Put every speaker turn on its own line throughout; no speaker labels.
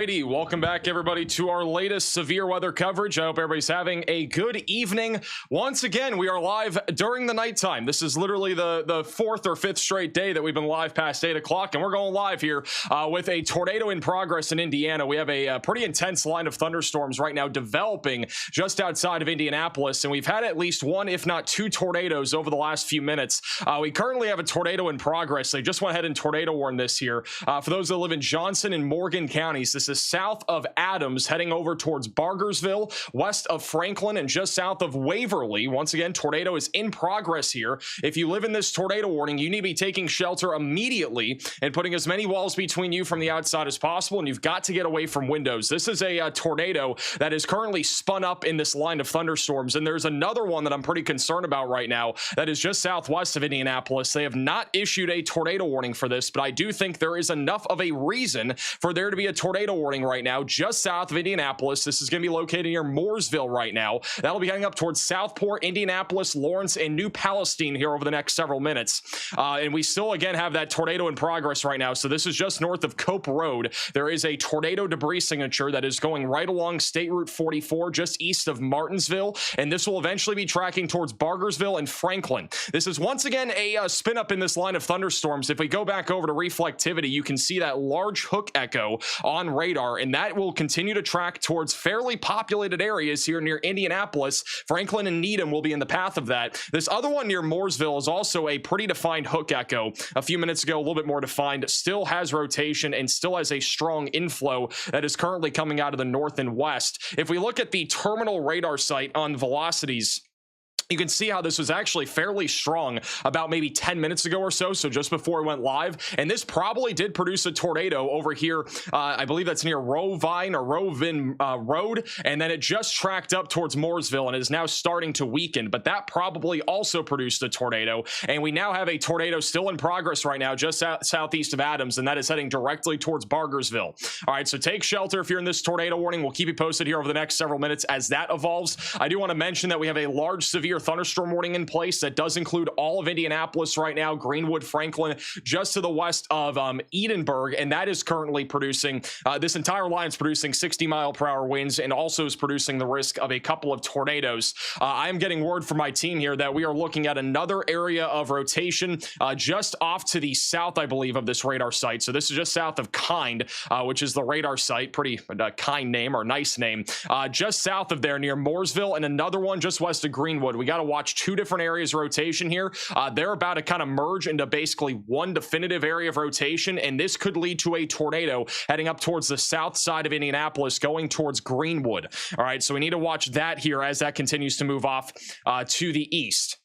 Alrighty, welcome back everybody to our latest severe weather coverage. I hope everybody's having a good evening. Once again, we are live during the nighttime. This is literally the fourth or fifth straight day that we've been live past 8 o'clock, and we're going live here with a tornado in progress in Indiana. We have a pretty intense line of thunderstorms right now developing just outside of Indianapolis, and we've had at least one, if not two tornadoes over the last few minutes. We currently have a tornado in progress. They just went ahead and tornado warned this here. For those that live in Johnson and Morgan counties, this is south of Adams, heading over towards Bargersville, west of Franklin, and just south of Waverly. Once again, tornado is in progress here. If you live in this tornado warning, you need to be taking shelter immediately and putting as many walls between you from the outside as possible, and you've got to get away from windows. This is a tornado that is currently spun up in this line of thunderstorms, and there's another one that I'm pretty concerned about right now that is just southwest of Indianapolis. They have not issued a tornado warning for this, but I do think there is enough of a reason for there to be a tornado warning right now just south of Indianapolis. This is going to be located near Mooresville right now. That'll be heading up towards Southport, Indianapolis, Lawrence, and New Palestine here over the next several minutes. And we still again have that tornado in progress right now. So this is just north of Cope Road. There is a tornado debris signature that is going right along State Route 44 just east of Martinsville, and this will eventually be tracking towards Bargersville and Franklin. This is once again a spin up in this line of thunderstorms. If we go back over to reflectivity, you can see that large hook echo on radar, and that will continue to track towards fairly populated areas here near Indianapolis. Franklin and Needham will be in the path of that. This other one near Mooresville is also a pretty defined hook echo. A few minutes ago, a little bit more defined, still has rotation and still has a strong inflow that is currently coming out of the north and west. If we look at the terminal radar site on velocities, you can see how this was actually fairly strong about maybe 10 minutes ago or so, just before we went live. And this probably did produce a tornado over here. I believe that's near Rovine or Rovin Road. And then it just tracked up towards Mooresville and is now starting to weaken. But that probably also produced a tornado. And we now have a tornado still in progress right now, just southeast of Adams. And that is heading directly towards Bargersville. All right, so take shelter if you're in this tornado warning. We'll keep you posted here over the next several minutes as that evolves. I do want to mention that we have a large severe thunderstorm warning in place that does include all of Indianapolis right now, Greenwood, Franklin, just to the west of Edinburgh, and that is currently producing, this entire line is producing 60-mile-per-hour winds and also is producing the risk of a couple of tornadoes. I am getting word from my team here that we are looking at another area of rotation just off to the south, I believe, of this radar site. So this is just south of Kind, which is the radar site, pretty kind name or nice name, just south of there near Mooresville, and another one just west of Greenwood. We got to watch two different areas of rotation here. They're about to kind of merge into basically one definitive area of rotation, and this could lead to a tornado heading up towards the south side of Indianapolis going towards Greenwood. All right, so we need to watch that here as that continues to move off to the east.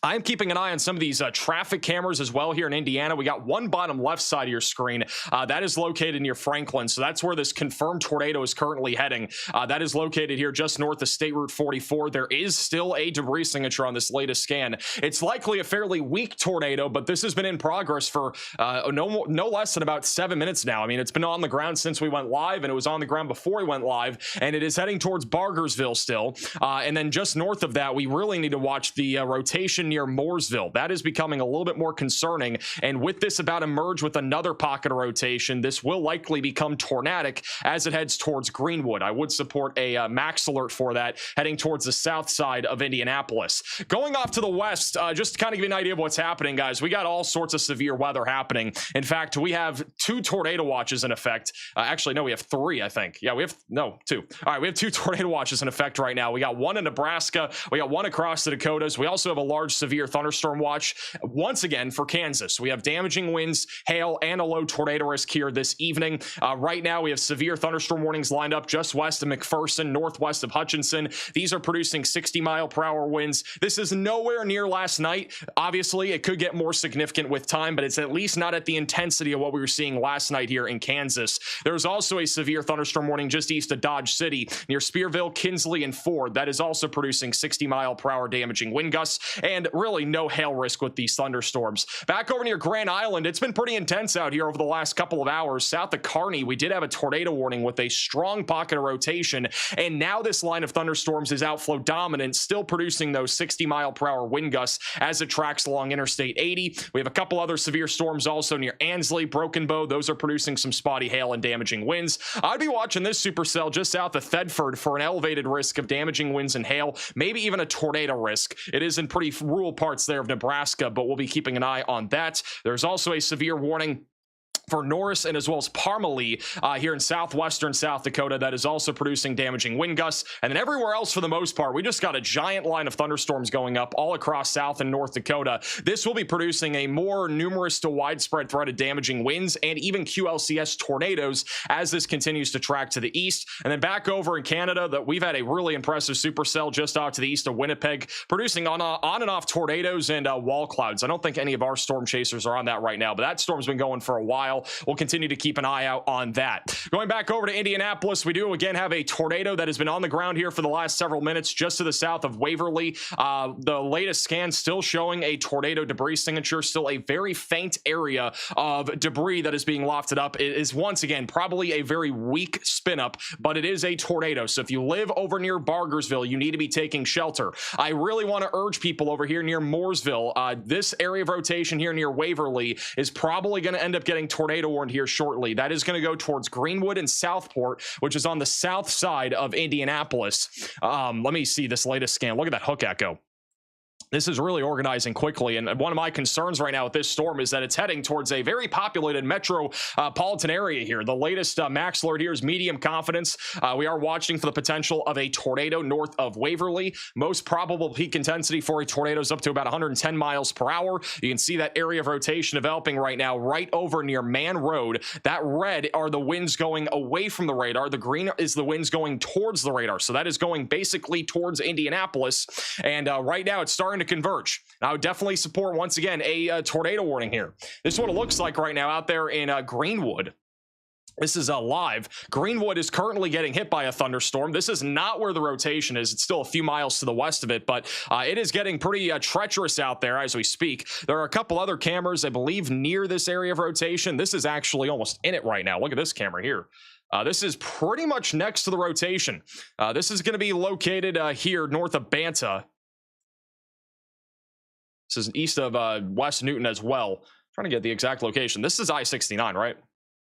I'm keeping an eye on some of these traffic cameras as well here in Indiana. We got one bottom left side of your screen. That is located near Franklin. So that's where this confirmed tornado is currently heading. That is located here just north of State Route 44. There is still a debris signature on this latest scan. It's likely a fairly weak tornado, but this has been in progress for no less than about 7 minutes now. I mean, it's been on the ground since we went live, and it was on the ground before we went live, and it is heading towards Bargersville still. And then just north of that, we really need to watch the rotation near Mooresville. That is becoming a little bit more concerning, and with this about to merge with another pocket of rotation, this will likely become tornadic as it heads towards Greenwood. I would support a max alert for that heading towards the south side of Indianapolis. Going off to the west, just to kind of give you an idea of what's happening, guys, we got all sorts of severe weather happening. In fact, we have two tornado watches in effect. Actually, no, we have three, I think. Yeah, we have, no, two. All right, we have two tornado watches in effect right now. We got one in Nebraska. We got one across the Dakotas. We also have a large severe thunderstorm watch once again for Kansas. We have damaging winds, hail, and a low tornado risk here this evening. Right now, we have severe thunderstorm warnings lined up just west of McPherson, northwest of Hutchinson. These are producing 60-mile-per-hour winds. This is nowhere near last night. Obviously, it could get more significant with time, but it's at least not at the intensity of what we were seeing last night here in Kansas. There's also a severe thunderstorm warning just east of Dodge City near Spearville, Kinsley, and Ford. That is also producing 60-mile-per-hour damaging wind gusts. And really no hail risk with these thunderstorms. Back over near Grand Island, it's been pretty intense out here over the last couple of hours. South of Kearney, we did have a tornado warning with a strong pocket of rotation, and now this line of thunderstorms is outflow dominant, still producing those 60-mile-per-hour wind gusts as it tracks along Interstate 80. We have a couple other severe storms also near Ansley, Broken Bow. Those are producing some spotty hail and damaging winds. I'd be watching this supercell just south of Thedford for an elevated risk of damaging winds and hail, maybe even a tornado risk. It is in pretty rural parts there of Nebraska, but we'll be keeping an eye on that. There's also a severe warning for Norris and as well as Parmalee here in southwestern South Dakota that is also producing damaging wind gusts. And then everywhere else, for the most part, we just got a giant line of thunderstorms going up all across South and North Dakota. This will be producing a more numerous to widespread threat of damaging winds and even QLCS tornadoes as this continues to track to the east. And then back over in Canada, that we've had a really impressive supercell just out to the east of Winnipeg, producing on and off tornadoes and wall clouds. I don't think any of our storm chasers are on that right now, but that storm's been going for a while. We'll continue to keep an eye out on that. Going back over to Indianapolis, we do again have a tornado that has been on the ground here for the last several minutes just to the south of Waverly. The latest scan still showing a tornado debris signature, still a very faint area of debris that is being lofted up. It is once again probably a very weak spin up, but it is a tornado. So if you live over near Bargersville, you need to be taking shelter. I really want to urge people over here near Mooresville. This area of rotation here near Waverly is probably going to end up getting tornado warned here shortly. That is going to go towards Greenwood and Southport, which is on the south side of Indianapolis. Let me see this latest scan. Look at that hook echo. This is really organizing quickly, and one of my concerns right now with this storm is that it's heading towards a very populated metropolitan area here. The latest max alert here is medium confidence. We are watching for the potential of a tornado north of Waverly. Most probable peak intensity for a tornado is up to about 110 miles per hour. You can see that area of rotation developing right now right over near Man Road. That red are the winds going away from the radar. The green is the winds going towards the radar. So that is going basically towards Indianapolis, and right now it's starting to converge. I would definitely support, once again, a tornado warning here. This is what it looks like right now out there in Greenwood. This is live. Greenwood is currently getting hit by a thunderstorm. This is not where the rotation is. It's still a few miles to the west of it, but it is getting pretty treacherous out there as we speak. There are a couple other cameras, I believe, near this area of rotation. This is actually almost in it right now. Look at this camera here. This is pretty much next to the rotation. This is going to be located here north of Banta. This is east of West Newton as well. I'm trying to get the exact location. This is I-69, right?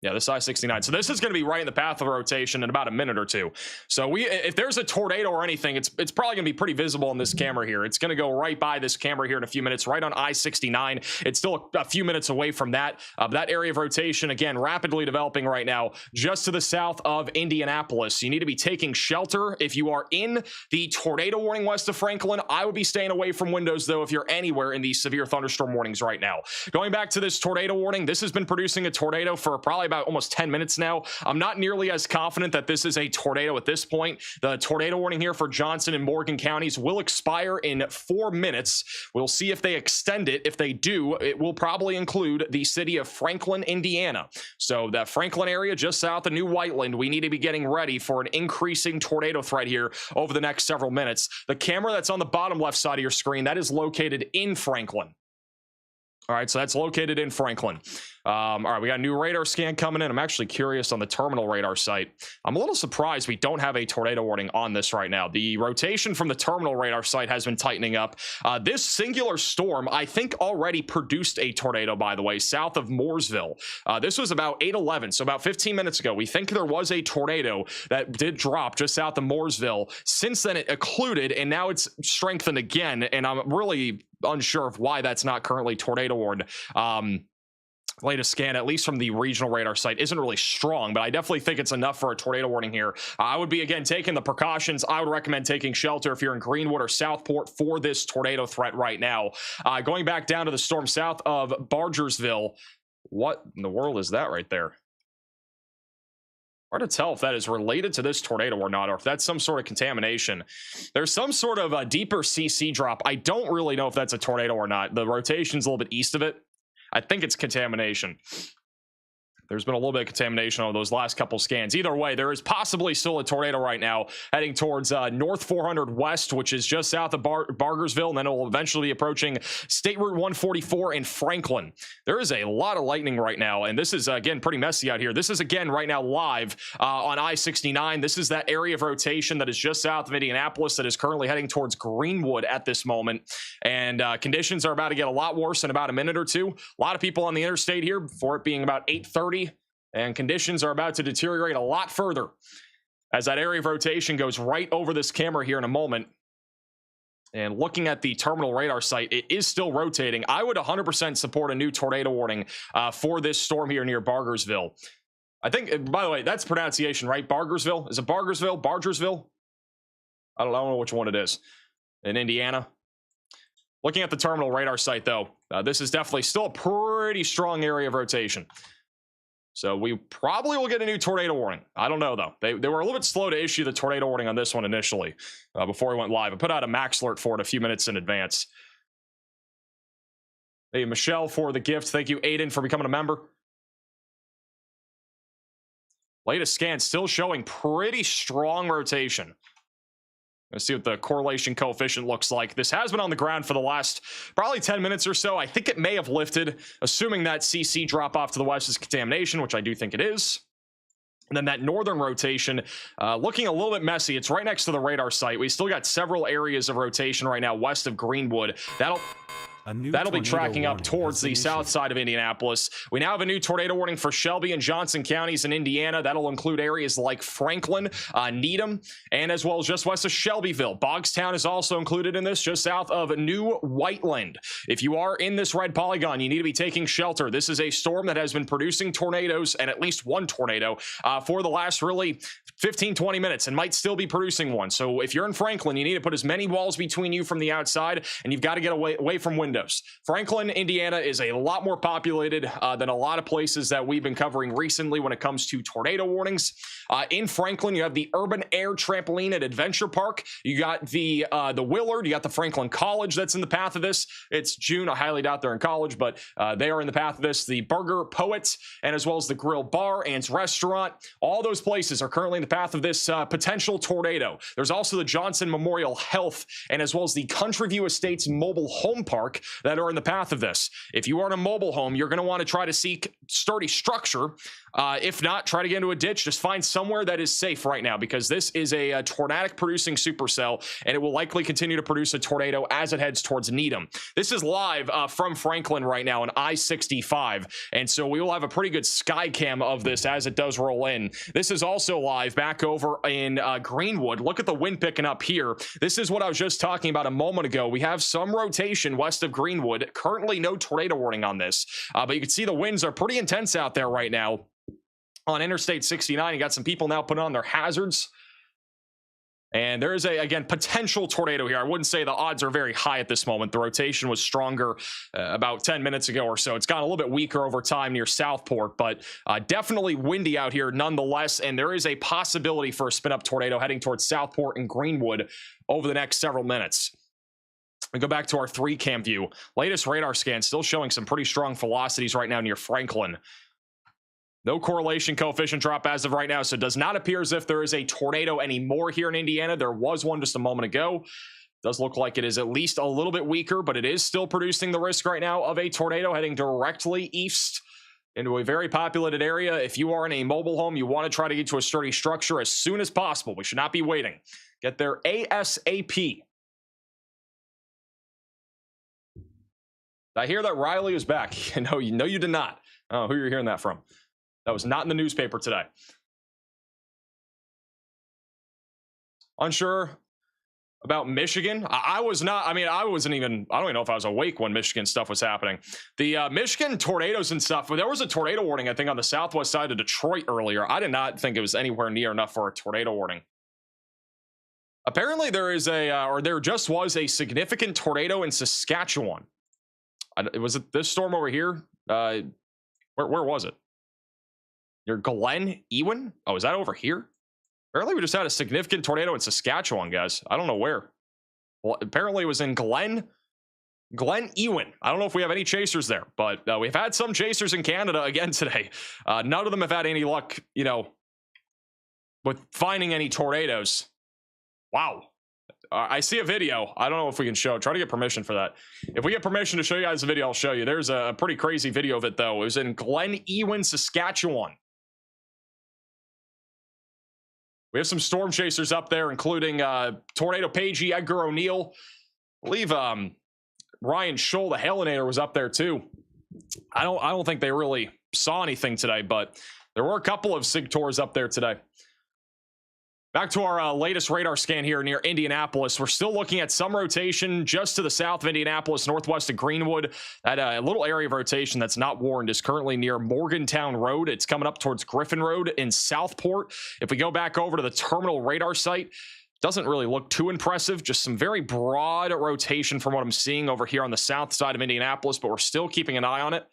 Yeah, this is I-69. So this is going to be right in the path of rotation in about a minute or two. So if there's a tornado or anything, it's probably going to be pretty visible on this camera here. It's going to go right by this camera here in a few minutes, right on I-69. It's still a few minutes away from that. That area of rotation, again, rapidly developing right now, just to the south of Indianapolis. You need to be taking shelter. If you are in the tornado warning west of Franklin, I would be staying away from windows, though, if you're anywhere in these severe thunderstorm warnings right now. Going back to this tornado warning, this has been producing a tornado for probably about almost 10 minutes now. I'm not nearly as confident that this is a tornado at this point. The tornado warning here for Johnson and Morgan counties will expire in 4 minutes. We'll see if they extend it. If they do, it will probably include the city of Franklin, Indiana. So that Franklin area just south of New Whiteland, we need to be getting ready for an increasing tornado threat here over the next several minutes. The camera that's on the bottom left side of your screen, that is located in Franklin. All right, so that's located in Franklin. All right, we got a new radar scan coming in. I'm actually curious on the terminal radar site. I'm a little surprised we don't have a tornado warning on this right now. The rotation from the terminal radar site has been tightening up. This singular storm, I think, already produced a tornado, by the way, south of Mooresville. This was about 8:11, so about 15 minutes ago. We think there was a tornado that did drop just south of Mooresville. Since then, it occluded, and now it's strengthened again, and I'm really unsure of why that's not currently tornado warned. Latest scan, at least from the regional radar site, isn't really strong, but I definitely think it's enough for a tornado warning here. I would be, again, taking the precautions. I would recommend taking shelter if you're in Greenwood or Southport for this tornado threat right now. Going back down to the storm south of Bargersville. What in the world is that right there? Hard to tell if that is related to this tornado or not, or if that's some sort of contamination. There's some sort of a deeper CC drop. I don't really know if that's a tornado or not. The rotation's a little bit east of it. I think it's contamination. there's been a little bit of contamination on those last couple scans. Either way, there is possibly still a tornado right now heading towards North 400 West, which is just south of Bargersville, and then it will eventually be approaching State Route 144 in Franklin. There is a lot of lightning right now, and this is, again, pretty messy out here. This is, again, right now live on I-69. This is that area of rotation that is just south of Indianapolis that is currently heading towards Greenwood at this moment, and conditions are about to get a lot worse in about a minute or two. A lot of people on the interstate here for it being about 8:30, and conditions are about to deteriorate a lot further as that area of rotation goes right over this camera here in a moment. And looking at the terminal radar site, it is still rotating. I would 100% support a new tornado warning for this storm here near Bargersville. I think, by the way, that's pronunciation, right? Bargersville? Is it Bargersville? Bargersville? I don't know which one it is. In Indiana. Looking at the terminal radar site, though, this is definitely still a pretty strong area of rotation. So we probably will get a new tornado warning. I don't know, though. They were a little bit slow to issue the tornado warning on this one initially before we went live. I put out a max alert for it a few minutes in advance. Hey, Michelle, for the gift. Thank you, Aiden, for becoming a member. Latest scan still showing pretty strong rotation. Let's see what the correlation coefficient looks like. This has been on the ground for the last probably 10 minutes or so. I think it may have lifted, assuming that CC drop off to the west is contamination, which I do think it is. And then that northern rotation, looking a little bit messy. It's right next to the radar site. We still got several areas of rotation right now west of Greenwood. That'll be tracking up towards the south side of Indianapolis. We now have a new tornado warning for Shelby and Johnson counties in Indiana. That'll include areas like Franklin, Needham, and as well as just west of Shelbyville. Bogstown is also included in this, just south of New Whiteland. If you are in this red polygon, you need to be taking shelter. This is a storm that has been producing tornadoes, and at least one tornado, for the last really 15-20 minutes, and might still be producing one. So if you're in Franklin, you need to put as many walls between you from the outside, and you've got to get away from windows. Franklin, Indiana is a lot more populated than a lot of places that we've been covering recently when it comes to tornado warnings. In Franklin, you have the Urban Air Trampoline and Adventure Park. You got the Willard. You got the Franklin College that's in the path of this. It's June. I highly doubt they're in college, but they are in the path of this. The Burger Poets, and as well as the Grill Bar and Restaurant. All those places are currently in the path of this potential tornado. There's also the Johnson Memorial Health, and as well as the Country View Estates Mobile Home Park that are in the path of this. If you are in a mobile home, you're going to want to try to seek sturdy structure. If not, try to get into a ditch. Just find somewhere that is safe right now, because this is a tornadic producing supercell, and it will likely continue to produce a tornado as it heads towards Needham. This is live from Franklin right now on I-65, and so we will have a pretty good sky cam of this as it does roll in. This is also live back over in Greenwood. Look at the wind picking up here. This is what I was just talking about a moment ago. We have some rotation west of Greenwood. Currently no tornado warning on this, but you can see the winds are pretty intense out there right now. On Interstate 69, you got some people now putting on their hazards. And there is again, potential tornado here. I wouldn't say the odds are very high at this moment. The rotation was stronger about 10 minutes ago or so. It's gotten a little bit weaker over time near Southport, but definitely windy out here nonetheless. And there is a possibility for a spin-up tornado heading towards Southport and Greenwood over the next several minutes. We go back to our 3-cam view. Latest radar scan still showing some pretty strong velocities right now near Franklin. No correlation coefficient drop as of right now, so it does not appear as if there is a tornado anymore here in Indiana. There was one just a moment ago. Does look like it is at least a little bit weaker, but it is still producing the risk right now of a tornado heading directly east into a very populated area. If you are in a mobile home, you want to try to get to a sturdy structure as soon as possible. We should not be waiting. Get there ASAP. I hear that Riley is back. No, you did not. I don't know who you're hearing that from. That was not in the newspaper today. Unsure about Michigan. I was not. I mean, I wasn't even. I don't even know if I was awake when Michigan stuff was happening. The Michigan tornadoes and stuff. There was a tornado warning, I think, on the southwest side of Detroit earlier. I did not think it was anywhere near enough for a tornado warning. Apparently, there is or there just was a significant tornado in Saskatchewan. Was it this storm over here? Where was it? Near Glen Ewan? Oh, is that over here? Apparently we just had a significant tornado in Saskatchewan, guys. I don't know where. Well, apparently it was in Glen. Glen Ewin. I don't know if we have any chasers there, but we've had some chasers in Canada again today. None of them have had any luck, you know, with finding any tornadoes. Wow. I see a video. I don't know if we can show it. Try to get permission for that. If we get permission to show you guys the video, I'll show you. There's a pretty crazy video of it, though. It was in Glen Ewin, Saskatchewan. We have some storm chasers up there, including Tornado Pagey, Edgar O'Neill. I believe Ryan Scholl, the Hailinator, was up there too. I don't think they really saw anything today, but there were a couple of SIG tours up there today. Back to our latest radar scan here near Indianapolis. We're still looking at some rotation just to the south of Indianapolis, northwest of Greenwood. That little area of rotation that's not warned is currently near Morgantown Road. It's coming up towards Griffin Road in Southport. If we go back over to the terminal radar site, doesn't really look too impressive. Just some very broad rotation from what I'm seeing over here on the south side of Indianapolis, but we're still keeping an eye on it.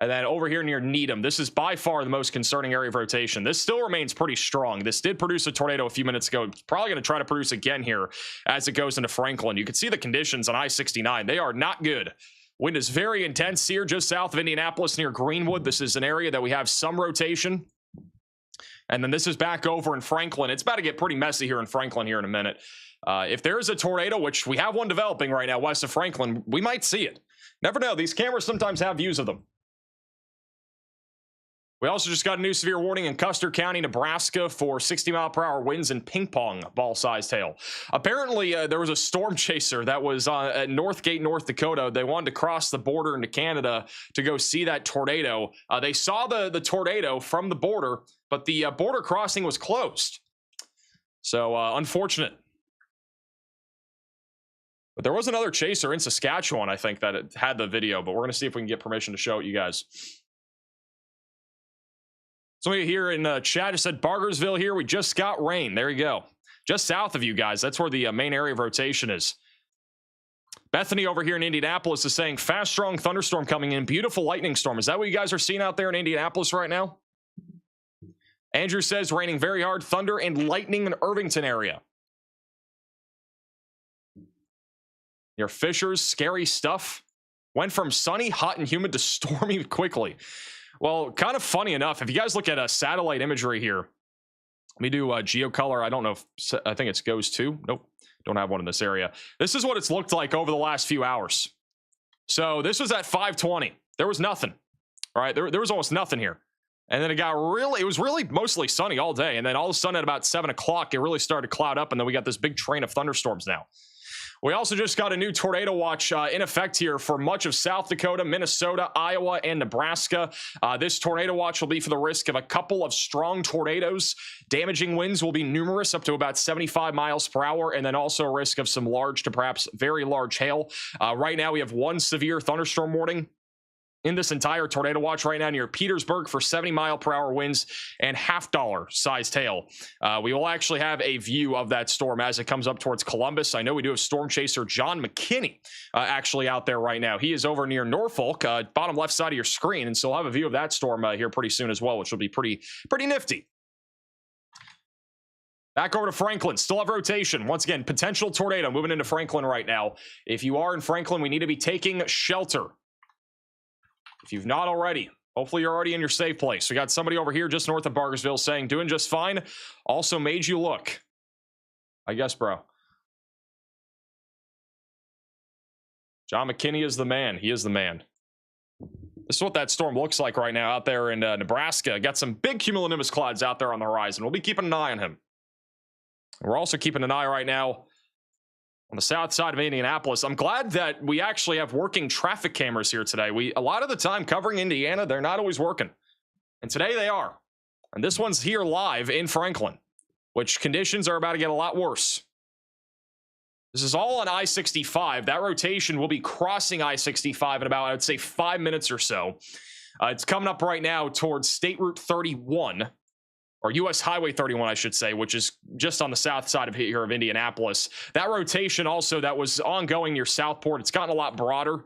And then over here near Needham, this is by far the most concerning area of rotation. This still remains pretty strong. This did produce a tornado a few minutes ago. It's probably going to try to produce again here as it goes into Franklin. You can see the conditions on I-69. They are not good. Wind is very intense here just south of Indianapolis near Greenwood. This is an area that we have some rotation. And then this is back over in Franklin. It's about to get pretty messy here in Franklin here in a minute. If there is a tornado, which we have one developing right now west of Franklin, we might see it. Never know. These cameras sometimes have views of them. We also just got a new severe warning in Custer County, Nebraska for 60-mile-per-hour winds and ping-pong ball-sized hail. Apparently, there was a storm chaser that was at Northgate, North Dakota. They wanted to cross the border into Canada to go see that tornado. They saw the tornado from the border, but the border crossing was closed. So, unfortunate. But there was another chaser in Saskatchewan, I think, that it had the video, but we're going to see if we can get permission to show it you guys. Somebody here in chat just said Bargersville here. We just got rain. There you go. Just south of you guys. That's where the main area of rotation is. Bethany over here in Indianapolis is saying fast, strong thunderstorm coming in. Beautiful lightning storm. Is that what you guys are seeing out there in Indianapolis right now? Andrew says raining very hard. Thunder and lightning in Irvington area. Near Fishers, scary stuff. Went from sunny, hot, and humid to stormy quickly. Well, kind of funny enough, if you guys look at a satellite imagery here, let me do geocolor. I don't know if, I think it's goes to. Nope, don't have one in this area. This is what it's looked like over the last few hours. So this was at 5:20. There was nothing. All right, there was almost nothing here. And then it was really mostly sunny all day. And then all of a sudden at about 7 o'clock, it really started to cloud up. And then we got this big train of thunderstorms now. We also just got a new tornado watch in effect here for much of South Dakota, Minnesota, Iowa, and Nebraska. This tornado watch will be for the risk of a couple of strong tornadoes. Damaging winds will be numerous, up to about 75 miles per hour, and then also a risk of some large to perhaps very large hail. Right now, we have one severe thunderstorm warning in this entire tornado watch right now near Petersburg for 70-mile-per-hour winds and half-dollar sized hail. We will actually have a view of that storm as it comes up towards Columbus. I know we do have storm chaser John McKinney actually out there right now. He is over near Norfolk, bottom left side of your screen, and so I'll have a view of that storm here pretty soon as well, which will be pretty nifty. Back over to Franklin, still have rotation. Once again, potential tornado moving into Franklin right now. If you are in Franklin, we need to be taking shelter. If you've not already, hopefully you're already in your safe place. We got somebody over here just north of Bargersville saying, doing just fine. Also made you look. I guess, bro. John McKinney is the man. He is the man. This is what that storm looks like right now out there in Nebraska. Got some big cumulonimbus clouds out there on the horizon. We'll be keeping an eye on him. We're also keeping an eye right now on the south side of Indianapolis. I'm glad that we actually have working traffic cameras here today. A lot of the time covering Indiana, they're not always working. And today they are. And this one's here live in Franklin, which conditions are about to get a lot worse. This is all on I-65. That rotation will be crossing I-65 in about, I would say, 5 minutes or so. It's coming up right now towards State Route 31. Or U.S. Highway 31, I should say, which is just on the south side of here of Indianapolis. That rotation also that was ongoing near Southport, it's gotten a lot broader.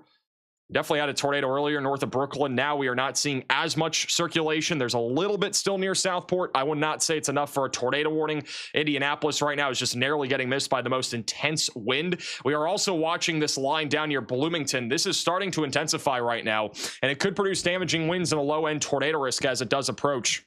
Definitely had a tornado earlier north of Brooklyn. Now we are not seeing as much circulation. There's a little bit still near Southport. I would not say it's enough for a tornado warning. Indianapolis right now is just narrowly getting missed by the most intense wind. We are also watching this line down near Bloomington. This is starting to intensify right now, and it could produce damaging winds and a low-end tornado risk as it does approach.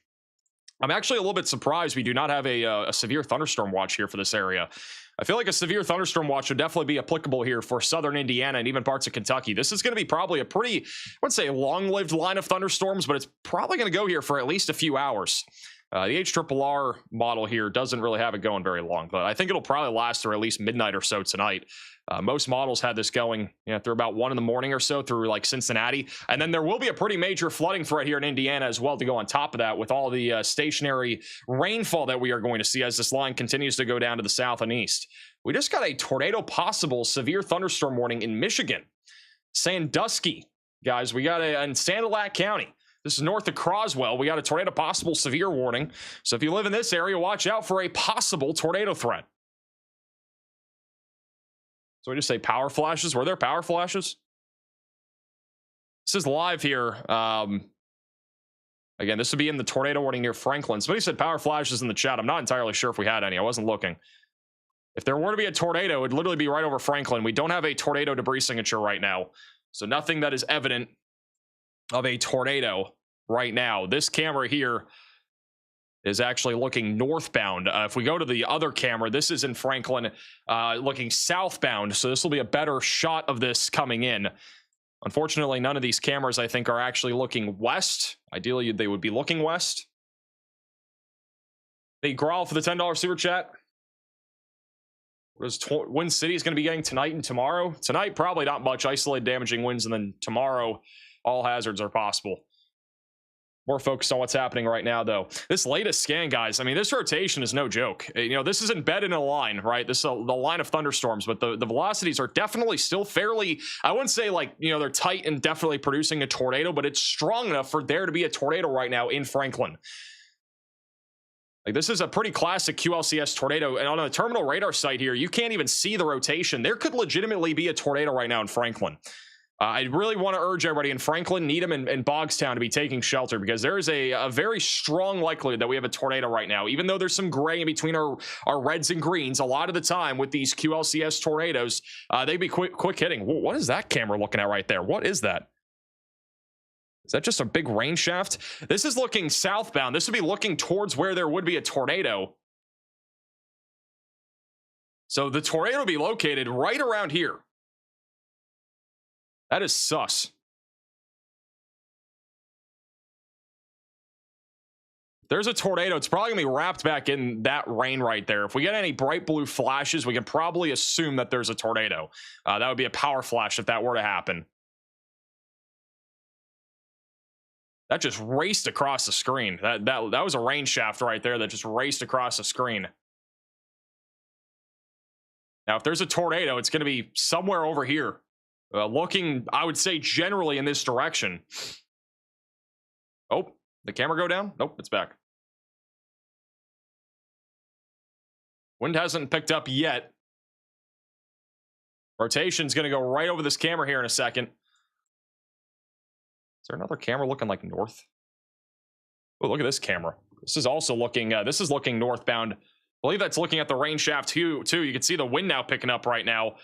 I'm actually a little bit surprised we do not have a severe thunderstorm watch here for this area. I feel like a severe thunderstorm watch would definitely be applicable here for southern Indiana and even parts of Kentucky. This is going to be probably a pretty, I wouldn't say long-lived line of thunderstorms, but it's probably going to go here for at least a few hours. The HRRR model here doesn't really have it going very long, but I think it'll probably last through at least midnight or so tonight. Most models had this going through about 1 in the morning or so through like Cincinnati. And then there will be a pretty major flooding threat here in Indiana as well to go on top of that with all the stationary rainfall that we are going to see as this line continues to go down to the south and east. We just got a tornado possible severe thunderstorm warning in Michigan. Sandusky, guys, we got in Sand Lat County. This is north of Croswell. We got a tornado possible severe warning. So if you live in this area, watch out for a possible tornado threat. So we just say power flashes. Were there power flashes? This is live here. Again, this would be in the tornado warning near Franklin. Somebody said power flashes in the chat. I'm not entirely sure if we had any. I wasn't looking. If there were to be a tornado, it would literally be right over Franklin. We don't have a tornado debris signature right now. So nothing that is evident of a tornado right now. This camera here is actually looking northbound. If we go to the other camera, this is in Franklin, looking southbound. So this will be a better shot of this coming in. Unfortunately, none of these cameras, I think, are actually looking west. Ideally, they would be looking west. Hey, Grawl for the $10 super chat. What is Wind City is going to be getting tonight and tomorrow? Tonight, probably not much. Isolated damaging winds, and then tomorrow, all hazards are possible. More focused on what's happening right now, though. This latest scan, guys, I mean, this rotation is no joke. This is embedded in a line, right? This is the line of thunderstorms, but the velocities are definitely still fairly, I wouldn't say like, they're tight and definitely producing a tornado, but it's strong enough for there to be a tornado right now in Franklin. Like, this is a pretty classic QLCS tornado, and on a terminal radar site here, you can't even see the rotation. There could legitimately be a tornado right now in Franklin. I really want to urge everybody in Franklin, Needham, and Bogstown to be taking shelter, because there is a very strong likelihood that we have a tornado right now. Even though there's some gray in between our reds and greens, a lot of the time with these QLCS tornadoes, they be quick hitting. What is that camera looking at right there? What is that? Is that just a big rain shaft? This is looking southbound. This would be looking towards where there would be a tornado. So the tornado would be located right around here. That is sus. If there's a tornado, it's probably going to be wrapped back in that rain right there. If we get any bright blue flashes, we can probably assume that there's a tornado. That would be a power flash if that were to happen. That just raced across the screen. That was a rain shaft right there that just raced across the screen. Now, if there's a tornado, it's going to be somewhere over here. Looking, I would say, generally in this direction. Oh, the camera go down? Nope, it's back. Wind hasn't picked up yet. Rotation's going to go right over this camera here in a second. Is there another camera looking like north? Oh, look at this camera. This is also looking, this is looking northbound. I believe that's looking at the rain shaft too. You can see the wind now picking up right now.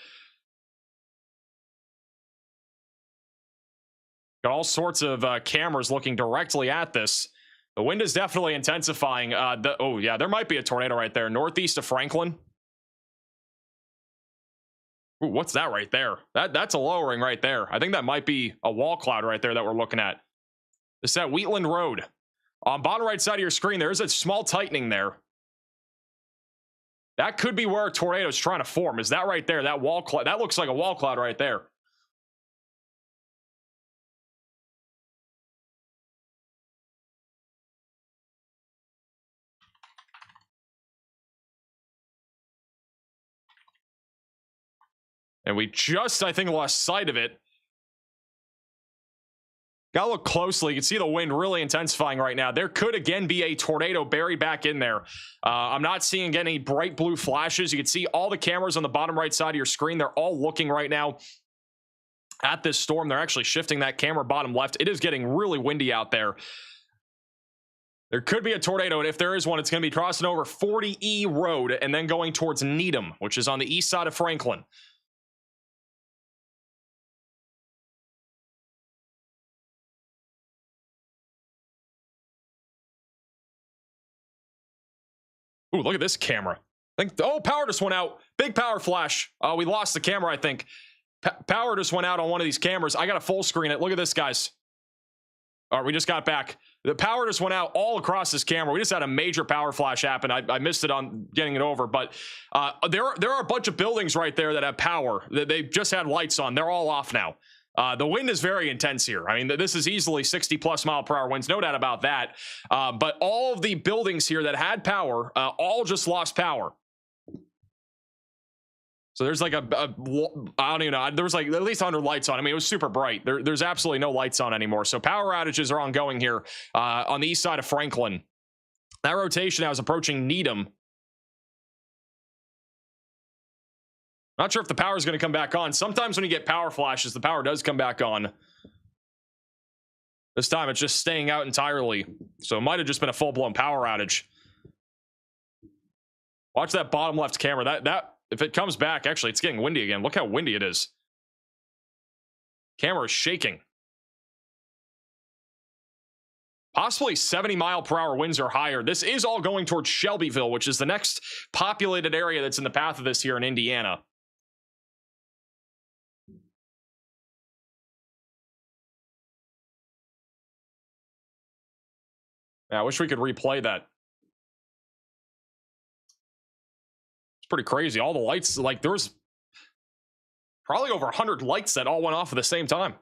Got all sorts of cameras looking directly at this. The wind is definitely intensifying. Oh, yeah, there might be a tornado right there. Northeast of Franklin. Ooh, what's that right there? That's a lowering right there. I think that might be a wall cloud right there that we're looking at. It's at Wheatland Road. On bottom right side of your screen, there is a small tightening there. That could be where a tornado is trying to form. Is that right there? That wall cloud. That looks like a wall cloud right there. And we just, I think, lost sight of it. Gotta look closely. You can see the wind really intensifying right now. There could again be a tornado buried back in there. I'm not seeing any bright blue flashes. You can see all the cameras on the bottom right side of your screen. They're all looking right now at this storm. They're actually shifting that camera bottom left. It is getting really windy out there. There could be a tornado, and if there is one, it's going to be crossing over 40E Road and then going towards Needham, which is on the east side of Franklin. Ooh, look at this camera. Oh, power just went out. Big power flash. We lost the camera, I think. Power just went out on one of these cameras. I got to full screen it. Look at this, guys. All right, we just got back. The power just went out all across this camera. We just had a major power flash happen. I missed it on getting it over, but there are a bunch of buildings right there that have power. They just had lights on. They're all off now. The wind is very intense here. I mean, this is easily 60+ mile/hour winds, no doubt about that. But all of the buildings here that had power, all just lost power. So there's like I don't even know. There was like at least 100 lights on. I mean, it was super bright. There's absolutely no lights on anymore. So power outages are ongoing here on the east side of Franklin. That rotation now is approaching Needham. Not sure if the power is going to come back on. Sometimes when you get power flashes, the power does come back on. This time it's just staying out entirely. So it might have just been a full-blown power outage. Watch that bottom left camera. That if it comes back, actually, it's getting windy again. Look how windy it is. Camera is shaking. Possibly 70-mile-per-hour winds or higher. This is all going towards Shelbyville, which is the next populated area that's in the path of this here in Indiana. Yeah, I wish we could replay that. Pretty crazy. All the lights, like there was probably over 100 lights that all went off at the same time.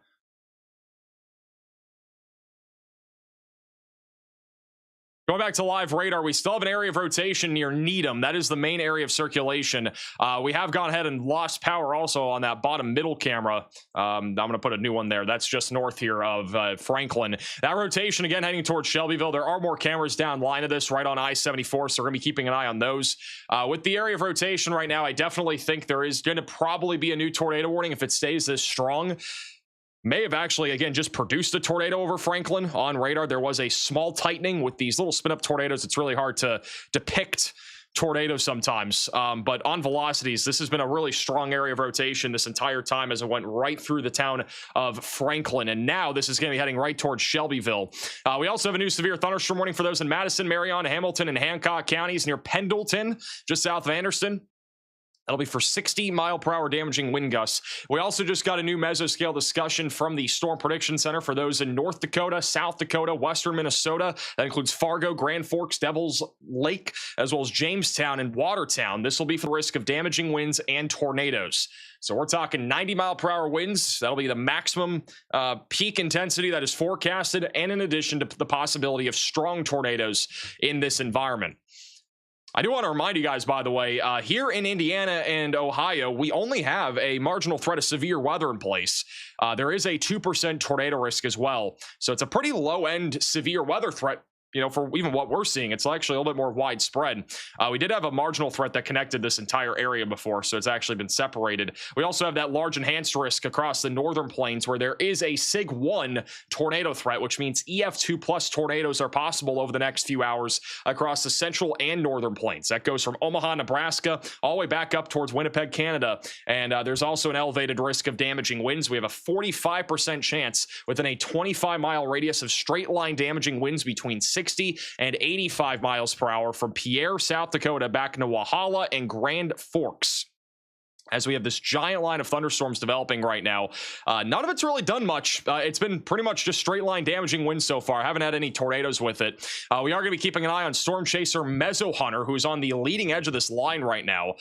Going back to live radar, we still have an area of rotation near Needham. That is the main area of circulation. We have gone ahead and lost power also on that bottom middle camera. I'm going to put a new one there. That's just north here of Franklin. That rotation, again, heading towards Shelbyville. There are more cameras down line of this right on I-74, so we're going to be keeping an eye on those. With the area of rotation right now, I definitely think there is going to probably be a new tornado warning if it stays this strong. May have actually, again, just produced a tornado over Franklin on radar. There was a small tightening with these little spin-up tornadoes. It's really hard to depict tornadoes sometimes. But on velocities, this has been a really strong area of rotation this entire time as it went right through the town of Franklin. And now this is going to be heading right towards Shelbyville. We also have a new severe thunderstorm warning for those in Madison, Marion, Hamilton, and Hancock counties near Pendleton, just south of Anderson. That'll be for 60-mile-per-hour damaging wind gusts. We also just got a new mesoscale discussion from the Storm Prediction Center for those in North Dakota, South Dakota, Western Minnesota. That includes Fargo, Grand Forks, Devils Lake, as well as Jamestown and Watertown. This will be for the risk of damaging winds and tornadoes. So we're talking 90-mile-per-hour winds. That'll be the maximum peak intensity that is forecasted, and in addition to the possibility of strong tornadoes in this environment. I do want to remind you guys, by the way, here in Indiana and Ohio, we only have a marginal threat of severe weather in place. There is a 2% tornado risk as well. So it's a pretty low-end severe weather threat. You know, for even what we're seeing, it's actually a little bit more widespread. We did have a marginal threat that connected this entire area before, so it's actually been separated. We also have that large enhanced risk across the northern plains where there is a SIG 1 tornado threat, which means EF2 plus tornadoes are possible over the next few hours across the central and northern plains. That goes from Omaha, Nebraska, all the way back up towards Winnipeg, Canada. And there's also an elevated risk of damaging winds. We have a 45% chance within a 25-mile radius of straight line damaging winds between 60 and 85 miles per hour from Pierre, South Dakota, back into Walhalla and Grand Forks. As we have this giant line of thunderstorms developing right now. None of it's really done much. It's been pretty much just straight line damaging winds so far. I haven't had any tornadoes with it. We are going to be keeping an eye on Storm Chaser Meso Hunter, who's on the leading edge of this line right now,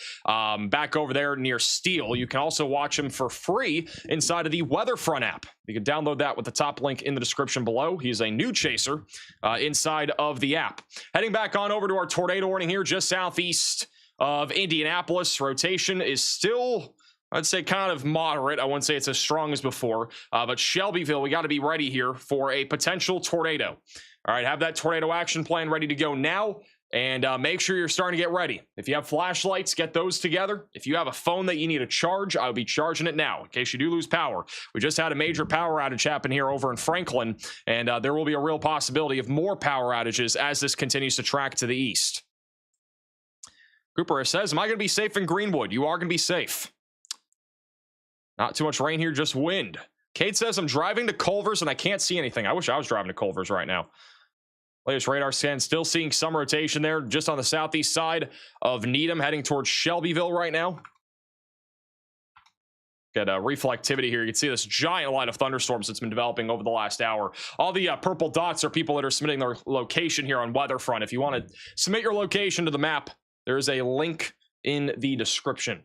back over there near Steele. You can also watch him for free inside of the Weatherfront app. You can download that with the top link in the description below. He's a new chaser inside of the app. Heading back on over to our tornado warning here just southeast of Indianapolis. Rotation is still, I'd say, kind of moderate. I wouldn't say it's as strong as before, but Shelbyville, we got to be ready here for a potential tornado. All right, have that tornado action plan ready to go now. And make sure you're starting to get ready. If you have flashlights, get those together. If you have a phone that you need to charge, I'll be charging it now in case you do lose power. We just had a major power outage happen here over in Franklin, and there will be a real possibility of more power outages as this continues to track to the east. Cooper says, am I going to be safe in Greenwood? You are going to be safe. Not too much rain here, just wind. Kate says, I'm driving to Culver's and I can't see anything. I wish I was driving to Culver's right now. Latest radar scan, still seeing some rotation there just on the southeast side of Needham, heading towards Shelbyville right now. Got reflectivity here. You can see this giant line of thunderstorms that's been developing over the last hour. All the purple dots are people that are submitting their location here on Weatherfront. If you want to submit your location to the map, there is a link in the description.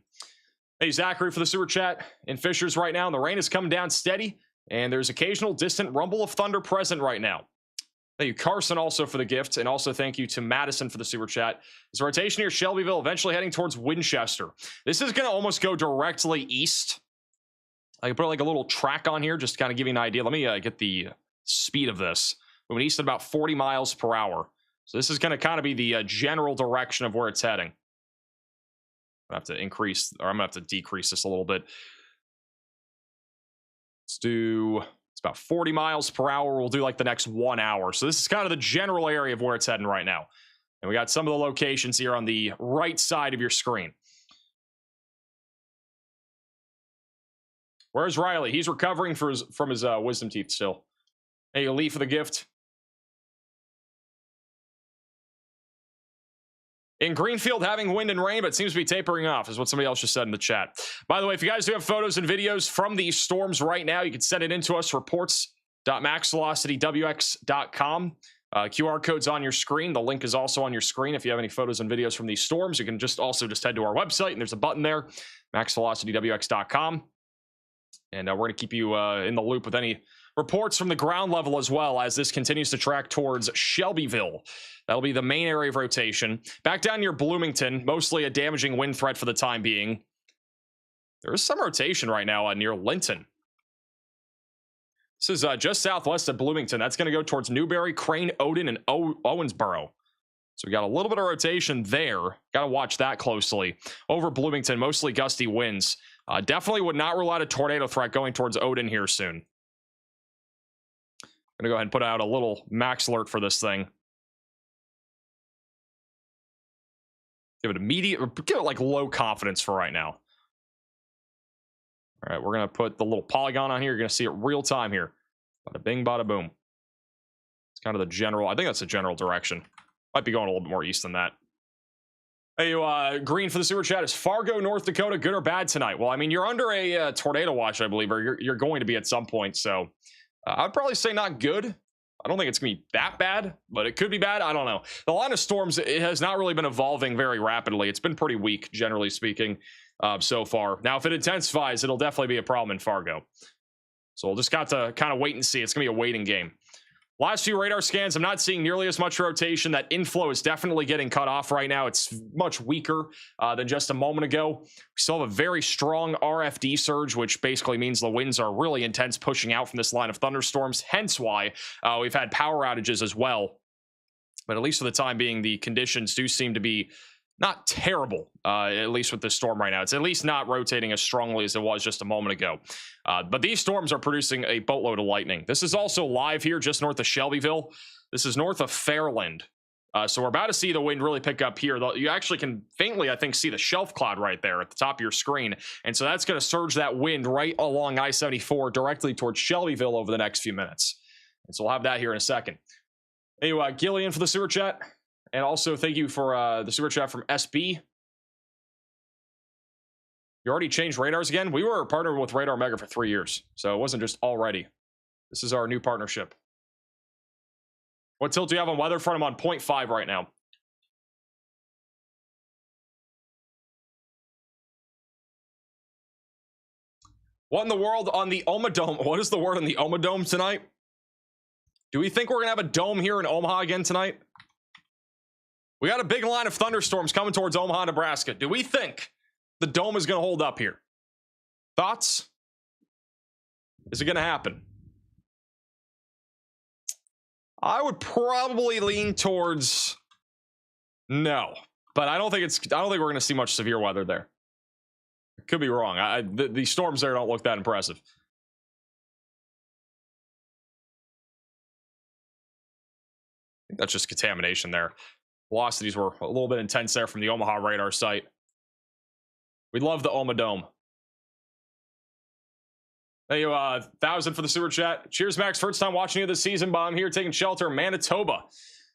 Hey, Zachary for the super chat. In Fishers right now, and the rain is coming down steady, and there's occasional distant rumble of thunder present right now. Thank you, Carson, also for the gift, and also thank you to Madison for the super chat. This rotation here, Shelbyville, eventually heading towards Winchester. This is going to almost go directly east. I can put like a little track on here, just to kind of give you an idea. Let me get the speed of this. Moving east at about 40 miles per hour. So this is going to kind of be the general direction of where it's heading. I have to increase, or I'm going to have to decrease this a little bit. Let's do... It's about 40 miles per hour. We'll do like the next 1 hour. So this is kind of the general area of where it's heading right now. And we got some of the locations here on the right side of your screen. Where's Riley? He's recovering from his wisdom teeth still. Hey, Lee for the gift. In Greenfield, having wind and rain, but seems to be tapering off, is what somebody else just said in the chat. By the way, if you guys do have photos and videos from these storms right now, you can send it in to us, reports.maxvelocitywx.com. QR code's on your screen. The link is also on your screen. If you have any photos and videos from these storms, you can just head to our website, and there's a button there, maxvelocitywx.com. And we're going to keep you in the loop with any reports from the ground level as well as this continues to track towards Shelbyville. That'll be the main area of rotation. Back down near Bloomington, mostly a damaging wind threat for the time being. There is some rotation right now near Linton. This is just southwest of Bloomington. That's going to go towards Newberry, Crane, Odin, and Owensboro. So we got a little bit of rotation there. Got to watch that closely. Over Bloomington, mostly gusty winds. Definitely would not rule out a tornado threat going towards Odin here soon. I'm going to go ahead and put out a little max alert for this thing. Give it like low confidence for right now. All right, we're going to put the little polygon on here. You're going to see it real time here. Bada bing, bada boom. It's kind of the general, I think that's the general direction. Might be going a little bit more east than that. Hey, Green for the super chat. Is Fargo, North Dakota good or bad tonight? Well, I mean, you're under a tornado watch, I believe, or you're going to be at some point. So I'd probably say not good. I don't think it's going to be that bad, but it could be bad. I don't know. The line of storms, it has not really been evolving very rapidly. It's been pretty weak, generally speaking, so far. Now, if it intensifies, it'll definitely be a problem in Fargo. So we'll just got to kind of wait and see. It's going to be a waiting game. Last few radar scans, I'm not seeing nearly as much rotation. That inflow is definitely getting cut off right now. It's much weaker than just a moment ago. We still have a very strong RFD surge, which basically means the winds are really intense, pushing out from this line of thunderstorms, hence why we've had power outages as well. But at least for the time being, the conditions do seem to be not terrible, at least with this storm right now. It's at least not rotating as strongly as it was just a moment ago. But these storms are producing a boatload of lightning. This is also live here just north of Shelbyville. This is north of Fairland. So we're about to see the wind really pick up here. You actually can faintly, I think, see the shelf cloud right there at the top of your screen. And so that's going to surge that wind right along I-74 directly towards Shelbyville over the next few minutes. And so we'll have that here in a second. Anyway, Gillian for the super chat. And also, thank you for the super chat from SB. You already changed radars again? We were partnered with Radar Mega for 3 years, so it wasn't just already. This is our new partnership. What tilt do you have on Weatherfront? I'm on 0.5 right now. What in the world on the Omadome? What is the word on the Omadome tonight? Do we think we're going to have a dome here in Omaha again tonight? We got a big line of thunderstorms coming towards Omaha, Nebraska. Do we think the dome is going to hold up here? Thoughts? Is it going to happen? I would probably lean towards No, but I don't think we're going to see much severe weather there. Could be wrong. The storms there don't look that impressive. I think that's just contamination there. Velocities were a little bit intense there from the Omaha radar site. We love the Oma Dome. Thank you, 1,000 for the super chat. Cheers, Max. First time watching you this season, but I'm here taking shelter in Manitoba.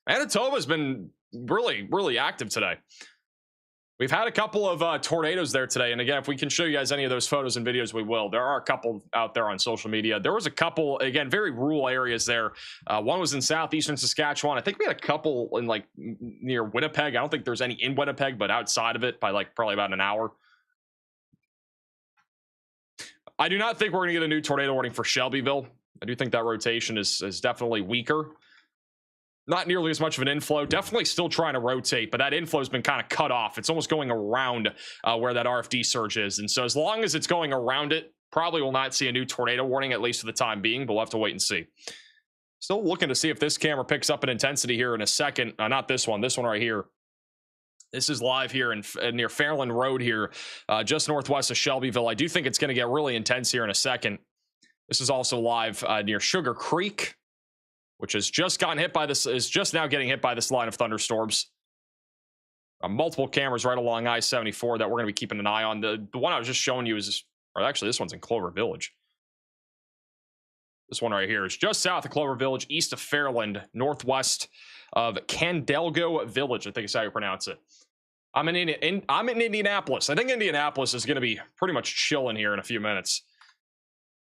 Manitoba's been really, really active today. We've had a couple of tornadoes there today. And again, if we can show you guys any of those photos and videos, we will. There are a couple out there on social media. There was a couple, again, very rural areas there. One was in southeastern Saskatchewan. I think we had a couple in like near Winnipeg. I don't think there's any in Winnipeg, but outside of it by like probably about an hour. I do not think we're going to get a new tornado warning for Shelbyville. I do think that rotation is definitely weaker. Not nearly as much of an inflow. Definitely still trying to rotate, but that inflow has been kind of cut off. It's almost going around where that RFD surge is. And so as long as it's going around it, probably will not see a new tornado warning, at least for the time being, but we'll have to wait and see. Still looking to see if this camera picks up an intensity here in a second. Not this one right here. This is live here in near Fairland Road here, just northwest of Shelbyville. I do think it's going to get really intense here in a second. This is also live near Sugar Creek, which has just gotten hit by this, is just now getting hit by this line of thunderstorms. Multiple cameras right along I-74 that we're going to be keeping an eye on. The one I was just showing you is, or actually this one's in Clover Village. This one right here is just south of Clover Village, east of Fairland, northwest of Candelgo Village, I think is how you pronounce it. I'm in Indianapolis. I think Indianapolis is going to be pretty much chilling here in a few minutes.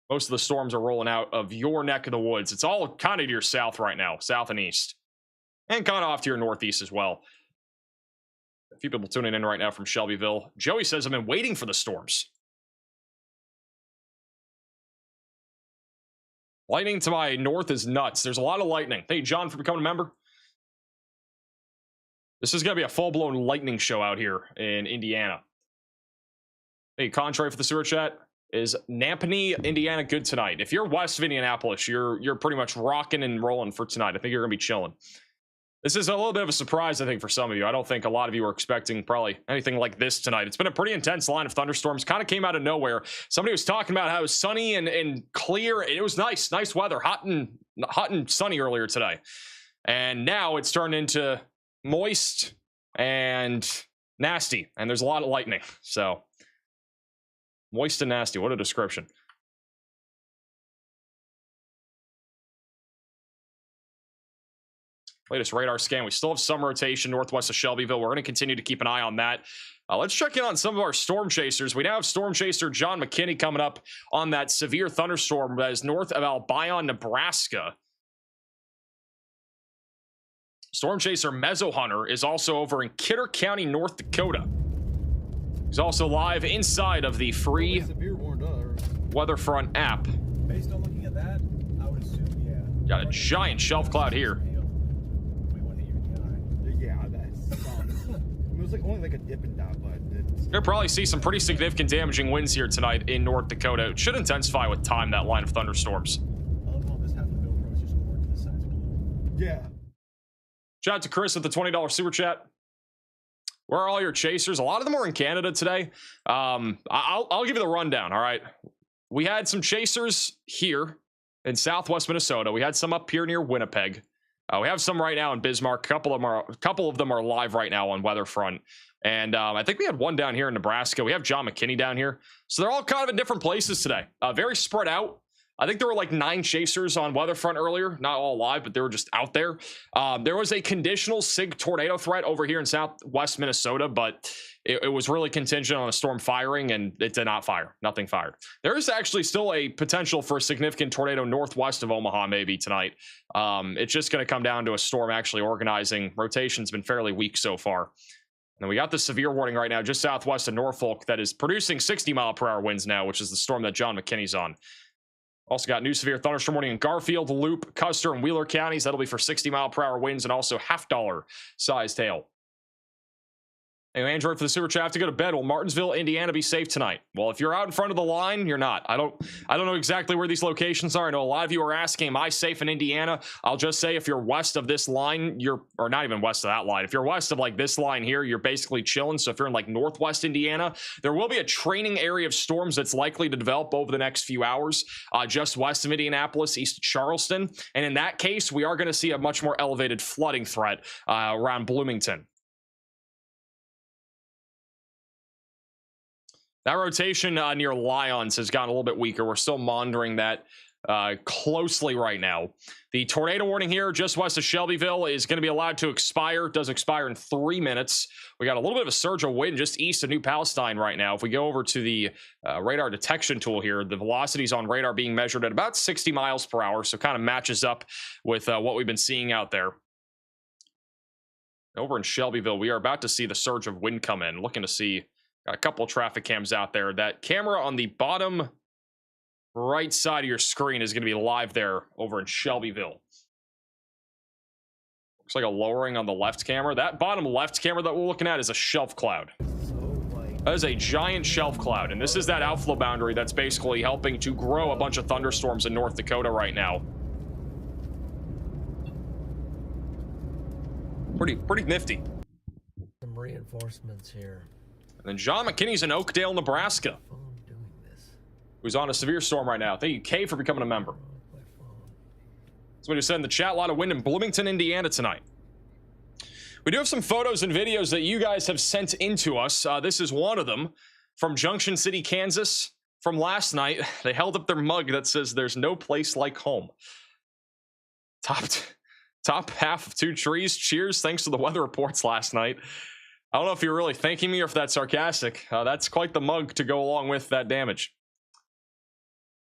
Most of the storms are rolling out of your neck of the woods. It's all kind of to your south right now, south and east. And kind of off to your northeast as well. A few people tuning in right now from Shelbyville. Joey says, I've been waiting for the storms. Lightning to my north is nuts. There's a lot of lightning. Thank you, John, for becoming a member. This is going to be a full-blown lightning show out here in Indiana. Hey, contrary for the sewer chat. Is Napanee, Indiana good tonight? If you're west of Indianapolis, you're pretty much rocking and rolling for tonight. I think you're going to be chilling. This is a little bit of a surprise, I think, for some of you. I don't think a lot of you were expecting probably anything like this tonight. It's been a pretty intense line of thunderstorms. Kind of came out of nowhere. Somebody was talking about how it was sunny and clear. It was nice weather, hot and sunny earlier today. And now it's turned into moist and nasty. And there's a lot of lightning. So moist and nasty. What a description. Latest radar scan. We still have some rotation northwest of Shelbyville. We're going to continue to keep an eye on that. Let's check in on some of our storm chasers. We now have storm chaser John McKinney coming up on that severe thunderstorm that is north of Albion, Nebraska. Storm chaser Mezzo Hunter is also over in Kidder County, North Dakota. He's also live inside of the free Weatherfront app.
Based on looking at that, I would assume, yeah.
Got a giant shelf cloud here.
Yeah, that's it was like only like a dip and dot, but
You'll probably see some pretty significant damaging winds here tonight in North Dakota. It should intensify with time, that line of thunderstorms.
I love how this half of the GoPro is just more to the sides below. Yeah.
Shout out to Chris with the $20 super chat. Where are all your chasers? A lot of them are in Canada today. I'll give you the rundown. All right. We had some chasers here in southwest Minnesota. We had some up here near Winnipeg. We have some right now in Bismarck. A couple of them are live right now on Weatherfront. And I think we had one down here in Nebraska. We have John McKinney down here. So they're all kind of in different places today. Very spread out. I think there were like 9 chasers on Weatherfront earlier. Not all live, but they were just out there. There was a conditional SIG tornado threat over here in southwest Minnesota, but it was really contingent on a storm firing, and it did not fire. Nothing fired. There is actually still a potential for a significant tornado northwest of Omaha maybe tonight. It's just going to come down to a storm actually organizing. Rotation's been fairly weak so far. And we got the severe warning right now just southwest of Norfolk that is producing 60-mile-per-hour winds now, which is the storm that John McKinney's on. Also got new severe thunderstorm warning in Garfield, Loop, Custer, and Wheeler counties. That'll be for 60-mile-per-hour winds and also half-dollar sized hail. Hey, Android for the super chat, have to go to bed. Will Martinsville, Indiana be safe tonight? Well, if you're out in front of the line, you're not. I don't know exactly where these locations are. I know a lot of you are asking, am I safe in Indiana? I'll just say if you're west of this line, or not even west of that line. If you're west of like this line here, you're basically chilling. So if you're in like northwest Indiana, there will be a training area of storms that's likely to develop over the next few hours, just west of Indianapolis, east of Charleston. And in that case, we are going to see a much more elevated flooding threat around Bloomington. That rotation near Lyons has gotten a little bit weaker. We're still monitoring that closely right now. The tornado warning here just west of Shelbyville is going to be allowed to expire. It does expire in 3 minutes. We got a little bit of a surge of wind just east of New Palestine right now. If we go over to the radar detection tool here, the velocities on radar being measured at about 60 miles per hour. So kind of matches up with what we've been seeing out there. Over in Shelbyville, we are about to see the surge of wind come in. Looking to see a couple of traffic cams out there. That camera on the bottom right side of your screen is going to be live there over in Shelbyville. Looks like a lowering on the left camera. That bottom left camera that we're looking at is a shelf cloud. That is a giant shelf cloud, and this is that outflow boundary that's basically helping to grow a bunch of thunderstorms in North Dakota right now. Pretty nifty.
Some reinforcements here.
And then John McKinney's in Oakdale, Nebraska, who's on a severe storm right now. Thank you, Kay, for becoming a member. Somebody said in the chat, a lot of wind in Bloomington, Indiana tonight. We do have some photos and videos that you guys have sent into us. This is one of them from Junction City, Kansas, from last night. They held up their mug that says, "There's no place like home." Top half of 2 trees. Cheers. Thanks to the weather reports last night. I don't know if you're really thanking me or if that's sarcastic. That's quite the mug to go along with that damage.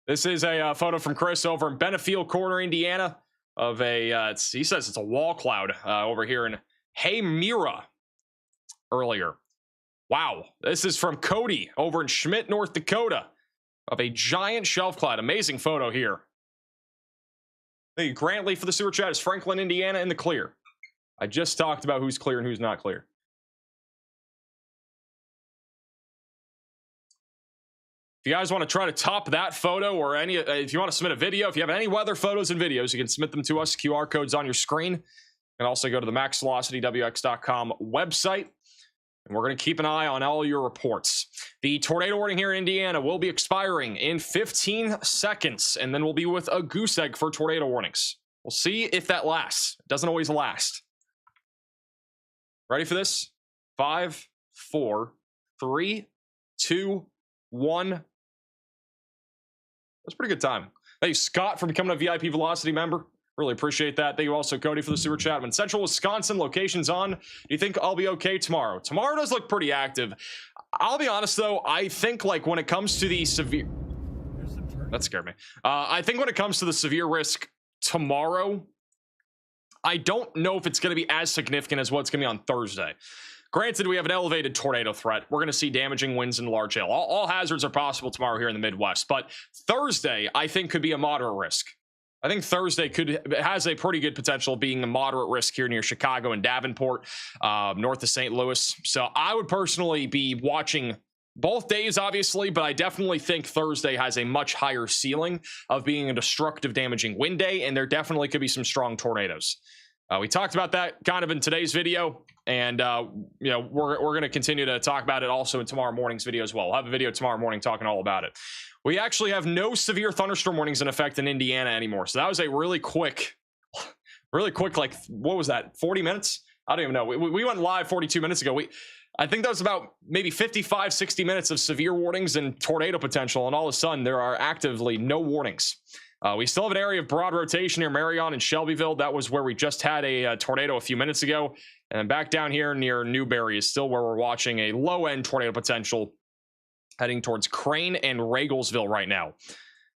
This is a photo from Chris over in Benefield Corner, Indiana, of a, he says it's a wall cloud over here in Haymira earlier. Wow. This is from Cody over in Schmidt, North Dakota, of a giant shelf cloud. Amazing photo here. Thank you, Grantley, for the super chat. Is Franklin, Indiana in the clear? I just talked about who's clear and who's not clear. If you guys want to try to top that photo, or any, if you want to submit a video, if you have any weather photos and videos, you can submit them to us. QR code's on your screen. You can also go to the maxvelocitywx.com website, and we're going to keep an eye on all your reports. The tornado warning here in Indiana will be expiring in 15 seconds, and then we'll be with a goose egg for tornado warnings. We'll see if that lasts. It doesn't always last. Ready for this? 5, 4, 3, 2, 1. That's a pretty good time. Thank you, Scott, for becoming a VIP Velocity member. Really appreciate that. Thank you also, Cody, for the super chat. When Central Wisconsin location's on, do you think I'll be okay tomorrow? Tomorrow does look pretty active. I'll be honest, though. I think, like, when it comes to the severe... That scared me. I think when it comes to the severe risk tomorrow, I don't know if it's going to be as significant as what's going to be on Thursday. Granted, we have an elevated tornado threat. We're going to see damaging winds and large hail. All hazards are possible tomorrow here in the Midwest. But Thursday, I think, could be a moderate risk. I think Thursday has a pretty good potential of being a moderate risk here near Chicago and Davenport, north of St. Louis. So I would personally be watching both days, obviously, but I definitely think Thursday has a much higher ceiling of being a destructive, damaging wind day, and there definitely could be some strong tornadoes. We talked about that kind of in today's video, and you know, we're going to continue to talk about it also in tomorrow morning's video as well. We'll have a video tomorrow morning talking all about it. We actually have no severe thunderstorm warnings in effect in Indiana anymore, so that was a really quick, like, what was that, 40 minutes? I don't even know. We went live 42 minutes ago. I think that was about maybe 55, 60 minutes of severe warnings and tornado potential, and all of a sudden there are actively no warnings. We still have an area of broad rotation near Marion and Shelbyville. That was where we just had a tornado a few minutes ago. And back down here near Newberry is still where we're watching a low-end tornado potential heading towards Crane and Regalsville right now.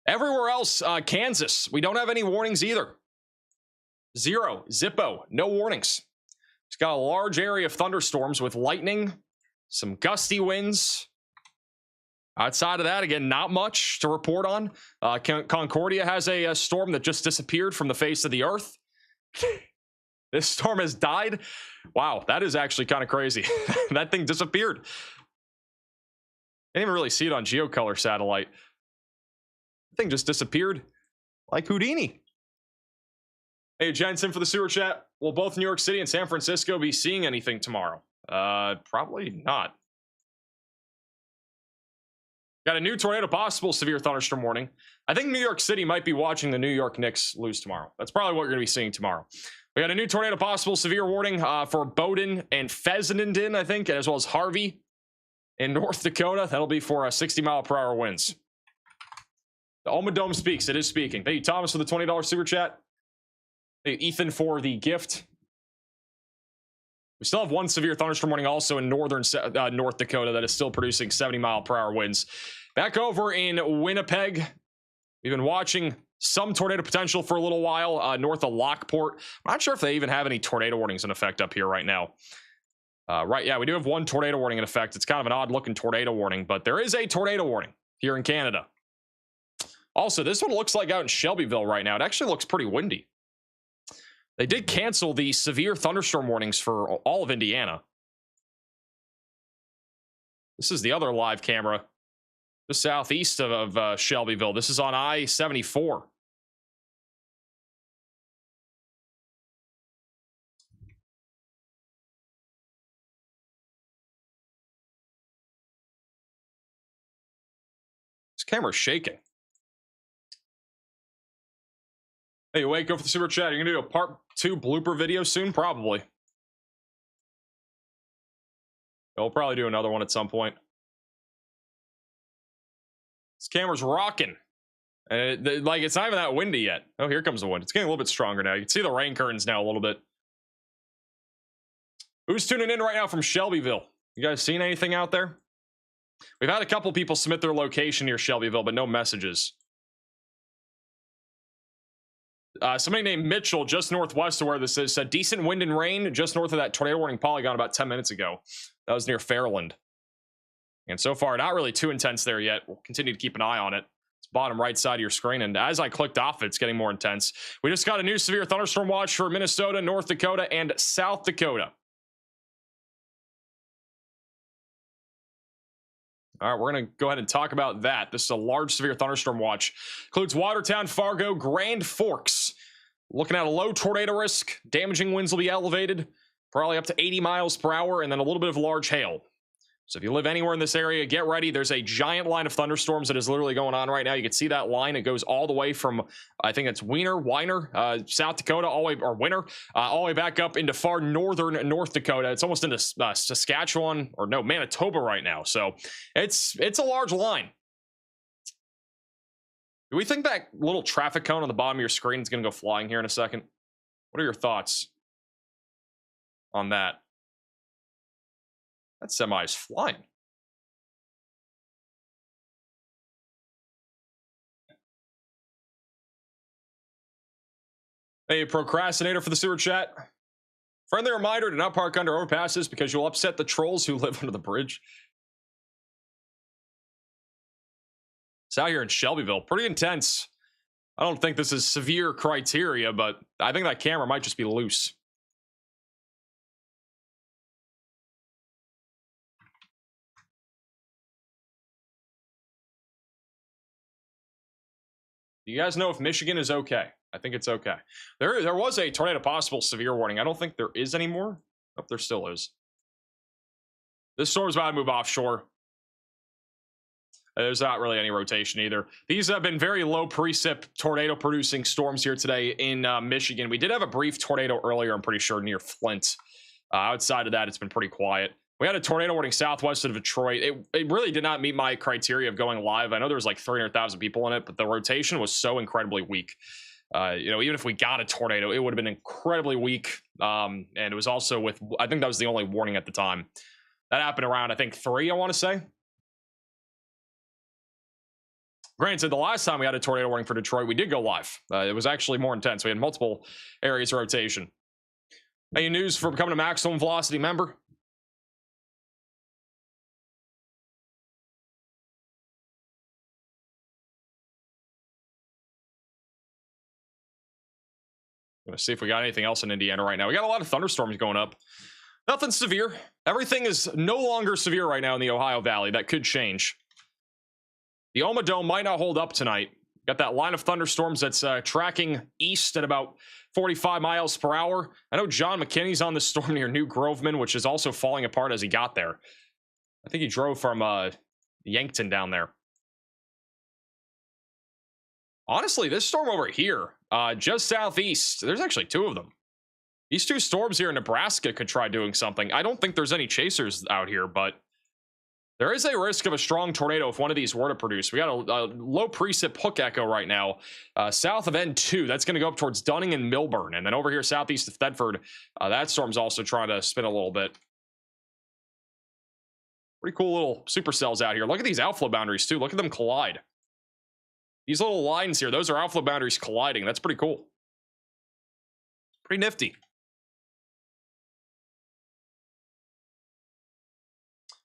Everywhere else, Kansas, we don't have any warnings either. Zero, zippo, no warnings. It's got a large area of thunderstorms with lightning, some gusty winds. Outside of that, again, not much to report on. Concordia has a storm that just disappeared from the face of the earth. This storm has died. Wow, that is actually kind of crazy. That thing disappeared. Didn't even really see it on geocolor satellite. The thing just disappeared like Houdini. Hey, Jensen for the sewer chat. Will both New York City and San Francisco be seeing anything tomorrow? Probably not. Got a new tornado possible, severe thunderstorm warning. I think New York City might be watching the New York Knicks lose tomorrow. That's probably what you're going to be seeing tomorrow. We got a new tornado possible, severe warning for Bowdoin and Fessenden, I think, as well as Harvey in North Dakota. That'll be for 60-mile-per-hour winds. The Alma Dome speaks. It is speaking. Thank you, Thomas, for the $20 super chat. Thank you, Ethan, for the gift. We still have one severe thunderstorm warning also in northern North Dakota that is still producing 70-mile-per-hour winds. Back over in Winnipeg, we've been watching some tornado potential for a little while north of Lockport. I'm not sure if they even have any tornado warnings in effect up here right now. Yeah, we do have one tornado warning in effect. It's kind of an odd-looking tornado warning, but there is a tornado warning here in Canada. Also, this one looks like out in Shelbyville right now. It actually looks pretty windy. They did cancel the severe thunderstorm warnings for all of Indiana. This is the other live camera, just southeast of Shelbyville. This is on I-74. This camera's shaking. Hey, wake up for the super chat. You're gonna do a part 2 blooper video soon? Probably. We'll probably do another one at some point. This camera's rocking. And like, it's not even that windy yet. Oh, here comes the wind. It's getting a little bit stronger now. You can see the rain curtains now a little bit. Who's tuning in right now from Shelbyville? You guys seen anything out there? We've had a couple people submit their location near Shelbyville, but no messages. Somebody named Mitchell, just northwest of where this is, said decent wind and rain just north of that tornado warning polygon about 10 minutes ago. That was near Fairland. And so far, not really too intense there yet. We'll continue to keep an eye on it. It's bottom right side of your screen. And as I clicked off it, it's getting more intense. We just got a new severe thunderstorm watch for Minnesota, North Dakota, and South Dakota. All right, we're going to go ahead and talk about that. This is a large severe thunderstorm watch. Includes Watertown, Fargo, Grand Forks. Looking at a low tornado risk. Damaging winds will be elevated, probably up to 80 miles per hour, and then a little bit of large hail. So if you live anywhere in this area, get ready. There's a giant line of thunderstorms that is literally going on right now. You can see that line. It goes all the way from, I think it's Weiner, South Dakota, all the way, or Winter, all the way back up into far northern North Dakota. It's almost into Saskatchewan, or no, Manitoba right now. So it's a large line. Do we think that little traffic cone on the bottom of your screen is going to go flying here in a second? What are your thoughts on that? That semi is flying. Hey, procrastinator for the sewer chat. Friendly reminder, do not park under overpasses because you'll upset the trolls who live under the bridge. It's out here in Shelbyville. Pretty intense. I don't think this is severe criteria, but I think that camera might just be loose. Do you guys know if Michigan is okay? I think it's okay. There was a tornado possible severe warning. I don't think there is anymore. Oh, there still is. This storm's about to move offshore. There's not really any rotation either. These have been very low precip tornado producing storms here today in Michigan. We did have a brief tornado earlier, I'm pretty sure, near Flint. Outside of that, it's been pretty quiet. We had a tornado warning southwest of Detroit. It really did not meet my criteria of going live. I know there was like 300,000 people in it, but the rotation was so incredibly weak. Even if we got a tornado, it would have been incredibly weak. And it was also with, I think that was the only warning at the time. That happened around, I think, 3, I want to say. Granted, the last time we had a tornado warning for Detroit, we did go live. It was actually more intense. We had multiple areas of rotation. Any news for becoming a maximum velocity member? Gonna see if we got anything else in Indiana right now. We got a lot of thunderstorms going up. Nothing severe. Everything is no longer severe right now in the Ohio Valley. That could change. The Oma Dome might not hold up tonight. Got that line of thunderstorms that's tracking east at about 45 miles per hour. I know John McKinney's on the storm near New Groveman, which is also falling apart as he got there. I think he drove from Yankton down there. Honestly, this storm over here, just southeast, there's actually two of them. These two storms here in Nebraska could try doing something. I don't think there's any chasers out here, but there is a risk of a strong tornado if one of these were to produce. We got a low precip hook echo right now, south of N2. That's going to go up towards Dunning and Milburn. And then over here southeast of Thedford, that storm's also trying to spin a little bit. Pretty cool little supercells out here. Look at these outflow boundaries too. Look at them collide. These little lines here, those are outflow boundaries colliding. That's pretty cool. Pretty nifty.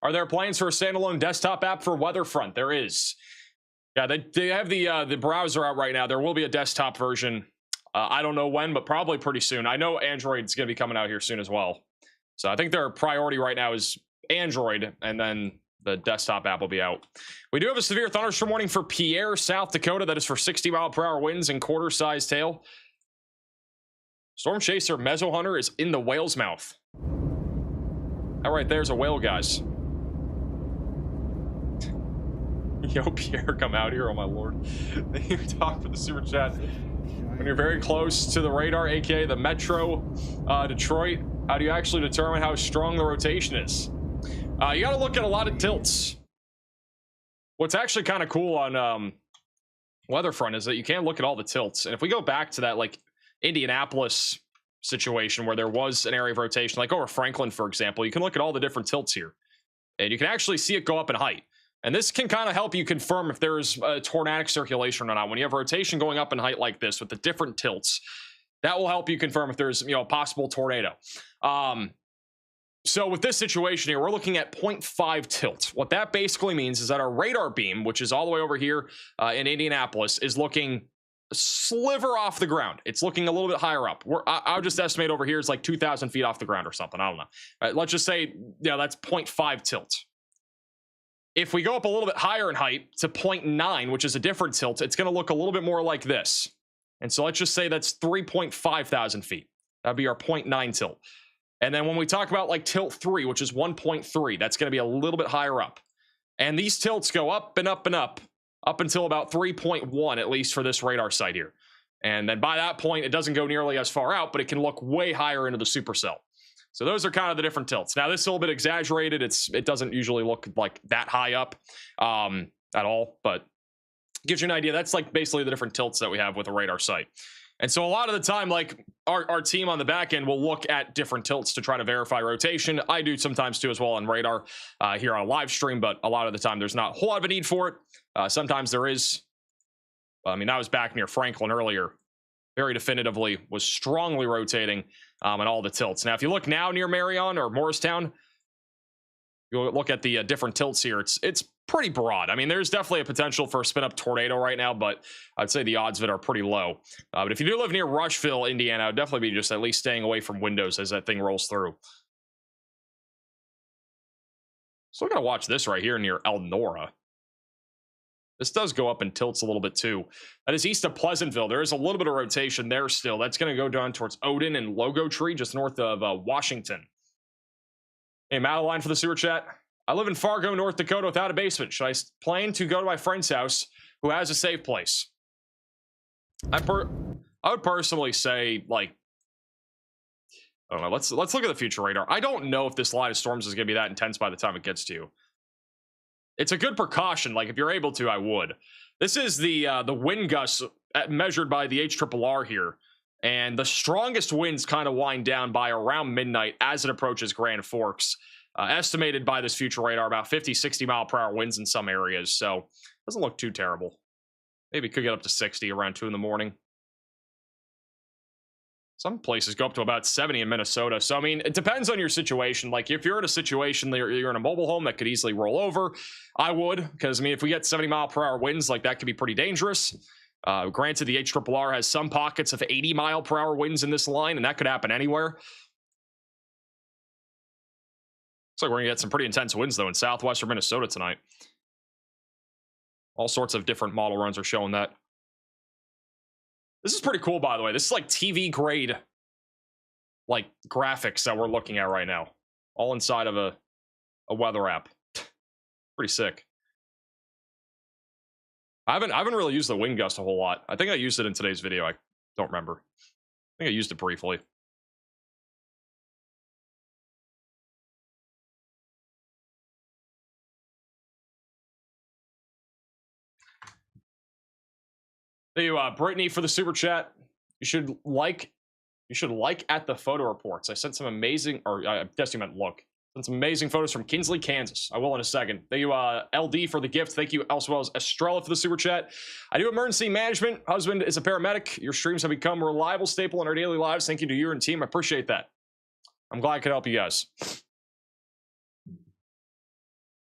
Are there plans for a standalone desktop app for Weatherfront? There is. Yeah, they have the browser out right now. There will be a desktop version. I don't know when, but probably pretty soon. I know Android's going to be coming out here soon as well. So I think their priority right now is Android, and then the desktop app will be out. We do have a severe thunderstorm warning for Pierre, South Dakota. That is for 60-mile-per-hour winds and quarter-sized hail. Storm Chaser Mezzo Hunter is in the whale's mouth. All right, there's a whale, guys. Yo, Pierre, come out here. Oh, my Lord. Thank you, Doc, for the super chat. When you're very close to the radar, aka the Metro Detroit, how do you actually determine how strong the rotation is? You got to look at a lot of tilts. What's actually kind of cool on Weatherfront is that you can look at all the tilts. And if we go back to that, like, Indianapolis situation where there was an area of rotation, like over Franklin, for example, you can look at all the different tilts here. And you can actually see it go up in height. And this can kind of help you confirm if there's a tornadic circulation or not. When you have rotation going up in height like this with the different tilts, that will help you confirm if there's, a possible tornado. So with this situation here, we're looking at 0.5 tilt. What that basically means is that our radar beam, which is all the way over here in Indianapolis, is looking a sliver off the ground. It's looking a little bit higher up. I'll just estimate over here is like 2,000 feet off the ground or something. I don't know. Let's just say, that's 0.5 tilt. If we go up a little bit higher in height to 0.9, which is a different tilt, it's going to look a little bit more like this. And so let's just say that's 3.5 thousand feet. That'd be our 0.9 tilt. And then when we talk about like tilt 3, which is 1.3, that's going to be a little bit higher up. And these tilts go up and up and up until about 3.1, at least for this radar site here. And then by that point, it doesn't go nearly as far out, but it can look way higher into the supercell. So those are kind of the different tilts. Now, this is a little bit exaggerated. It doesn't usually look like that high up at all, but gives you an idea. That's like basically the different tilts that we have with a radar site. And so a lot of the time, like our team on the back end will look at different tilts to try to verify rotation. I do sometimes too as well on radar here on a live stream, but a lot of the time there's not a whole lot of a need for it. Sometimes there is. I mean, I was back near Franklin earlier. Very definitively was strongly rotating on all the tilts. Now, if you look now near Marion or Morristown, you look at the different tilts here. It's pretty broad. I mean, there's definitely a potential for a spin-up tornado right now, but I'd say the odds of it are pretty low. But if you do live near Rushville, Indiana, I'd definitely be just at least staying away from windows as that thing rolls through. So we're going to watch this right here near Elnora. This does go up and tilts a little bit too. That is east of Pleasantville. There is a little bit of rotation there still. That's going to go down towards Odin and Logo Tree, just north of Washington. Hey, Madeline for the sewer chat. I live in Fargo, North Dakota without a basement. Should I plan to go to my friend's house who has a safe place? I would personally say, like, I don't know. Let's look at the future radar. I don't know if this line of storms is going to be that intense by the time it gets to you. It's a good precaution. Like, if you're able to, I would. This is the wind gusts measured by the HRRR here. And the strongest winds kind of wind down by around midnight as it approaches Grand Forks. Estimated by this future radar about 50, 60 mile per hour winds in some areas. So, doesn't look too terrible. Maybe it could get up to 60 around 2 in the morning. Some places go up to about 70 in Minnesota. So, I mean, it depends on your situation. Like, if you're in a situation that you're in a mobile home that could easily roll over, I would. Because, I mean, if we get 70 mile per hour winds, like, that could be pretty dangerous. Granted, the HRRR has some pockets of 80-mile-per-hour winds in this line, and that could happen anywhere. Looks like we're gonna get some pretty intense winds though in southwestern Minnesota tonight. All sorts of different model runs are showing that. This is pretty cool, by the way. This is like TV grade, like graphics that we're looking at right now, all inside of a weather app. Pretty sick. I haven't really used the wind gust a whole lot. I think I used it in today's video. I don't remember. I think I used it briefly. Thank you, Brittany, for the super chat. You should like at the photo reports. I sent some amazing, or I guess you meant look. Sent some amazing photos from Kinsley, Kansas. I will in a second. Thank you, LD, for the gift. Thank you, as well as Estrella, for the super chat. I do emergency management. Husband is a paramedic. Your streams have become a reliable staple in our daily lives. Thank you to you and team. I appreciate that. I'm glad I could help you guys.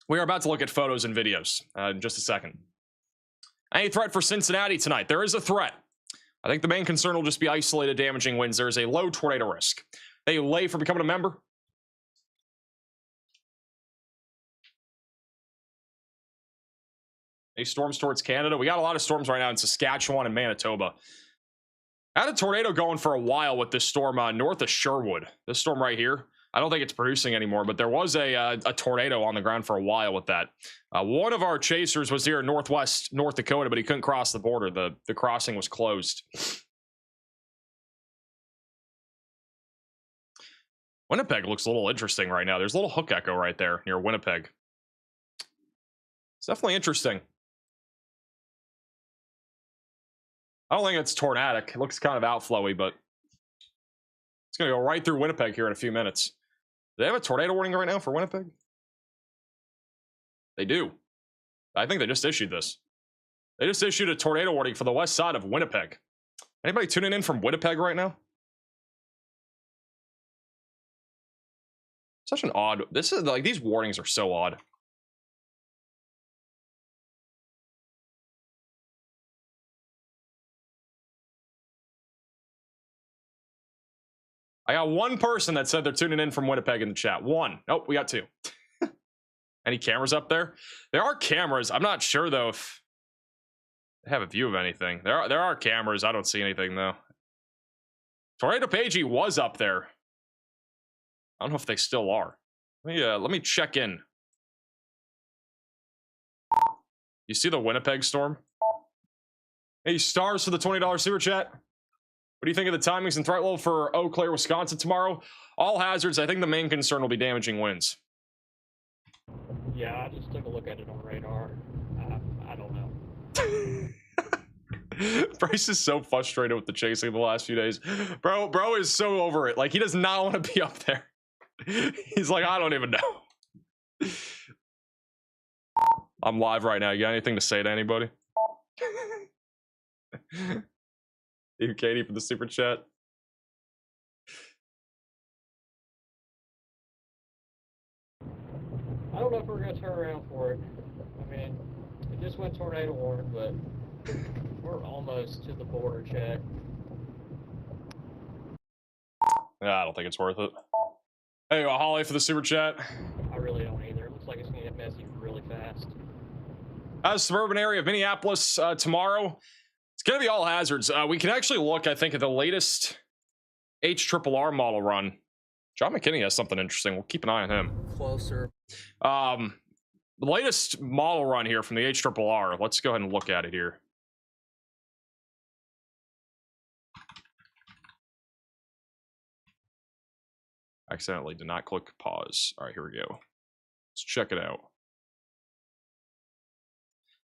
We are about to look at photos and videos in just a second. Any threat for Cincinnati tonight? There is a threat. I think the main concern will just be isolated damaging winds. There is a low tornado risk. Thank you, Lay, for becoming a member. Any storms towards Canada? We got a lot of storms right now in Saskatchewan and Manitoba. I had a tornado going for a while with this storm north of Sherwood. This storm right here. I don't think it's producing anymore, but there was a tornado on the ground for a while with that. One of our chasers was here in northwest North Dakota, but he couldn't cross the border. The crossing was closed. Winnipeg looks a little interesting right now. There's a little hook echo right there near Winnipeg. It's definitely interesting. I don't think it's tornadic. It looks kind of outflowy, but it's going to go right through Winnipeg here in a few minutes. Do they have a tornado warning right now for Winnipeg? They do. I think they just issued this. They just issued a tornado warning for the west side of Winnipeg. Anybody tuning in from Winnipeg right now? Such an odd... This is like, these warnings are so odd. I got one person that said they're tuning in from Winnipeg in the chat. One. Nope, we got two. Any cameras up there? There are cameras. I'm not sure, though, if they have a view of anything. There are cameras. I don't see anything, though. Tornado Pagey was up there. I don't know if they still are. Let me check in. You see the Winnipeg storm? Hey, stars for the $20 super chat. What do you think of the timings and threat level for Eau Claire, Wisconsin tomorrow? All hazards. I think the main concern will be damaging winds.
Yeah, I just took a look at it on radar. I don't know.
Bryce is so frustrated with the chasing the last few days. Bro is so over it. Like, he does not want to be up there. He's like, I don't even know. I'm live right now. You got anything to say to anybody? Thank you, Katie, for the super chat.
I don't know if we're going to turn around for it. I mean, it just went tornado warning, but we're almost to the border, Chad.
Yeah, I don't think it's worth it. Hey, Holly for the super chat.
I really don't either. It looks like it's going to get messy really fast.
Suburban area of Minneapolis tomorrow. It's going to be all hazards. We can actually look, I think, at the latest HRRR model run. John McKinney has something interesting. We'll keep an eye on him.
Closer.
The latest model run here from the HRRR. Let's go ahead and look at it here. Accidentally did not click pause. All right, here we go. Let's check it out.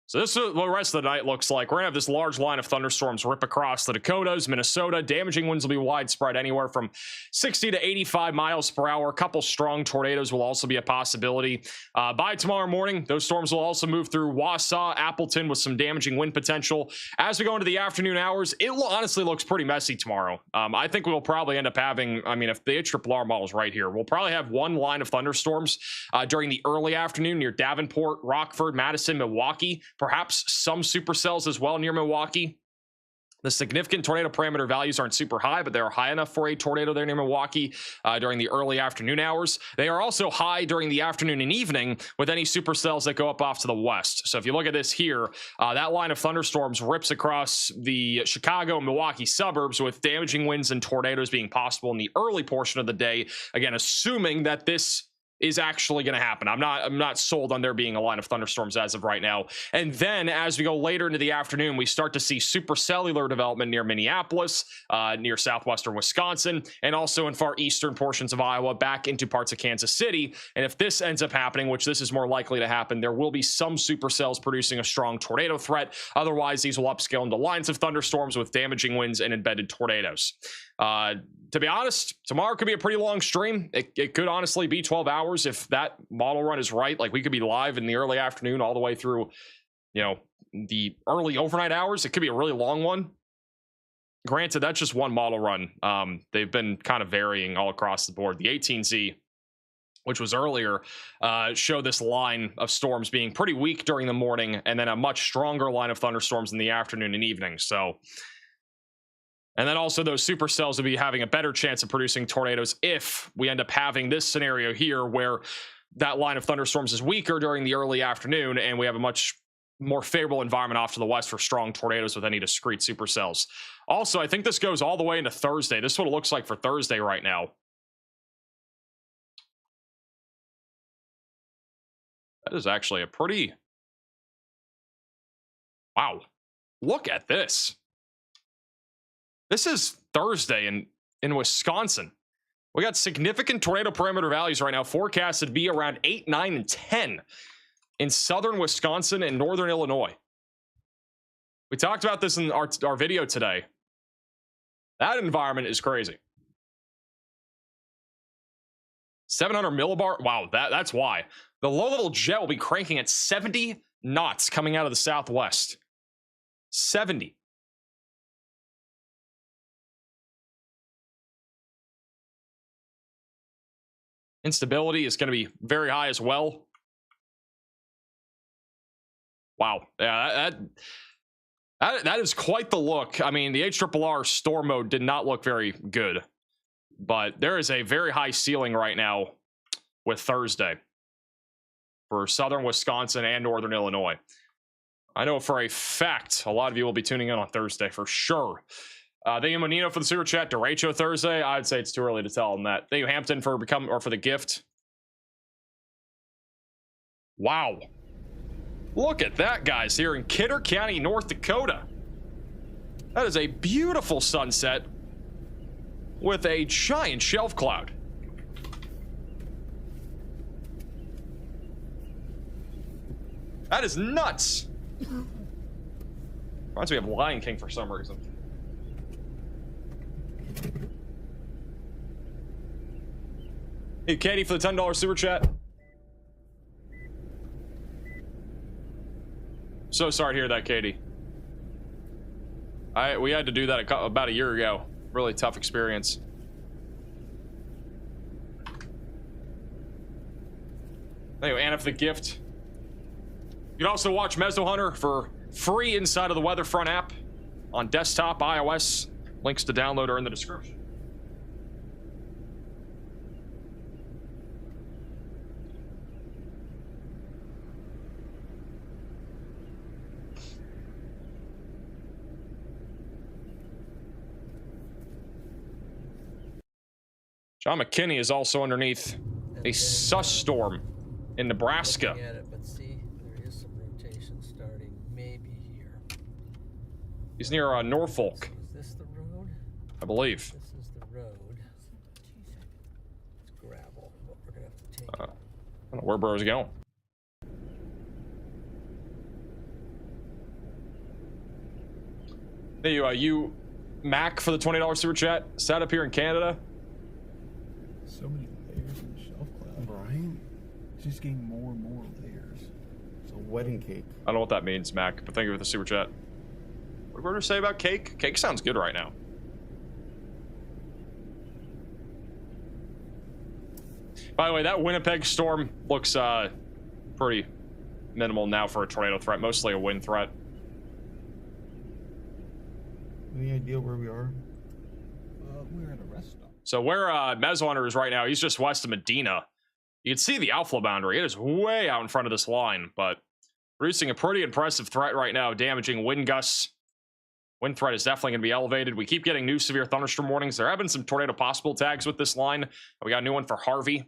So this is what the rest of the night looks like. We're going to have this large line of thunderstorms rip across the Dakotas, Minnesota. Damaging winds will be widespread, anywhere from 60 to 85 miles per hour. A couple strong tornadoes will also be a possibility. By tomorrow morning, those storms will also move through Wausau, Appleton with some damaging wind potential. As we go into the afternoon hours, it honestly looks pretty messy tomorrow. I think we'll probably end up having, I mean, if the HRRR model is right here, we'll probably have one line of thunderstorms during the early afternoon near Davenport, Rockford, Madison, Milwaukee. Perhaps some supercells as well near Milwaukee. The significant tornado parameter values aren't super high, but they are high enough for a tornado there near Milwaukee during the early afternoon hours. They are also high during the afternoon and evening with any supercells that go up off to the west. So if you look at this here, that line of thunderstorms rips across the Chicago and Milwaukee suburbs with damaging winds and tornadoes being possible in the early portion of the day. Again, assuming that this is actually going to happen. I'm not sold on there being a line of thunderstorms as of right now. And then as we go later into the afternoon, we start to see supercellular development near Minneapolis, near southwestern Wisconsin, and also in far eastern portions of Iowa, back into parts of Kansas City. And if this ends up happening, which this is more likely to happen, there will be some supercells producing a strong tornado threat. Otherwise, these will upscale into lines of thunderstorms with damaging winds and embedded tornadoes. To be honest, tomorrow could be a pretty long stream. It could honestly be 12 hours if that model run is right. Like, we could be live in the early afternoon all the way through, the early overnight hours. It could be a really long one. Granted, that's just one model run. They've been kind of varying all across the board. The 18Z, which was earlier, showed this line of storms being pretty weak during the morning and then a much stronger line of thunderstorms in the afternoon and evening. So, and then also those supercells will be having a better chance of producing tornadoes if we end up having this scenario here where that line of thunderstorms is weaker during the early afternoon and we have a much more favorable environment off to the west for strong tornadoes with any discrete supercells. Also, I think this goes all the way into Thursday. This is what it looks like for Thursday right now. That is actually a pretty... Wow. Look at this. This is Thursday in Wisconsin. We got significant tornado parameter values right now forecasted to be around 8, 9, and 10 in southern Wisconsin and northern Illinois. We talked about this in our video today. That environment is crazy. 700 millibar. Wow, that's why. The low-level jet will be cranking at 70 knots coming out of the southwest. 70. Instability is going to be very high as well. Wow. Yeah, that is quite the look. I mean, the HRRR storm mode did not look very good, but there is a very high ceiling right now with Thursday for southern Wisconsin and northern Illinois. I know for a fact a lot of you will be tuning in on Thursday for sure. Thank you, Monino, for the super chat. Derecho Thursday. I'd say it's too early to tell on that. Thank you, Hampton, for the gift. Wow. Look at that, guys, here in Kidder County, North Dakota. That is a beautiful sunset with a giant shelf cloud. That is nuts. Reminds me of Lion King for some reason. Hey, Katie, for the $10 super chat. So sorry to hear that, Katie. We had to do that about a year ago. Really tough experience. Anyway, Anna for the gift. You can also watch Meso Hunter for free inside of the Weatherfront app on desktop, iOS. Links to download are in the description. John McKinney is also underneath a sus storm in Nebraska.
At it, but see, there is some rotation starting maybe here.
He's near Norfolk,
So is this the road?
I believe.
This is the road. It's gravel. What we're gonna have to take.
I don't know where bro's going. Hey, you Mac for the $20 super chat. Sat up here in Canada.
So many layers in the shelf cloud. Right? It's just getting more and more layers. It's a wedding cake.
I don't know what that means, Mac, but thank you for the super chat. What did we say about cake? Cake sounds good right now. By the way, that Winnipeg storm looks pretty minimal now for a tornado threat, mostly a wind threat.
Any idea where we are? We're at a rest stop.
So where Mezwander is right now, he's just west of Medina. You can see the outflow boundary. It is way out in front of this line, but producing a pretty impressive threat right now, damaging wind gusts. Wind threat is definitely going to be elevated. We keep getting new severe thunderstorm warnings. There have been some tornado possible tags with this line. We got a new one for Harvey.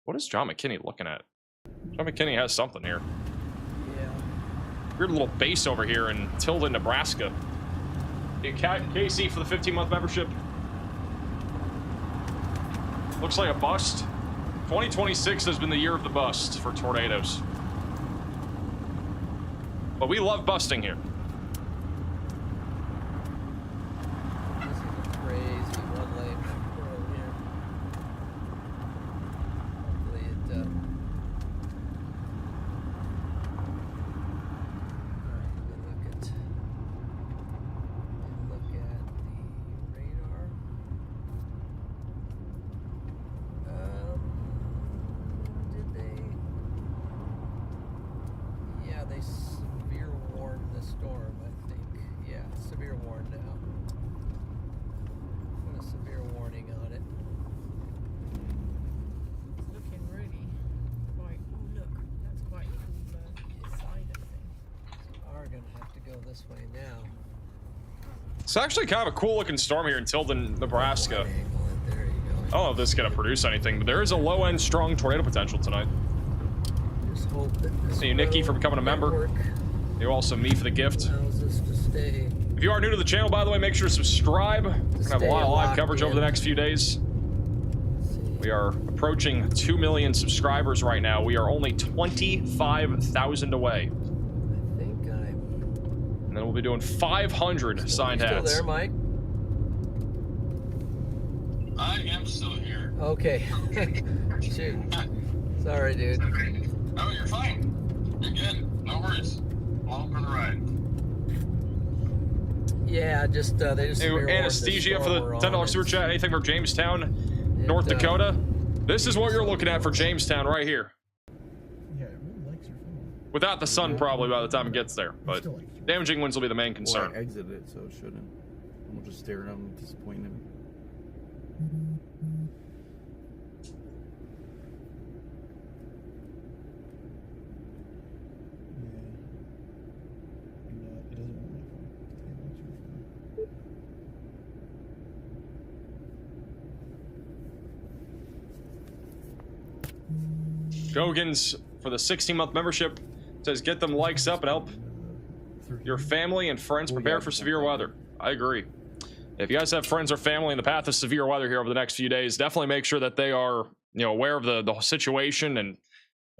What is John McKinney looking at? John McKinney has something here.
Yeah.
Weird little base over here in Tilden, Nebraska. KC for the 15-month membership. Looks like a bust. 2026 has been the year of the bust for tornadoes. But we love busting here.
This is a crazy one-lane road here. Hopefully it, alright, look at the radar. Did they? Yeah, they severe warned the storm, I think. Yeah, severe warn now. Put a severe warning on it.
It's looking really quite. Oh look, that's quite a cool side of things.
So we're gonna have to go this way now.
It's actually kind of a cool looking storm here in Tilden, Nebraska.
Angle it. There you go.
I don't know if this is going to produce anything, but there is a low-end strong tornado potential tonight.
Just hope that this
Thank you, Nikki, for becoming a member.
network
You also me for the gift.
allows us to stay.
If you are new to the channel, by the way, make sure to subscribe. We're going to have a lot of live
locked
coverage over the
in.
next few days.
Let's see.
We are approaching 2 million subscribers right now. We are only 25,000 away.
I think I'm.
And then we'll be doing 500 signed
Still
hats.
there, Mike?
I am still here.
Okay. Shoot. Sorry, dude.
Oh, you're fine. You're good. No worries. Along for the ride.
Yeah, just they just.
Hey,
severe warned the
Anesthesia for the
storm we're on.
$10 super
It's-
chat. Anything from Jamestown,
it,
North Dakota? This is what you're looking at for Jamestown right here.
Yeah, it really likes your phone.
Without the sun, probably by the time it gets there. But
Still likes your phone.
damaging winds will be the main
Well,
concern.
I exited it, so it shouldn't. And we'll just stare at him and disappoint him. It doesn't want my phone. It wants your phone.
Gogans for the 16-month membership says get them likes up and help your family and friends prepare for severe weather. I agree. If you guys have friends or family in the path of severe weather here over the next few days, definitely make sure that they are, aware of the situation, and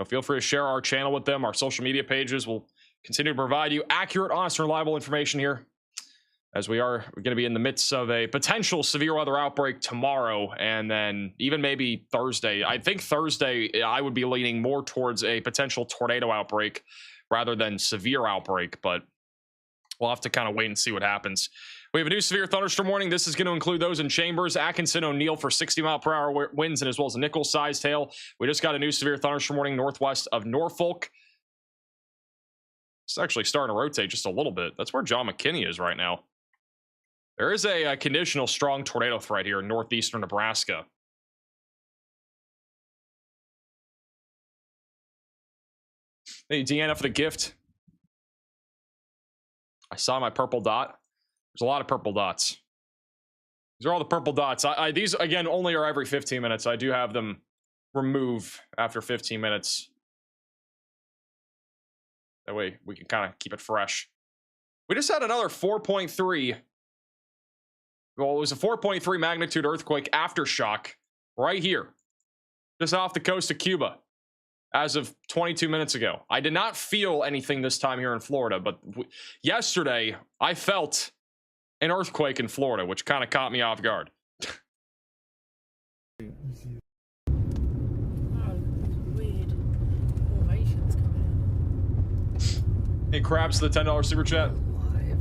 feel free to share our channel with them. Our social media pages will continue to provide you accurate, honest, and reliable information here, as we're going to be in the midst of a potential severe weather outbreak tomorrow, and then even maybe Thursday. I think Thursday I would be leaning more towards a potential tornado outbreak rather than severe outbreak, but we'll have to kind of wait and see what happens. We have a new severe thunderstorm warning. This is going to include those in Chambers, Atkinson, O'Neill for 60-mile-per-hour winds, and as well as a nickel-sized hail. We just got a new severe thunderstorm warning northwest of Norfolk. It's actually starting to rotate just a little bit. That's where John McKinney is right now. There is a conditional strong tornado threat here in northeastern Nebraska. Thank you, Deanna, for the gift. I saw my purple dot. There's a lot of purple dots. These are all the purple dots. These, again, only are every 15 minutes. I do have them remove after 15 minutes. That way we can kind of keep it fresh. We just had another 4.3. Well, it was a 4.3 magnitude earthquake aftershock right here, just off the coast of Cuba, as of 22 minutes ago. I did not feel anything this time here in Florida, but yesterday I felt an earthquake in Florida, which kind of caught me off guard.
Oh, weird formations coming in.
Hey, Krabs, the $10 super chat.
Live.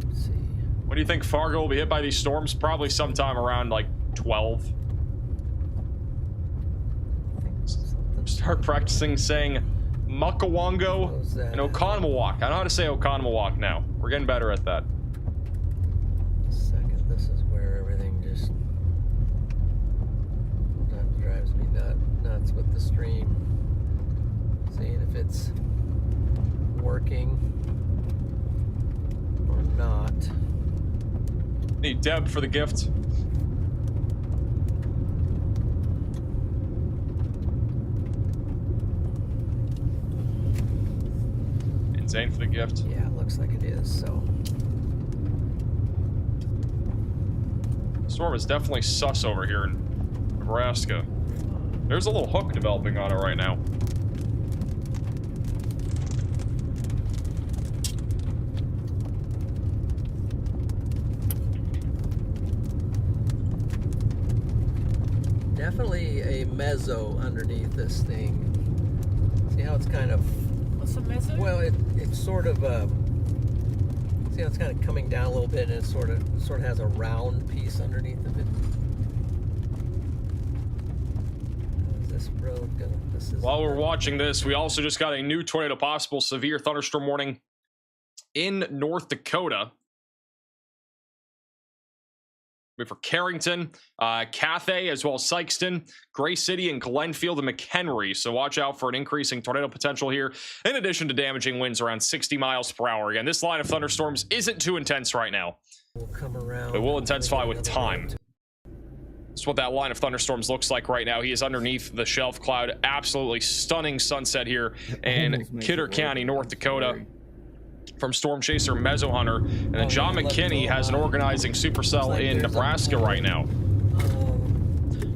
Let's see.
When do you think Fargo will be hit by these storms? Probably sometime around like 12. Start practicing saying Muckawongo and Oconomowoc. I know how to say Oconomowoc now. We're getting better at that.
minutes with the stream, seeing if it's working or not.
Need Deb for the gift. And Zane for the gift.
Yeah, it looks like it is, so.
Storm is definitely sus over here in Nebraska. There's a little hook developing on it right now.
Definitely a mezzo underneath this thing. See how it's kind of,
What's a message?
well, it's sort of see how it's kind of coming down a little bit, and it sort of has a round piece underneath of it. Is this road gonna? This is.
While we're watching this, we also just got a new tornado possible severe thunderstorm warning in North Dakota. For Carrington, Cathay, as well as Sykeston, Gray City, and Glenfield and McHenry. So watch out for an increasing tornado potential here, in addition to damaging winds around 60 miles per hour. Again, this line of thunderstorms isn't too intense right now.
Will come around.
It will intensify with time. That's what that line of thunderstorms looks like right now. He is underneath the shelf cloud. Absolutely stunning sunset here in Kidder County, North Dakota. From Storm Chaser Mezzo Hunter, and then John McKinney has an organizing supercell in Nebraska right now.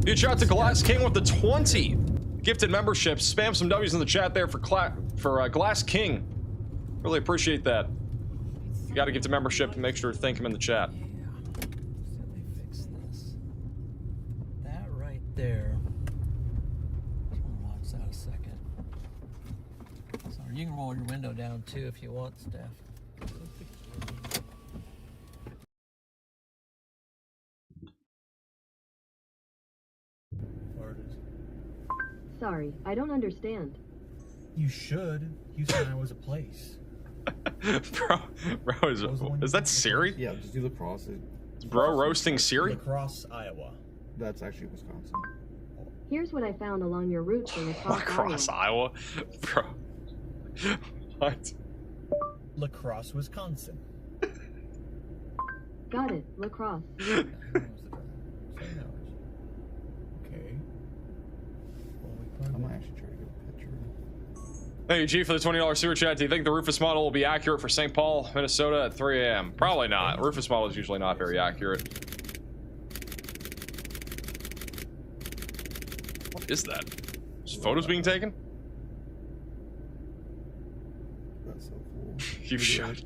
Huge shout out to Glass King with the 20 gifted memberships. Spam some W's in the chat there for Glass King. Really appreciate that. You got to get the membership and make sure to thank him in the chat.
Yeah. So let me fix this. That right there. I'm gonna watch that a second. So you can roll your window down too if you want, Steph.
Sorry, I don't understand.
You should. Houston, Iowa was a place.
bro, is that Siri?
Yeah, just do lacrosse.
Is bro roasting Siri?
Lacrosse, Iowa. That's actually Wisconsin.
Here's what I found along your route to
Across Iowa? Bro. What?
Lacrosse, Wisconsin.
Got it, lacrosse.
Okay. I might actually try to get a picture.
Thank you, G, for the $20 super chat. Do you think the Rufus model will be accurate for St. Paul, Minnesota at 3 a.m.? Probably not. Rufus model is usually not very accurate. What is that? Is photos being taken?
That's so cool.
You should.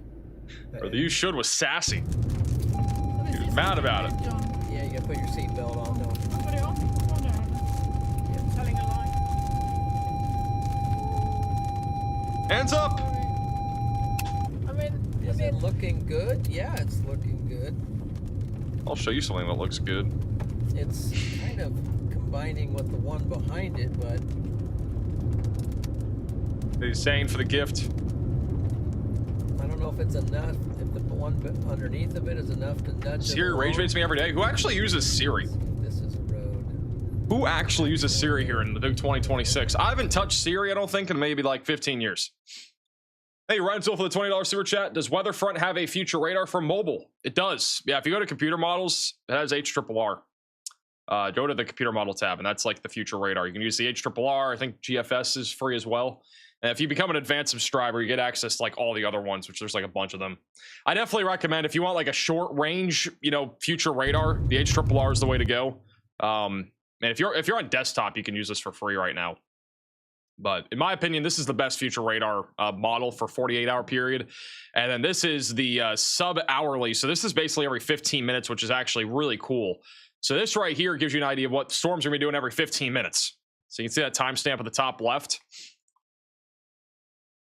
Or the you should was sassy. He was mad about it.
Yeah, you gotta put your seatbelt on, don't you?
Put it on. Oh, no. I'm telling a lie.
Hands up!
Is it looking good? Yeah, it's looking good.
I'll show you something that looks good.
It's kind of combining with the one behind it, but
He's saying for the gift.
I don't know if it's enough, if the one underneath of it is enough to nudge it
Siri rage baits me every day. Who actually uses Siri?
This is a road.
Who actually uses Siri here in the big 2026? I haven't touched Siri, I don't think, in maybe like 15 years. Hey, Renzel for the $20 super chat. Does Weatherfront have a future radar for mobile? It does. Yeah, if you go to computer models, it has HRRR. Go to the computer model tab, and that's like the future radar. You can use the HRRR. I think GFS is free as well. And if you become an advanced subscriber, you get access to like all the other ones, which there's like a bunch of them. I definitely recommend if you want like a short range, you know, future radar, the HRRR is the way to go. And if you're on desktop, you can use this for free right now. But in my opinion, this is the best future radar model for 48-hour period. And then this is the sub-hourly. So this is basically every 15 minutes, which is actually really cool. So this right here gives you an idea of what storms are going to be doing every 15 minutes. So you can see that timestamp at the top left.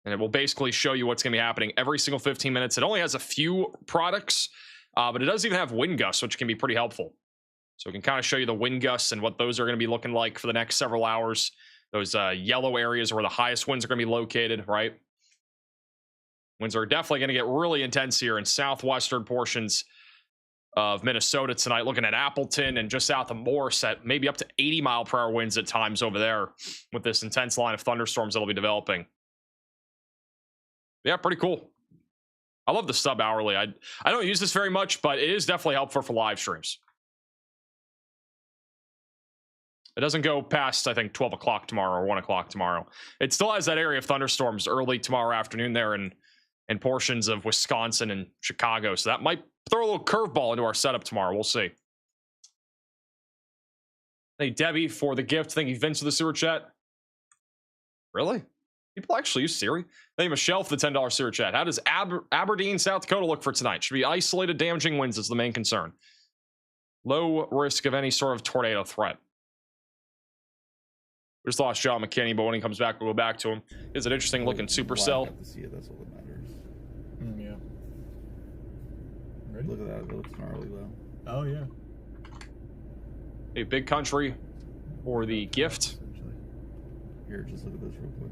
And it will basically show you what's going to be happening every single 15 minutes. It only has a few products, but it does even have wind gusts, which can be pretty helpful. So it can kind of show you the wind gusts and what those are going to be looking like for the next several hours. Those yellow areas where the highest winds are going to be located, right? Winds are definitely going to get really intense here in southwestern portions of Minnesota tonight, looking at Appleton and just south of Morse at maybe up to 80-mile-per-hour winds at times over there with this intense line of thunderstorms that'll be developing. Yeah, pretty cool. I love the sub hourly. I don't use this very much, but it is definitely helpful for live streams. It doesn't go past, I think, 12 o'clock tomorrow or 1 o'clock tomorrow. It still has that area of thunderstorms early tomorrow afternoon there in portions of Wisconsin and Chicago. So that might throw a little curveball into our setup tomorrow. We'll see. Thank you, Debbie, for the gift. Thank you, Vince, for the sewer chat. Really? People actually use Siri? Thank you, Michelle, for the $10 sewer chat. How does Aberdeen, South Dakota look for tonight? Should be isolated, damaging winds is the main concern. Low risk of any sort of tornado threat. We just lost John McKinney, but when he comes back, we'll go back to him. It's an interesting looking supercell.
To see it, that's all that matters.
Yeah. Ready?
Look at that. It looks gnarly though.
Oh yeah.
A big country for the gift.
Here, just look at this real quick.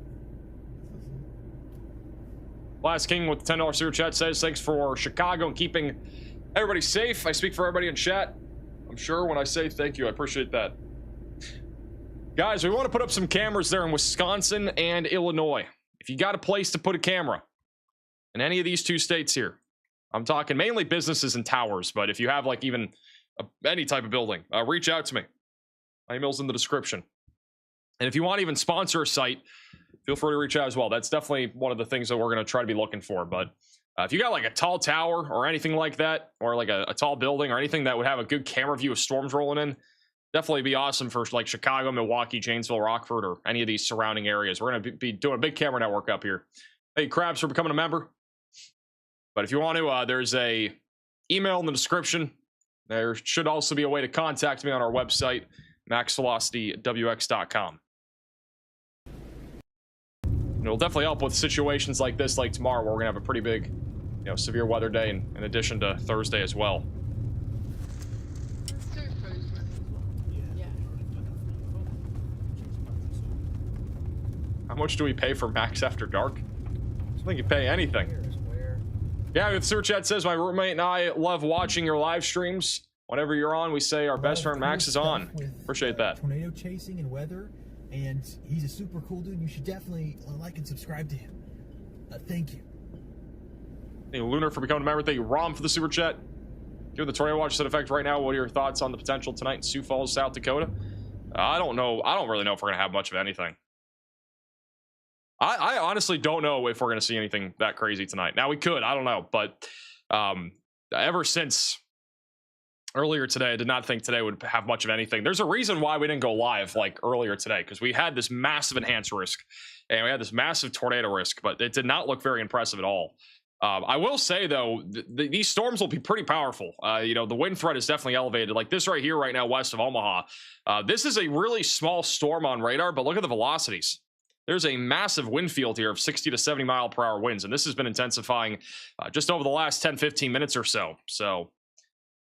Last King with the $10 super chat says, thanks for Chicago and keeping everybody safe. I speak for everybody in chat. I'm sure when I say thank you, I appreciate that. Guys, we want to put up some cameras there in Wisconsin and Illinois. If you got a place to put a camera in any of these two states here, I'm talking mainly businesses and towers, but if you have like even any type of building, reach out to me. My email's in the description. And if you want to even sponsor a site, feel free to reach out as well. That's definitely one of the things that we're going to try to be looking for. But if you got like a tall tower or anything like that, or like a tall building or anything that would have a good camera view of storms rolling in, definitely be awesome for like Chicago, Milwaukee, Janesville, Rockford, or any of these surrounding areas. We're going to be doing a big camera network up here. Thank you, Krabs, for becoming a member. But if you want to, there's a email in the description. There should also be a way to contact me on our website, maxvelocitywx.com. It'll definitely help with situations like this, like tomorrow, where we're gonna have a pretty big, severe weather day, in addition to Thursday as well. How much do we pay for Max After Dark? I don't think you pay anything. Yeah, the sewer chat says, my roommate and I love watching your live streams. Whenever you're on, we say our best friend Max is on. Appreciate that.
Tornado chasing and weather, and he's a super cool dude. You should definitely like and subscribe to him. Thank you.
Thank you, Lunar, for becoming a member. Thank you, Rom, for the super chat. Given the tornado watch is in effect right now, what are your thoughts on the potential tonight in Sioux Falls, South Dakota? I don't know. I don't really know if we're gonna have much of anything. I honestly don't know if we're going to see anything that crazy tonight. Now, we could. I don't know. But ever since earlier today, I did not think today would have much of anything. There's a reason why we didn't go live like earlier today, because we had this massive enhanced risk and we had this massive tornado risk, but it did not look very impressive at all. I will say, though, these storms will be pretty powerful. The wind threat is definitely elevated. Like this right here right now west of Omaha. This is a really small storm on radar, but look at the velocities. There's a massive wind field here of 60 to 70 mile per hour winds, and this has been intensifying just over the last 10-15 minutes or so. So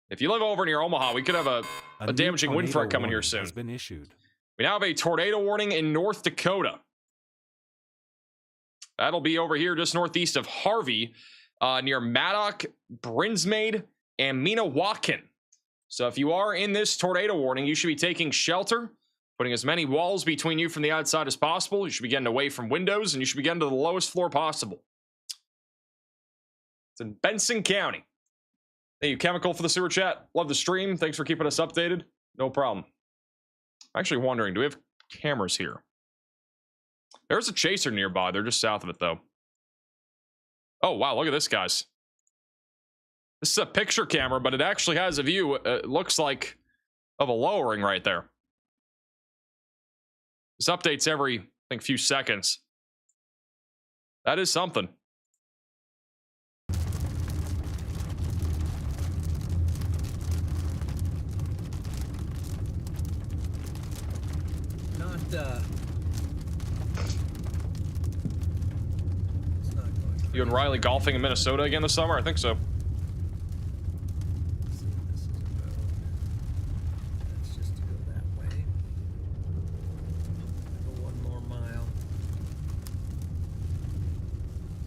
if you live over near Omaha, we could have a damaging wind threat coming here soon.
Has been issued.
We now have a tornado warning in North Dakota. That'll be over here just northeast of Harvey, near Maddock, Brinsmade, and Minawakan. So if you are in this tornado warning, you should be taking shelter, putting as many walls between you from the outside as possible. You should be getting away from windows, and you should be getting to the lowest floor possible. It's in Benson County. Thank you, Chemical, for the sewer chat. Love the stream. Thanks for keeping us updated. No problem. I'm actually wondering, do we have cameras here? There's a chaser nearby. They're just south of it, though. Oh, wow. Look at this, guys. This is a picture camera, but it actually has a view, it looks like, of a lowering right there. This updates every, I think, few seconds. That is something. You and Riley golfing in Minnesota again this summer? I think so.
Let's just go that way. Go 1 more mile.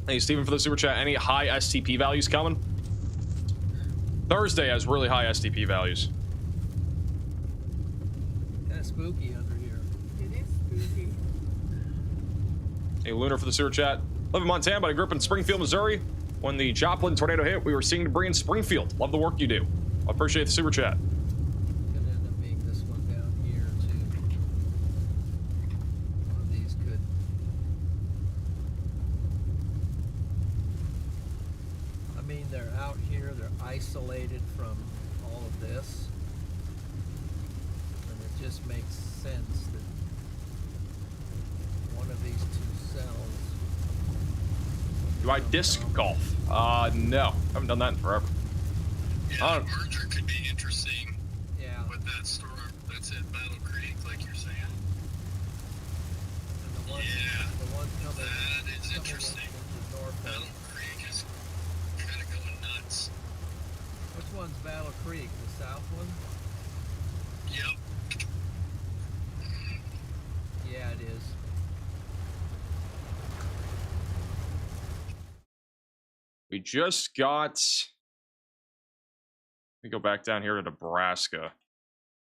Hey, Steven, for the super chat. Any high STP values coming? Thursday has really high STP values.
Kind of spooky under here.
It is spooky.
A Lunar for the sewer chat. Live in Montana, but I grew up in Springfield, Missouri. When the Joplin tornado hit, we were seeing debris in Springfield. Love the work you do. I appreciate the super chat.
Could end up being this one down here too. One of these could. I mean, they're out here. They're isolated from all of this, and it just makes sense that one of these two cells.
Do I disc golf? No. Haven't done that in forever.
Yeah, the merger could be interesting
Yeah.
with that storm that's at Battle Creek, like you're saying.
And the one,
Yeah,
the one coming.
that is
coming
interesting.
into Norfolk.
Battle Creek is kind of going nuts.
Which one's Battle Creek? The south one?
Yep.
Yeah, it is.
We just got. Let me go back down here to Nebraska.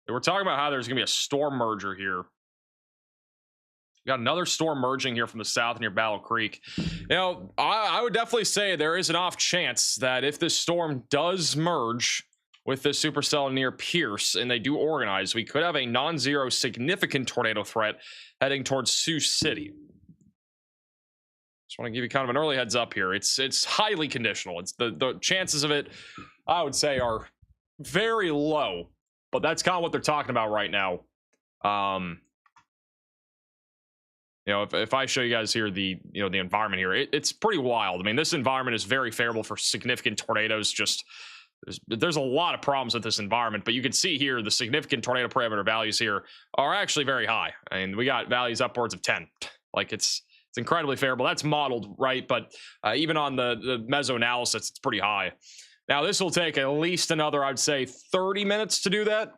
We're talking about how there's going to be a storm merger here. We got another storm merging here from the south near Battle Creek. You know, I would definitely say there is an off chance that if this storm does merge with this supercell near Pierce and they do organize, we could have a non-zero significant tornado threat heading towards Sioux City. Just want to give you kind of an early heads up here. It's highly conditional. It's the chances of it, I would say, are very low, but that's kind of what they're talking about right now. You know, if I show you guys here the environment here, it's pretty wild. I mean, this environment is very favorable for significant tornadoes. Just there's a lot of problems with this environment, but you can see here the significant tornado parameter values here are actually very high. I mean, we got values upwards of 10. Like it's incredibly favorable. That's modeled, right? But even on the meso analysis, it's pretty high. Now, this will take at least another, I'd say, 30 minutes to do that,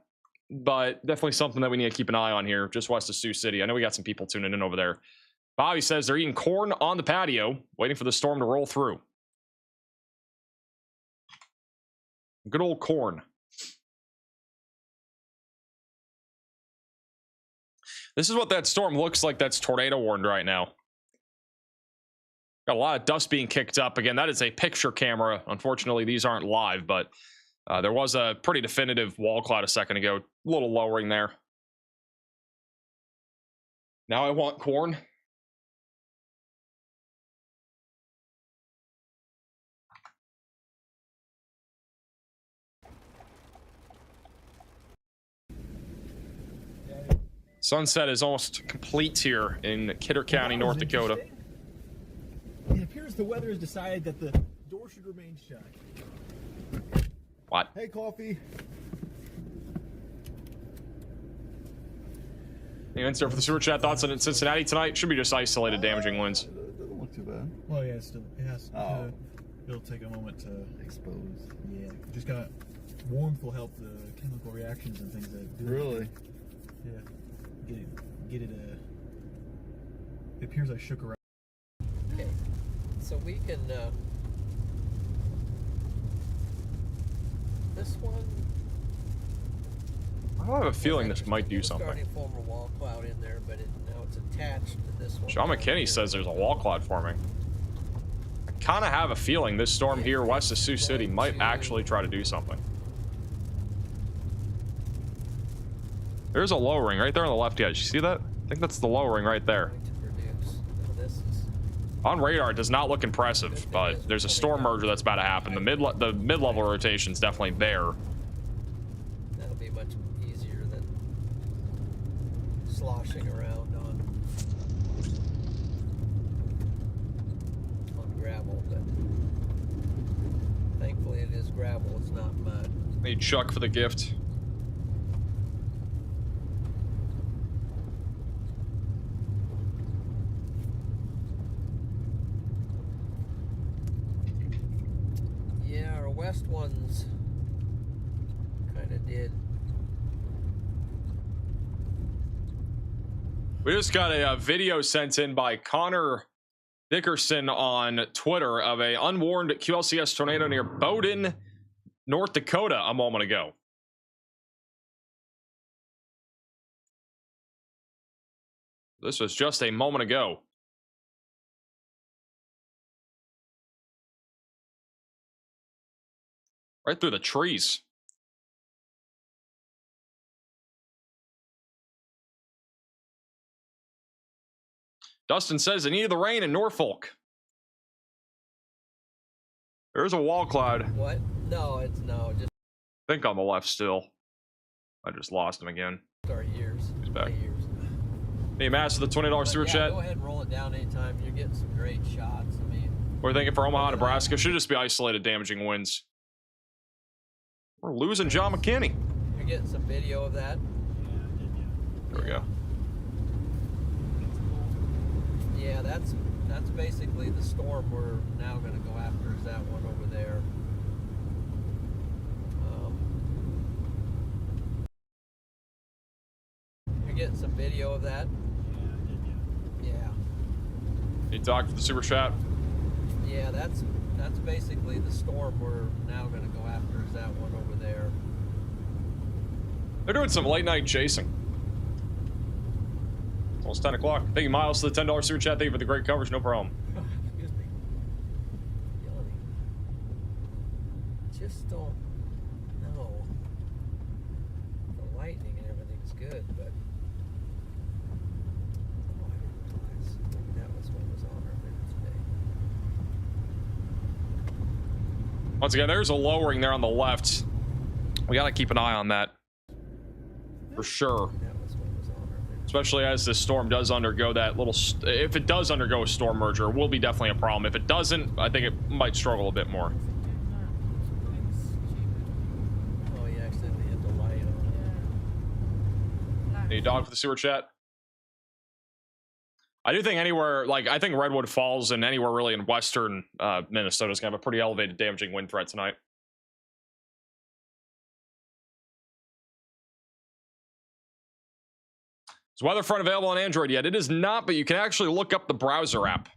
but definitely something that we need to keep an eye on here, just west of Sioux City. I know we got some people tuning in over there. Bobby says they're eating corn on the patio, waiting for the storm to roll through. Good old corn. This is what that storm looks like that's tornado warned right now. Got a lot of dust being kicked up. Again, that is a picture camera. Unfortunately, these aren't live, but there was a pretty definitive wall cloud a second ago. A little lowering there. Now I want corn. Sunset is almost complete here in Kidder County, North Dakota.
It appears the weather has decided that the door should remain shut.
What?
Hey, coffee.
Answer for the super chat. Thoughts on Cincinnati tonight? Should be just isolated damaging winds.
Doesn't look too bad.
Well, yeah, it has.
Oh.
It'll take a moment to
Expose.
Yeah, just got warmth will help the chemical reactions and things that do.
Really?
Yeah. Get it. It appears I shook around.
Okay, so we can. This one.
I have a feeling this might do
There's a
something.
starting form a wall cloud in there, but now it's attached to this one.
Sean McKinney says there's a wall cloud forming. I kind of have a feeling this storm here west of Sioux City might actually try to do something. There's a lowering right there on the left edge. You see that? I think that's the lowering right there.
Going to produce. Now this is
On radar, it does not look impressive, but there's a storm merger that's about to happen. The mid-level rotation is definitely there.
that'll be much easier than sloshing around on gravel, but thankfully it is gravel, it's not mud.
Need Chuck for the gift.
Yeah, our west ones kind of did.
We just got a video sent in by Connor Dickerson on Twitter of a unwarned QLCS tornado near Bowdoin, North Dakota a moment ago. This was just a moment ago. Right through the trees. Dustin says they needed the rain in Norfolk. There's a wall cloud.
What? No, it's no. Just
I think on the left still. I just lost him again.
our years.
He's back.
My years.
Hey, Master, the $20
But
super
yeah,
chat.
Go ahead and roll it down anytime. You're getting some great shots. I mean,
We're thinking for Omaha, Nebraska. Should just be isolated damaging winds. We're losing John McKinney.
you're getting some video of that.
There we go.
Yeah, that's basically the storm we're now going to go after. Is that one over there? You're getting some video of that. Yeah.
Hey, Doc, for the super chat.
Yeah, that's basically the storm we're now going to go after. Is that one over there?
They're doing some late night chasing. It's almost 10 o'clock. Thank you, Miles, for the $10 super chat. Thank you for the great coverage. No problem.
Excuse me. Yawning. Just don't know. The lightning and everything's good, but oh, I didn't realize maybe that was what was on earlier today.
Once again, there's a lowering there on the left. We got to keep an eye on that. For sure.
That was what was on earlier.
Especially as this storm does undergo that little... if it does undergo a storm merger, it will be definitely a problem. If it doesn't, I think it might struggle a bit more.
Oh, you accidentally hit the light on it.
Hey, Dog, for the sewer chat. I do think anywhere, like, I think Redwood Falls and anywhere really in western Minnesota is going to have a pretty elevated damaging wind threat tonight. Is weather front available on Android yet? It is not, but you can actually look up the browser app.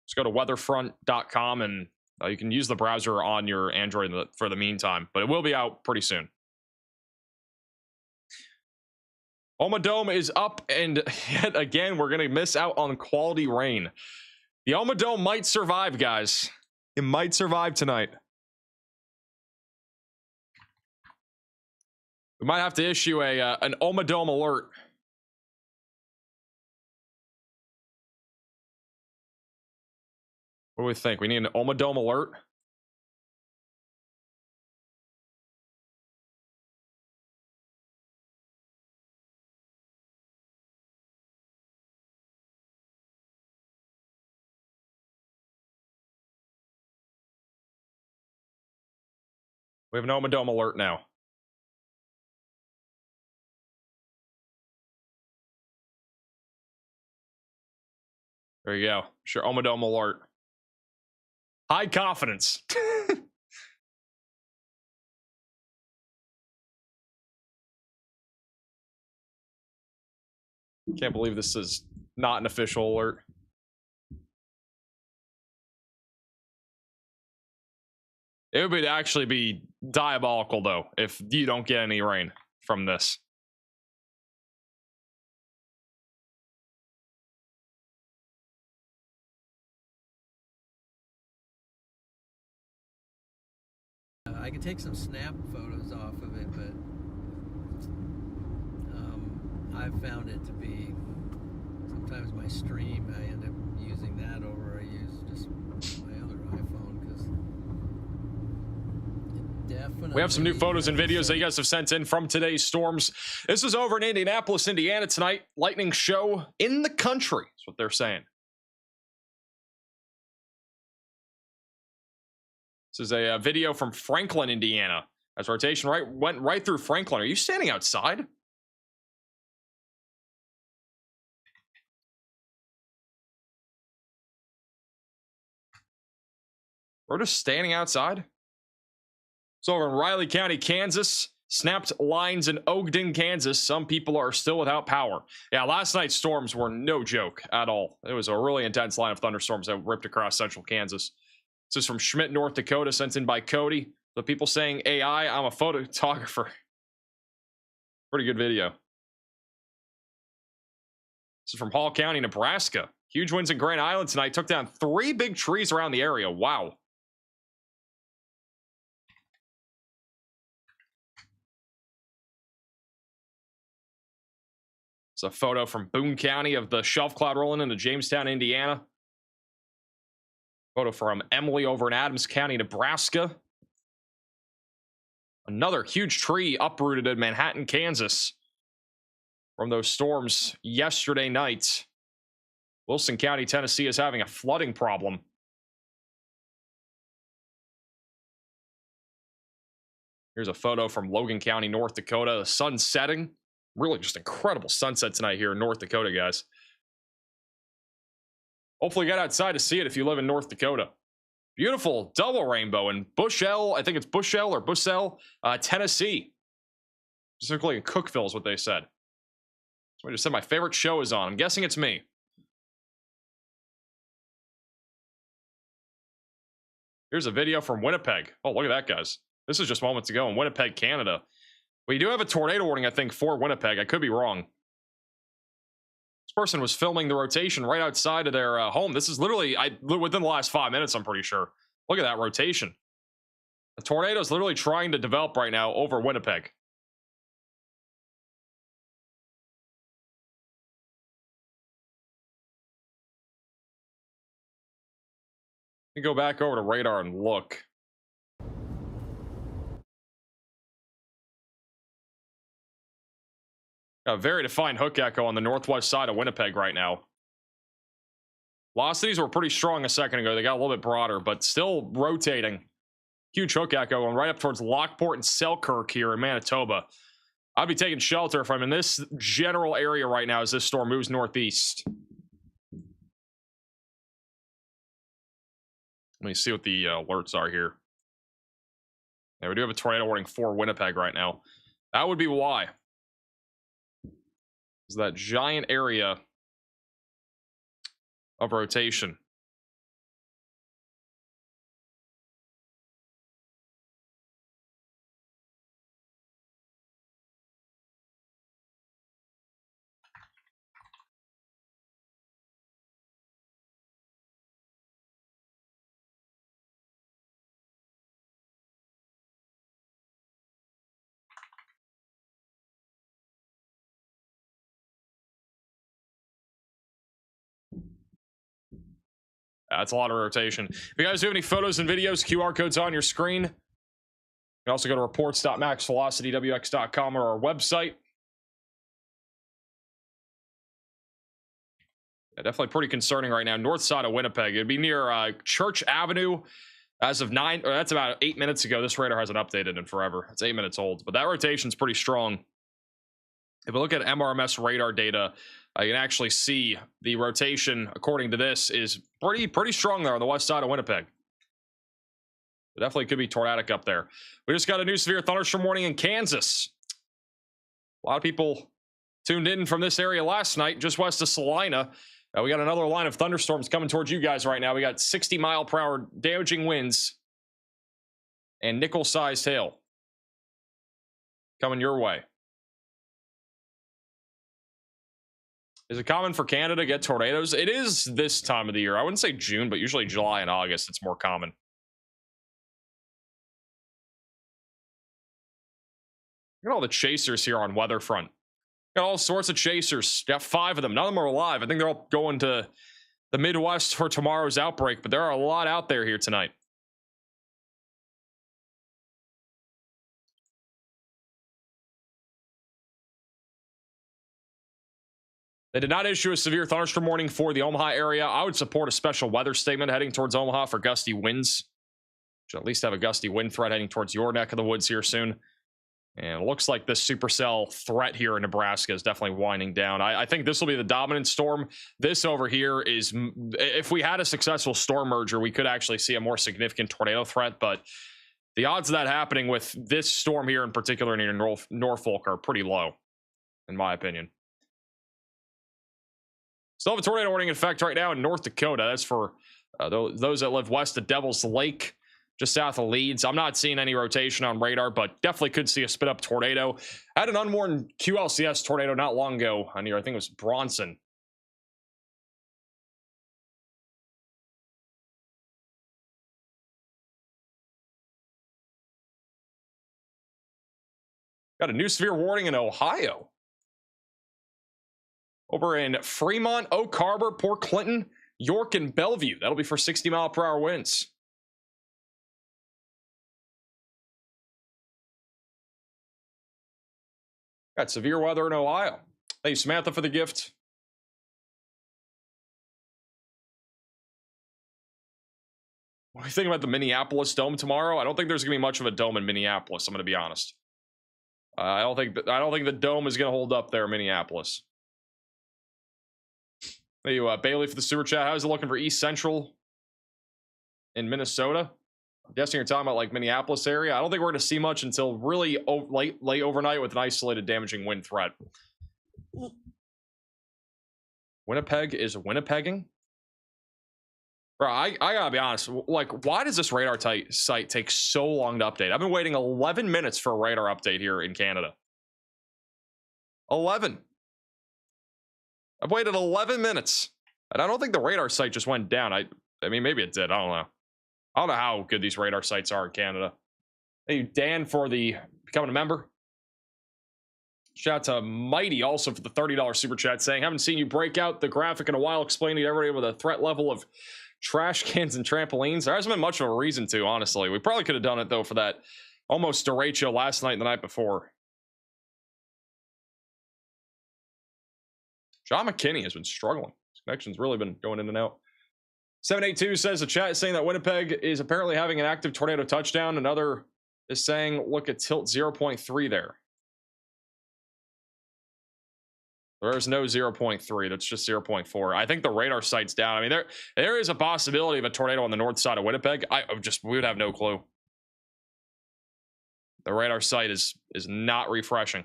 Just go to weatherfront.com and you can use the browser on your Android for the meantime, but it will be out pretty soon. Oma Dome is up, and yet again, we're going to miss out on quality rain. The Oma Dome might survive, guys. It might survive tonight. We might have to issue an Oma Dome alert. What do we think? We need an Oma Dome alert? We have an Oma Dome alert now. There you go. Sure, Oma Dome alert. High confidence. Can't believe this is not an official alert. It would actually be diabolical, though, if you don't get any rain from this.
I could take some snap photos off of it, but I've found it to be sometimes my stream, I end up using that over I use just my other iPhone because it definitely...
We have some new photos and videos that you guys have sent in from today's storms. This is over in Indianapolis, Indiana tonight. Lightning show in the country. That's what they're saying. This is a video from Franklin, Indiana. As rotation went right through Franklin. Are you standing outside? We're just standing outside. So over in Riley County, Kansas, snapped lines in Ogden, Kansas. Some people are still without power. Yeah, last night's storms were no joke at all. It was a really intense line of thunderstorms that ripped across central Kansas. This is from Schmidt, North Dakota, sent in by Cody. The people saying AI, I'm a photographer. Pretty good video. This is from Hall County, Nebraska. Huge winds in Grand Island tonight. Took down 3 big trees around the area. Wow. It's a photo from Boone County of the shelf cloud rolling into Jamestown, Indiana. Photo from Emily over in Adams County, Nebraska. Another huge tree uprooted in Manhattan, Kansas from those storms yesterday night. Wilson County, Tennessee is having a flooding problem. Here's a photo from Logan County, North Dakota. The sun setting. Really just incredible sunset tonight here in North Dakota, guys. Hopefully get outside to see it if you live in North Dakota. Beautiful double rainbow in Bushell. I think it's Bushell or Bussell, Tennessee. Specifically in Cookeville is what they said. So I just said my favorite show is on. I'm guessing it's me. Here's a video from Winnipeg. Oh, look at that, guys. This is just moments ago in Winnipeg, Canada. We do have a tornado warning, I think, for Winnipeg. I could be wrong. This person was filming the rotation right outside of their home. This is literally within the last 5 minutes, I'm pretty sure. Look at that rotation. The tornado is literally trying to develop right now over Winnipeg. Let me go back over to radar and look. A very defined hook echo on the northwest side of Winnipeg right now. Velocities were pretty strong a second ago. They got a little bit broader, but still rotating. Huge hook echo going right up towards Lockport and Selkirk here in Manitoba. I'd be taking shelter if I'm in this general area right now as this storm moves northeast. Let me see what the alerts are here. Yeah, we do have a tornado warning for Winnipeg right now. That would be why. Is that giant area of rotation. That's a lot of rotation. If you guys do have any photos and videos, QR code's on your screen. You can also go to reports.maxvelocitywx.com or our website. Yeah, definitely pretty concerning right now. North side of Winnipeg. It'd be near Church Avenue as of that's about 8 minutes ago. This radar hasn't updated in forever. It's 8 minutes old, but that rotation's pretty strong. If we look at MRMS radar data, you can actually see the rotation, according to this, is pretty strong there on the west side of Winnipeg. It definitely could be tornadic up there. We just got a new severe thunderstorm warning in Kansas. A lot of people tuned in from this area last night, just west of Salina. We got another line of thunderstorms coming towards you guys right now. We got 60-mile-per-hour damaging winds and nickel-sized hail coming your way. Is it common for Canada to get tornadoes? It is this time of the year. I wouldn't say June, but usually July and August, it's more common. Look at all the chasers here on Weatherfront. Got all sorts of chasers. Got 5 of them. None of them are alive. I think they're all going to the Midwest for tomorrow's outbreak, but there are a lot out there here tonight. They did not issue a severe thunderstorm warning for the Omaha area. I would support a special weather statement heading towards Omaha for gusty winds. Should at least have a gusty wind threat heading towards your neck of the woods here soon. And it looks like this supercell threat here in Nebraska is definitely winding down. I think this will be the dominant storm. This over here is, if we had a successful storm merger, we could actually see a more significant tornado threat. But the odds of that happening with this storm here in particular near Norfolk are pretty low, in my opinion. Still have a tornado warning in effect right now in North Dakota. That's for those that live west of Devil's Lake. just south of Leeds. I'm not seeing any rotation on radar, but definitely could see a spit up tornado. I had an unwarned QLCS tornado not long ago near, I think it was Bronson. Got a new severe warning in Ohio. Over in Fremont, Oak Harbor, Port Clinton, York, and Bellevue. That'll be for 60-mile-per-hour winds. Got severe weather in Ohio. Thank you, Samantha, for the gift. What do you think about the Minneapolis dome tomorrow? I don't think there's gonna be much of a dome in Minneapolis. I'm gonna be honest. I don't think the dome is gonna hold up there in Minneapolis. Thank you, Bailey, for the super chat. How's it looking for East Central in Minnesota? I'm guessing you're talking about like Minneapolis area. I don't think we're going to see much until really late overnight with an isolated damaging wind threat. Winnipeg is Winnipegging? Bro, I gotta be honest. Like, why does this radar site take so long to update? I've been waiting 11 minutes for a radar update here in Canada. 11. I've waited 11 minutes. And I don't think the radar site just went down. I mean, maybe it did. I don't know. I don't know how good these radar sites are in Canada. Thank you, Dan, for the becoming a member. Shout out to Mighty also for the $30 super chat saying, haven't seen you break out the graphic in a while explaining to everybody with a threat level of trash cans and trampolines. There hasn't been much of a reason to, honestly. We probably could have done it, though, for that almost derecho last night and the night before. John McKinney has been struggling. His connection's really been going in and out. 782 says the chat is saying that Winnipeg is apparently having an active tornado touchdown. Another is saying, look at tilt 0.3 there. There's no 0.3. That's just 0.4. I think the radar site's down. I mean, there is a possibility of a tornado on the north side of Winnipeg. We would have no clue. The radar site is not refreshing.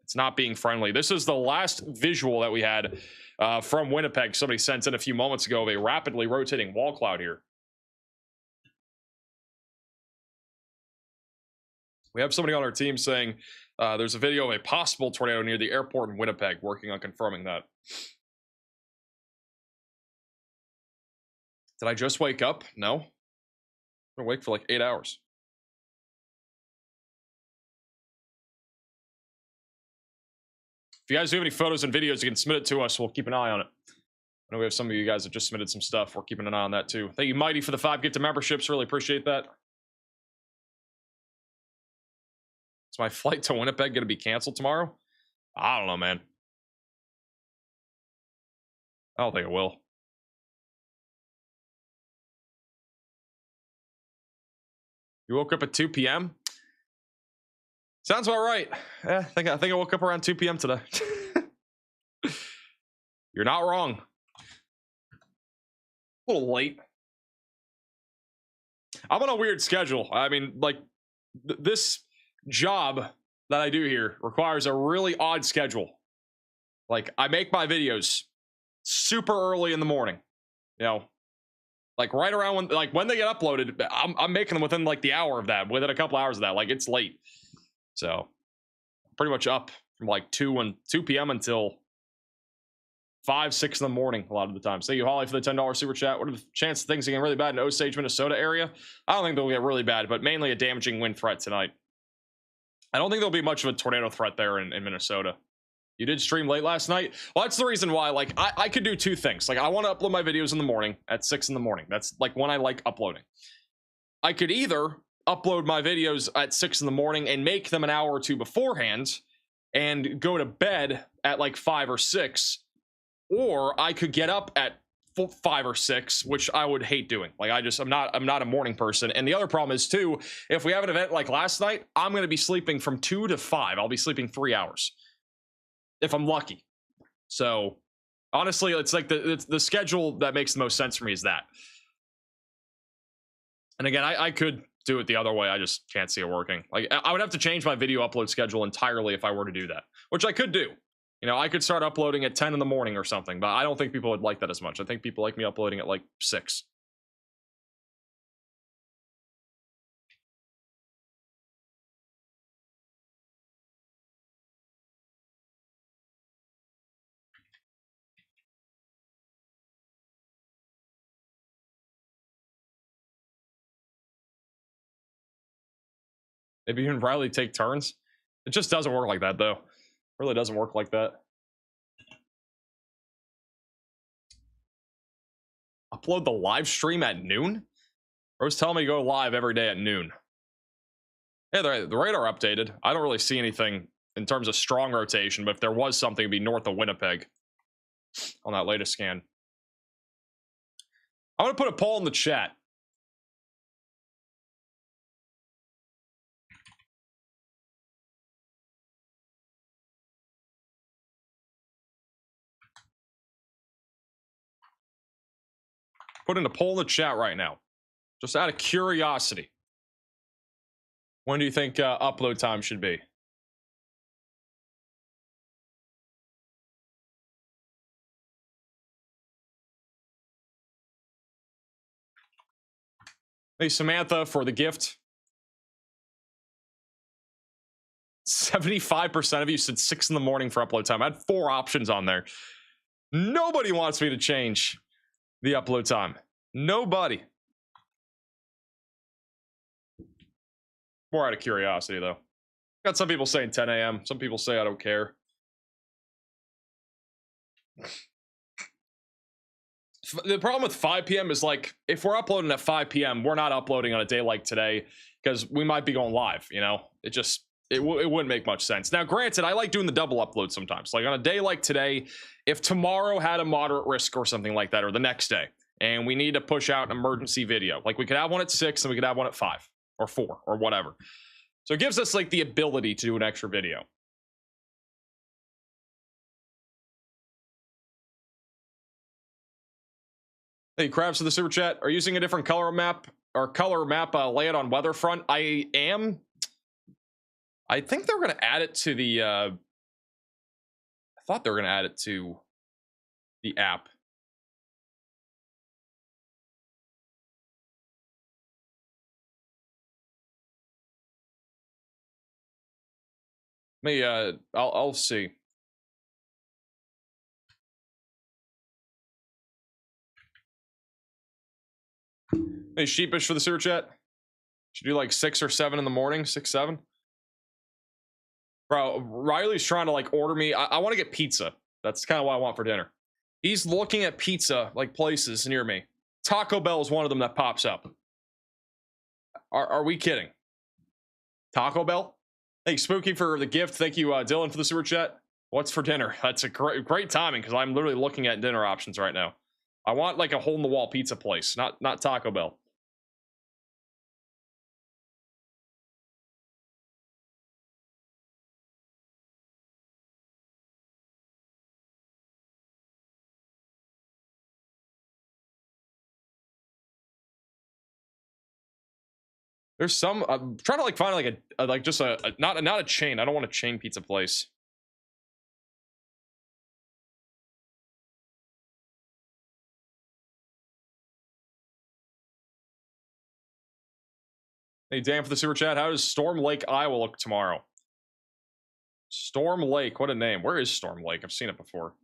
It's not being friendly. This is the last visual that we had from Winnipeg. Somebody sent in a few moments ago of a rapidly rotating wall cloud here. We have somebody on our team saying there's a video of a possible tornado near the airport in Winnipeg, working on confirming that. Did I just wake up? No. I've been awake for like 8 hours. If you guys do have any photos and videos, you can submit it to us. We'll keep an eye on it. I know we have some of you guys that just submitted some stuff. We're keeping an eye on that too. Thank you, Mighty, for the 5 gifted memberships. Really appreciate that. Is my flight to Winnipeg going to be canceled tomorrow? I don't know, man. I don't think it will. You woke up at 2 p.m.? Sounds about right. Yeah, I think I woke up around 2 p.m. today. You're not wrong. A little late. I'm on a weird schedule. I mean, like, this job that I do here requires a really odd schedule. Like, I make my videos super early in the morning. You know, like right around when they get uploaded, I'm making them within like the hour of that, within a couple hours of that. Like, it's late. So pretty much up from like 2 p.m. until 5, 6 in the morning a lot of the time. Thank you, Holly, for the $10 super chat. What are the chances of things getting really bad in Osage, Minnesota area? I don't think they'll get really bad, but mainly a damaging wind threat tonight. I don't think there'll be much of a tornado threat there in Minnesota. You did stream late last night? Well, that's the reason why. Like, I could do 2 things. Like, I want to upload my videos in the morning at 6 in the morning. That's like when I like uploading. I could either upload my videos at 6 in the morning and make them an hour or 2 beforehand and go to bed at like 5 or 6, or I could get up at 5 or 6, which I would hate doing. Like, I'm not a morning person. And the other problem is too, if we have an event like last night, I'm going to be sleeping from 2 to 5. I'll be sleeping 3 hours if I'm lucky. So honestly, it's like the schedule that makes the most sense for me is that. And again, I could do it the other way. I just can't see it working. Like, I would have to change my video upload schedule entirely if I were to do that, which I could do. You know, I could start uploading at 10 in the morning or something, but I don't think people would like that as much. I think people like me uploading at like 6. Maybe you and Riley take turns. It just doesn't work like that, though. It really doesn't work like that. Upload the live stream at noon? Bro's telling me to go live every day at noon. Yeah, the radar updated. I don't really see anything in terms of strong rotation, but if there was something, it'd be north of Winnipeg on that latest scan. I'm going to put a poll in the chat. Put in a poll in the chat right now. Just out of curiosity. When do you think upload time should be? Hey, Samantha, for the gift. 75% of you said 6 in the morning for upload time. I had 4 options on there. Nobody wants me to change the upload time. Nobody. More out of curiosity, though. Got some people saying 10 a.m. Some people say I don't care. The problem with 5 p.m. is, like, if we're uploading at 5 p.m., we're not uploading on a day like today because we might be going live, you know? It wouldn't make much sense. Now, granted, I like doing the double upload sometimes. Like, on a day like today, if tomorrow had a moderate risk or something like that, or the next day, and we need to push out an emergency video, like, we could have one at 6 and we could have one at 5 or 4 or whatever. So it gives us, like, the ability to do an extra video. Hey, Krabs to the super chat. Are you using a different color map or color map layout on Weatherfront? I am. I think they're going to add it to the. I thought they were going to add it to the app. Maybe I'll see. Hey, Sheepish for the super chat. Should do like 6 or 7 in the morning. 6, 7. Bro, Riley's trying to, like, order me. I want to get pizza. That's kind of what I want for dinner. He's looking at pizza, like, places near me. Taco Bell is one of them that pops up. Are we kidding? Taco Bell? Hey, Spooky for the gift. Thank you, Dylan, for the super chat. What's for dinner? That's a great timing because I'm literally looking at dinner options right now. I want, like, a hole-in-the-wall pizza place, not Taco Bell. There's some. I'm trying to, like, find, like, not a chain. I don't want a chain pizza place. Hey, Dan, for the super chat. How does Storm Lake, Iowa look tomorrow? Storm Lake, what a name. Where is Storm Lake? I've seen it before.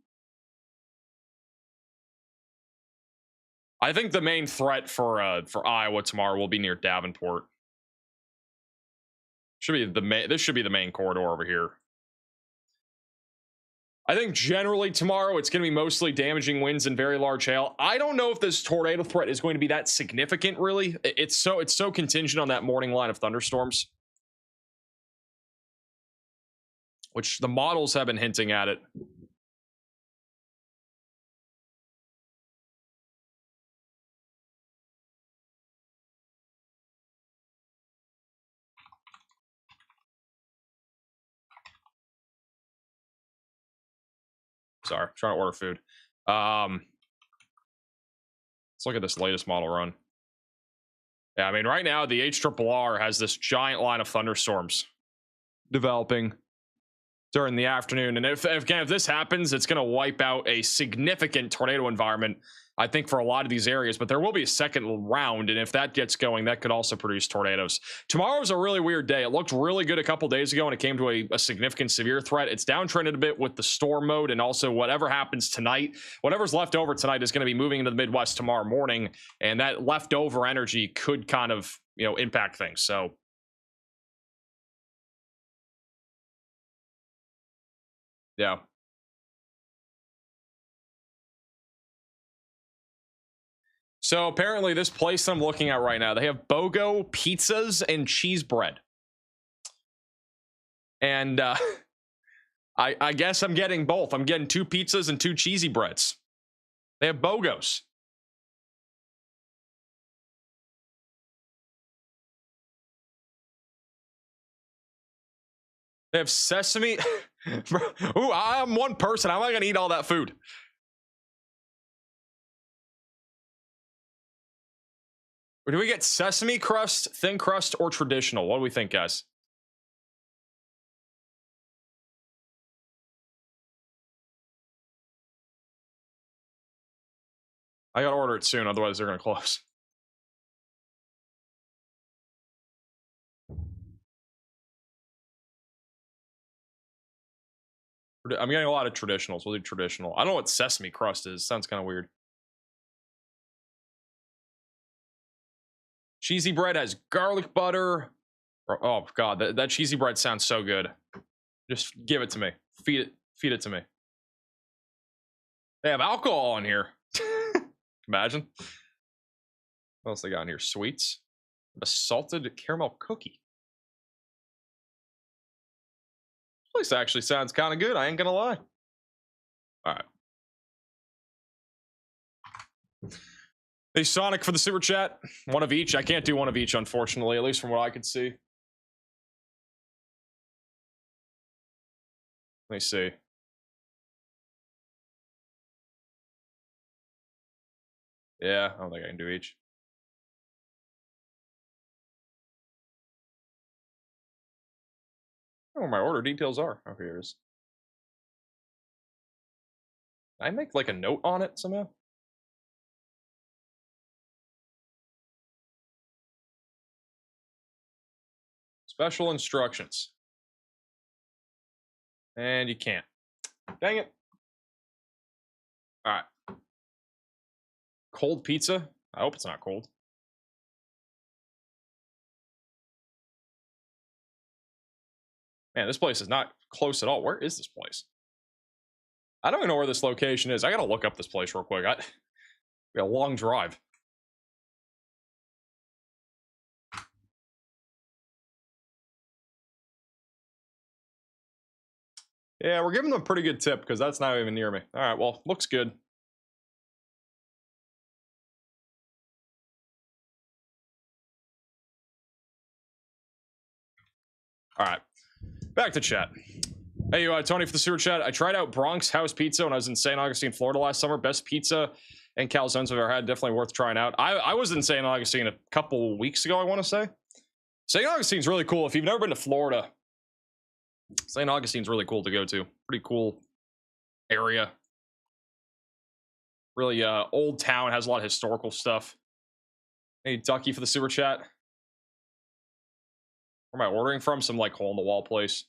I think the main threat for Iowa tomorrow will be near Davenport. This should be the main corridor over here. I think generally tomorrow it's going to be mostly damaging winds and very large hail. I don't know if this tornado threat is going to be that significant, really. It's so contingent on that morning line of thunderstorms, which the models have been hinting at it. Sorry, I'm trying to order food. Let's look at this latest model run. Yeah, I mean, right now the HRRR has this giant line of thunderstorms developing during the afternoon, and if this happens, it's going to wipe out a significant tornado environment, I think, for a lot of these areas. But there will be a second round, and if that gets going, that could also produce tornadoes. Tomorrow's a really weird day. It looked really good a couple days ago when it came to a significant severe threat. It's downtrended a bit with the storm mode, and also whatever happens tonight, whatever's left over tonight is going to be moving into the Midwest tomorrow morning, and that leftover energy could kind of, impact things. So Yeah. So apparently this place I'm looking at right now, they have BOGO pizzas and cheese bread. And I guess I'm getting both. I'm getting 2 pizzas and 2 cheesy breads. They have BOGOs. They have sesame. Ooh, I'm one person. I'm not gonna eat all that food. Or do we get sesame crust, thin crust, or traditional? What do we think, guys? I gotta order it soon, otherwise they're gonna close. I'm getting a lot of traditionals. We'll do traditional. I don't know what sesame crust is. Sounds kind of weird. Cheesy bread has garlic butter. Oh god, that cheesy bread sounds so good. Just give it to me. Feed it to me. They have alcohol in here. Imagine. What else they got in here? Sweets. A salted caramel cookie. This place actually sounds kind of good. I ain't gonna lie. All right. Hey, Sonic for the super chat. One of each. I can't do one of each, unfortunately, at least from what I could see. Let me see. Yeah, I don't think I can do each. I don't know where my order details are. Oh, here it is. Can I make like a note on it somehow? Special instructions. And you can't. Dang it. All right. Cold pizza? I hope it's not cold. Man, this place is not close at all. Where is this place? I don't even know where this location is. I gotta look up this place real quick. We got a long drive. Yeah, we're giving them a pretty good tip because that's not even near me. All right, well, looks good. All right, back to chat. Hey, Tony for the super chat. I tried out Bronx House Pizza when I was in St. Augustine, Florida last summer. Best pizza and calzones I've ever had. Definitely worth trying out. I was in St. Augustine a couple weeks ago, I want to say. St. Augustine's really cool. If you've never been to Florida, St. Augustine's really cool to go to. Pretty cool area. Really old town. Has a lot of historical stuff. Hey, Ducky for the super chat. Where am I ordering from? Some like hole in the wall place.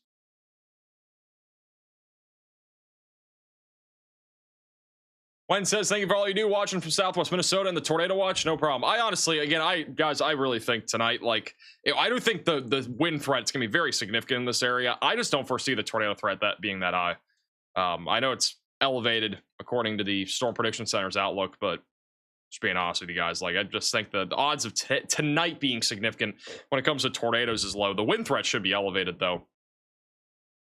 Wen says, thank you for all you do watching from Southwest Minnesota and the tornado watch. No problem. I honestly, again, I really think tonight, like, I do think the wind threat's gonna be very significant in this area. I just don't foresee the tornado threat that being that high. I know it's elevated according to the Storm Prediction Center's outlook, but just being honest with you guys, like, I just think the odds of tonight being significant when it comes to tornadoes is low. The wind threat should be elevated, though.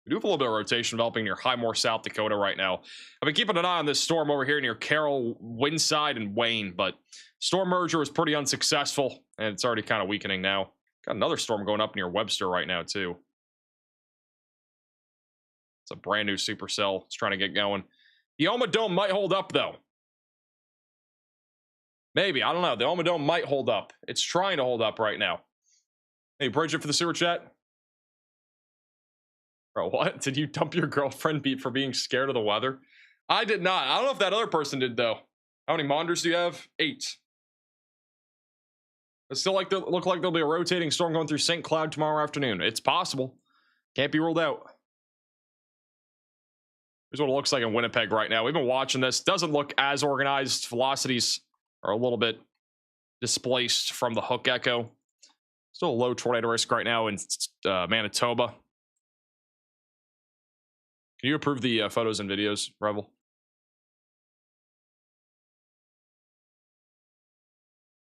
We do have a little bit of rotation developing near Highmore, South Dakota right now. I've been keeping an eye on this storm over here near Carroll, Windside, and Wayne, but storm merger was pretty unsuccessful, and it's already kind of weakening now. Got another storm going up near Webster right now, too. It's a brand new supercell. It's trying to get going. The Oma Dome might hold up, though. Maybe. I don't know. The Oma Dome might hold up. It's trying to hold up right now. Hey, Bridget for the super chat. Bro, what? Did you dump your girlfriend for being scared of the weather? I did not. I don't know if that other person did, though. How many monitors do you have? 8. It still look like there'll be a rotating storm going through St. Cloud tomorrow afternoon. It's possible. Can't be ruled out. Here's what it looks like in Winnipeg right now. We've been watching this. Doesn't look as organized. Velocities are a little bit displaced from the hook echo. Still a low tornado risk right now in Manitoba. Can you approve the photos and videos, Rebel?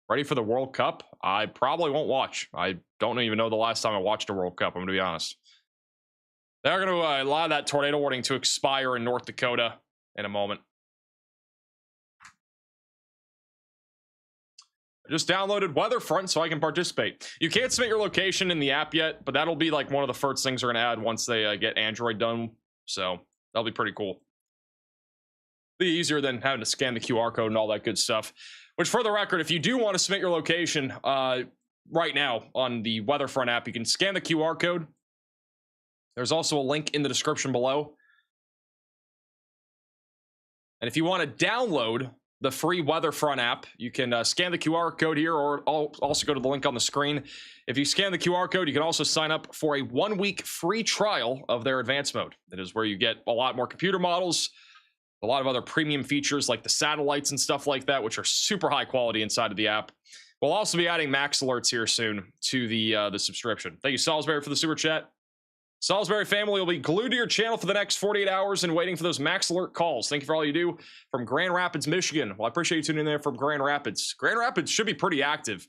Ready for the World Cup? I probably won't watch. I don't even know the last time I watched a World Cup, I'm going to be honest. They're going to allow that tornado warning to expire in North Dakota in a moment. I just downloaded Weatherfront so I can participate. You can't submit your location in the app yet, but that'll be like one of the first things they're going to add once they get Android done. So that'll be pretty cool. Be easier than having to scan the QR code and all that good stuff. Which, for the record, if you do want to submit your location right now on the Weatherfront app, you can scan the QR code. There's also a link in the description below. And if you want to download the free Weatherfront app, you can scan the QR code here, or also go to the link on the screen. If you scan the QR code, you can also sign up for a 1-week free trial of their advanced mode. That is where you get a lot more computer models, a lot of other premium features like the satellites and stuff like that, which are super high quality inside of the app. We'll also be adding max alerts here soon to the subscription. Thank you, Salisbury, for the super chat. Salisbury family will be glued to your channel for the next 48 hours and waiting for those max alert calls. Thank you for all you do from Grand Rapids, Michigan. Well, I appreciate you tuning in there from Grand Rapids. Grand Rapids should be pretty active.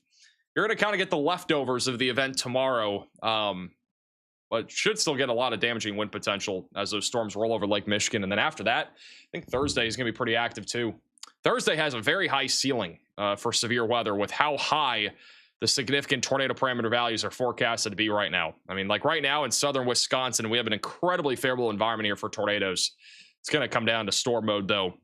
You're going to kind of get the leftovers of the event tomorrow, but should still get a lot of damaging wind potential as those storms roll over Lake Michigan. And then after that, I think Thursday is going to be pretty active too. Thursday has a very high ceiling for severe weather with how high the significant tornado parameter values are forecasted to be right now. I mean, like right now in southern Wisconsin, we have an incredibly favorable environment here for tornadoes. It's going to come down to storm mode though.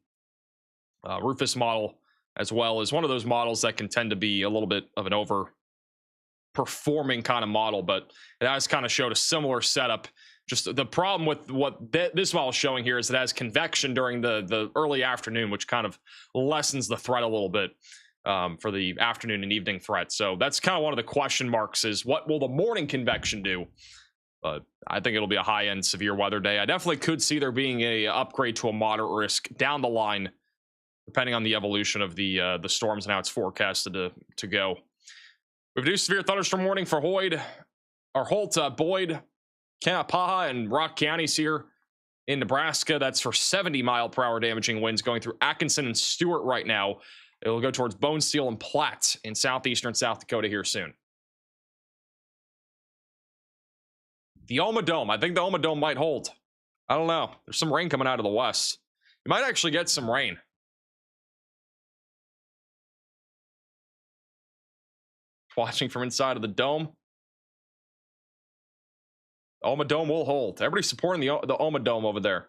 Rufus model as well is one of those models that can tend to be a little bit of an over-performing kind of model, but it has kind of showed a similar setup. Just the problem with what this model is showing here is it has convection during the early afternoon, which kind of lessens the threat a little bit. For the afternoon and evening threat. So that's kind of one of the question marks is what will the morning convection do? But I think it'll be a high-end severe weather day. I definitely could see there being a upgrade to a moderate risk down the line, depending on the evolution of the storms and how it's forecasted to go. We've reduced severe thunderstorm warning for Holt, Boyd, Kanapaha, and Rock counties here in Nebraska. That's for 70-mile-per-hour damaging winds going through Atkinson and Stewart right now. It will go towards Bone Steel and Platte in southeastern South Dakota here soon. The Oma Dome. I think the Oma Dome might hold. I don't know. There's some rain coming out of the west. You might actually get some rain. Watching from inside of the dome. The Oma Dome will hold. Everybody's supporting the Oma Dome over there.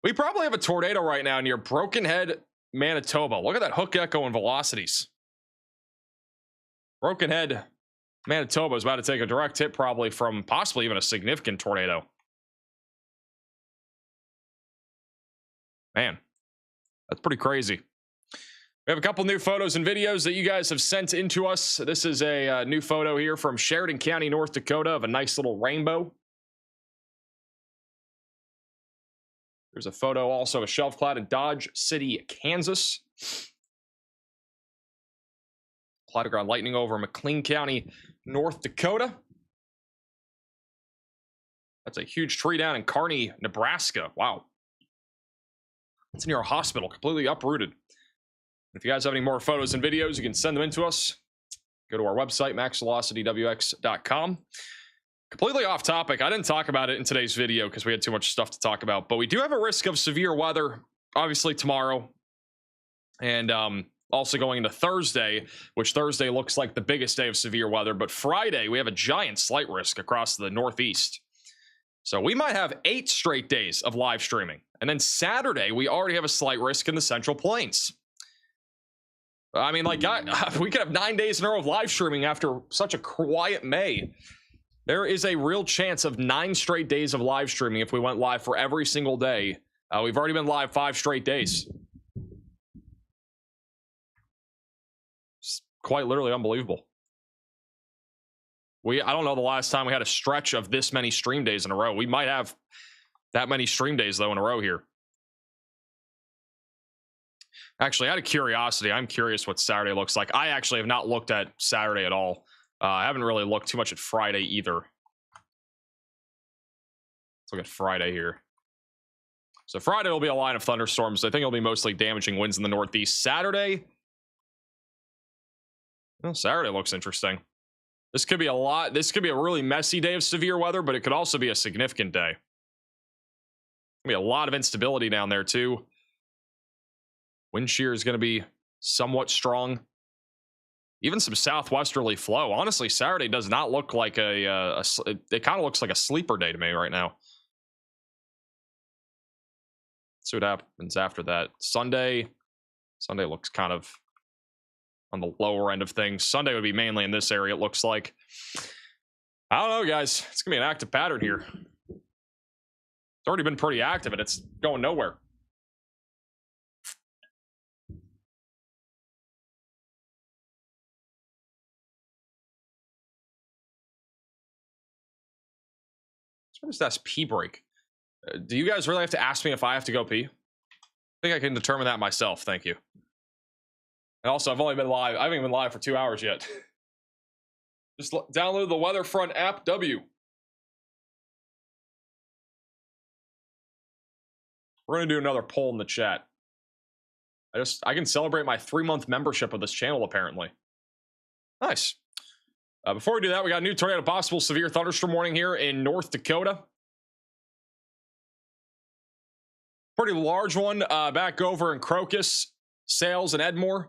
We probably have a tornado right now near Broken Head, Manitoba. Look at that hook echo and velocities. Broken Head, Manitoba is about to take a direct hit probably from possibly even a significant tornado. Man, that's pretty crazy. We have a couple new photos and videos that you guys have sent in to us. This is a new photo here from Sheridan County, North Dakota of a nice little rainbow. There's a photo also of a shelf cloud in Dodge City, Kansas. Cloud ground lightning over McLean County, North Dakota. That's a huge tree down in Kearney, Nebraska. Wow. It's near a hospital, completely uprooted. If you guys have any more photos and videos, you can send them in to us. Go to our website, maxvelocitywx.com. Completely off topic. I didn't talk about it in today's video because we had too much stuff to talk about, but we do have a risk of severe weather, obviously tomorrow, and also going into Thursday, which Thursday looks like the biggest day of severe weather, but Friday we have a giant slight risk across the Northeast. So we might have 8 straight days of live streaming, and then Saturday we already have a slight risk in the Central Plains. I mean, like, we could have 9 days in a row of live streaming after such a quiet May. There is a real chance of 9 straight days of live streaming if we went live for every single day. We've already been live 5 straight days. It's quite literally unbelievable. I don't know the last time we had a stretch of this many stream days in a row. We might have that many stream days, though, in a row here. Actually, out of curiosity, I'm curious what Saturday looks like. I actually have not looked at Saturday at all. I haven't really looked too much at Friday either. Let's look at Friday here. So Friday will be a line of thunderstorms. I think it'll be mostly damaging winds in the northeast. Saturday, well, Saturday looks interesting. This could be a lot. This could be a really messy day of severe weather, but it could also be a significant day. Be a lot of instability down there too. Wind shear is going to be somewhat strong. Even some southwesterly flow. Honestly, Saturday does not look like it kind of looks like a sleeper day to me right now. See what happens after that. Sunday looks kind of on the lower end of things. Sunday would be mainly in this area, it looks like. I don't know, guys. It's gonna be an active pattern here. It's already been pretty active and it's going nowhere. So what is this pee break? Do you guys really have to ask me if I have to go pee? I think I can determine that myself. Thank you. And also, I've only been live. I haven't even been live for 2 hours yet. Just download the Weatherfront app, W. We're going to do another poll in the chat. I can celebrate my 3-month membership of this channel, apparently. Nice. Before we do that, we got a new tornado possible severe thunderstorm warning here in North Dakota. Pretty large one back over in Crocus, Sales, and Edmore.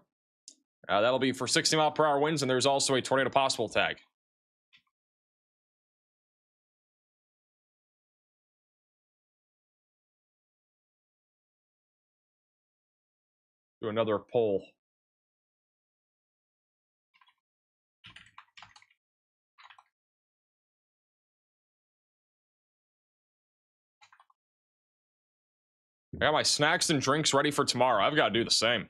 That'll be for 60-mile-per-hour winds, and there's also a tornado possible tag. Do another poll. I got my snacks and drinks ready for tomorrow. I've got to do the same.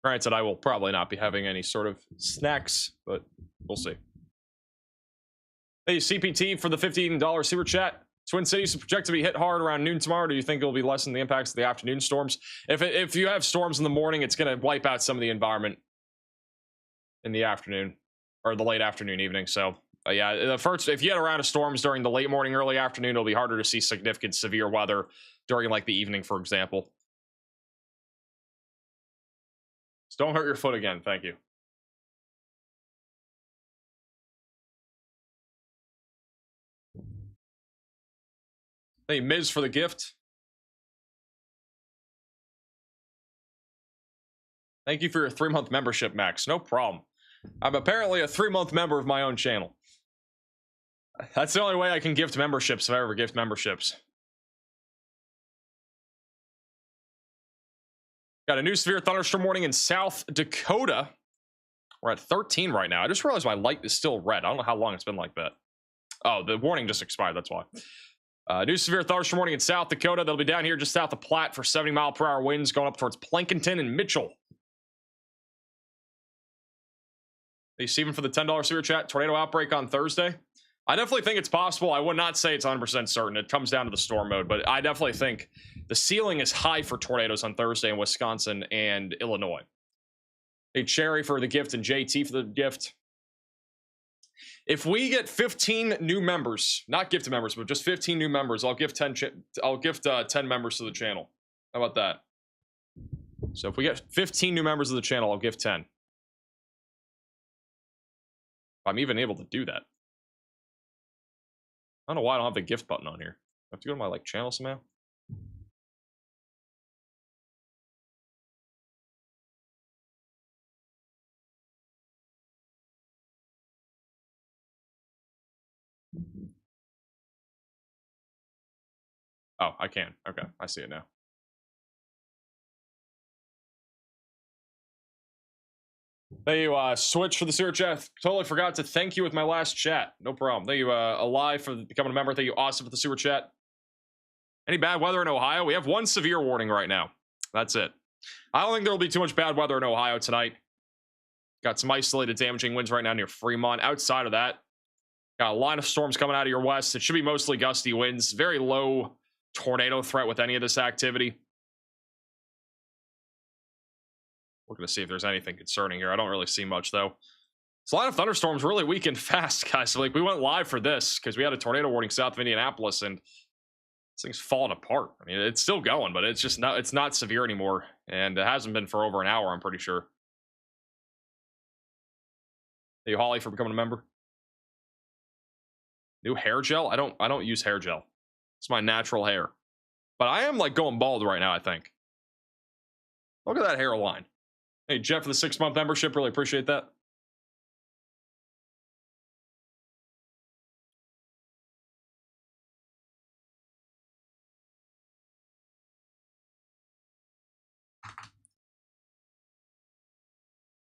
Granted, I will probably not be having any sort of snacks, but we'll see. Hey, CPT for the $15 super chat. Twin Cities is projected to be hit hard around noon tomorrow. Do you think it'll be less than the impacts of the afternoon storms? If you have storms in the morning, it's going to wipe out some of the environment in the afternoon or the late afternoon, evening. So yeah, if you had a round of storms during the late morning, early afternoon, it'll be harder to see significant severe weather during like the evening, for example. Just don't hurt your foot again. Thank you. Hey, Miz for the gift. Thank you for your 3-month membership, Max. No problem. I'm apparently a 3-month member of my own channel. That's the only way I can gift memberships if I ever gift memberships. Got a new severe thunderstorm warning in South Dakota. We're at 13 right now. I just realized my light is still red. I don't know how long it's been like that. Oh, the warning just expired. That's why. New severe thunderstorm warning in South Dakota. They'll be down here just south of Platte for 70-mile-per-hour winds going up towards Plankinton and Mitchell. Hey, Steven for the $10 super chat. Tornado outbreak on Thursday. I definitely think it's possible. I would not say it's 100% certain. It comes down to the storm mode, but I definitely think the ceiling is high for tornadoes on Thursday in Wisconsin and Illinois. Hey, Cherry for the gift and JT for the gift. If we get 15 new members, not gifted members, but just 15 new members, I'll give 10 members to the channel. How about that? So if we get 15 new members of the channel, I'll give 10. I'm even able to do that. I don't know why I don't have the gift button on here. I have to go to my like channel somehow. Oh, I can. Okay, I see it now. Thank you, Switch for the super chat. Totally forgot to thank you with my last chat. No problem. Thank you, Alive for becoming a member. Thank you, Awesome for the super chat. Any bad weather in Ohio? We have one severe warning right now. That's it. I don't think there will be too much bad weather in Ohio tonight. Got some isolated damaging winds right now near Fremont. Outside of that, got a line of storms coming out of your west. It should be mostly gusty winds. Very low tornado threat with any of this activity. We're going to see if there's anything concerning here. I don't really see much, though. This line of thunderstorms really weakened fast, guys. So like we went live for this because we had a tornado warning south of Indianapolis, and this thing's falling apart. I mean, it's still going, but it's just not, it's not severe anymore, and it hasn't been for over an hour, I'm pretty sure. Thank you, Holly, for becoming a member. New hair gel? I don't use hair gel. It's my natural hair. But I am like going bald right now, I think. Look at that hairline. Hey, Jeff, for the 6-month membership, really appreciate that.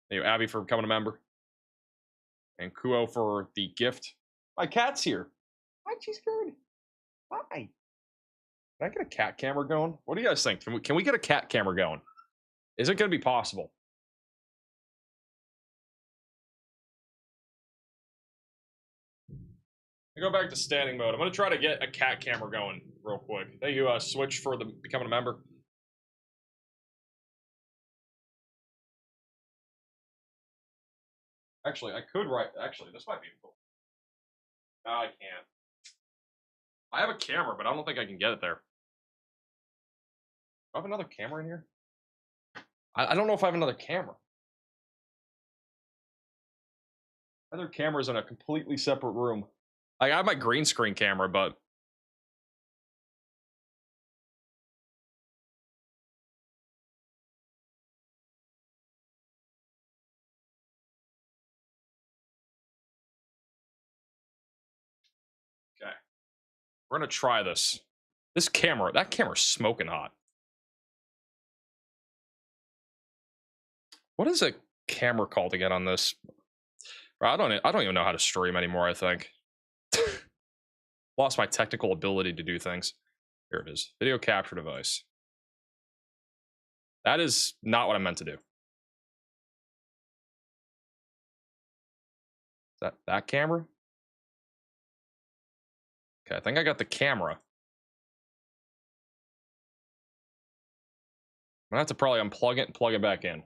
Thank you, Abby, for becoming a member. And Kuo for the gift. My cat's here. Hi, she's good. Hi. Can I get a cat camera going? What do you guys think? Can we get a cat camera going? Is it going to be possible? I go back to standing mode. I'm going to try to get a cat camera going real quick. Thank you, Switch, for the becoming a member. Actually, I could write. Actually, this might be cool. No, I can't. I have a camera, but I don't think I can get it there. Do I have another camera in here? I don't know if I have another camera. Other camera's in a completely separate room. I have my green screen camera, but okay. We're gonna try this. This camera, that camera's smoking hot. What is a camera called again on this? I don't even know how to stream anymore, I think. Lost my technical ability to do things. Here it is. Video capture device. That is not what I meant to do. Is that camera? Okay, I think I got the camera. I'm gonna have to probably unplug it and plug it back in.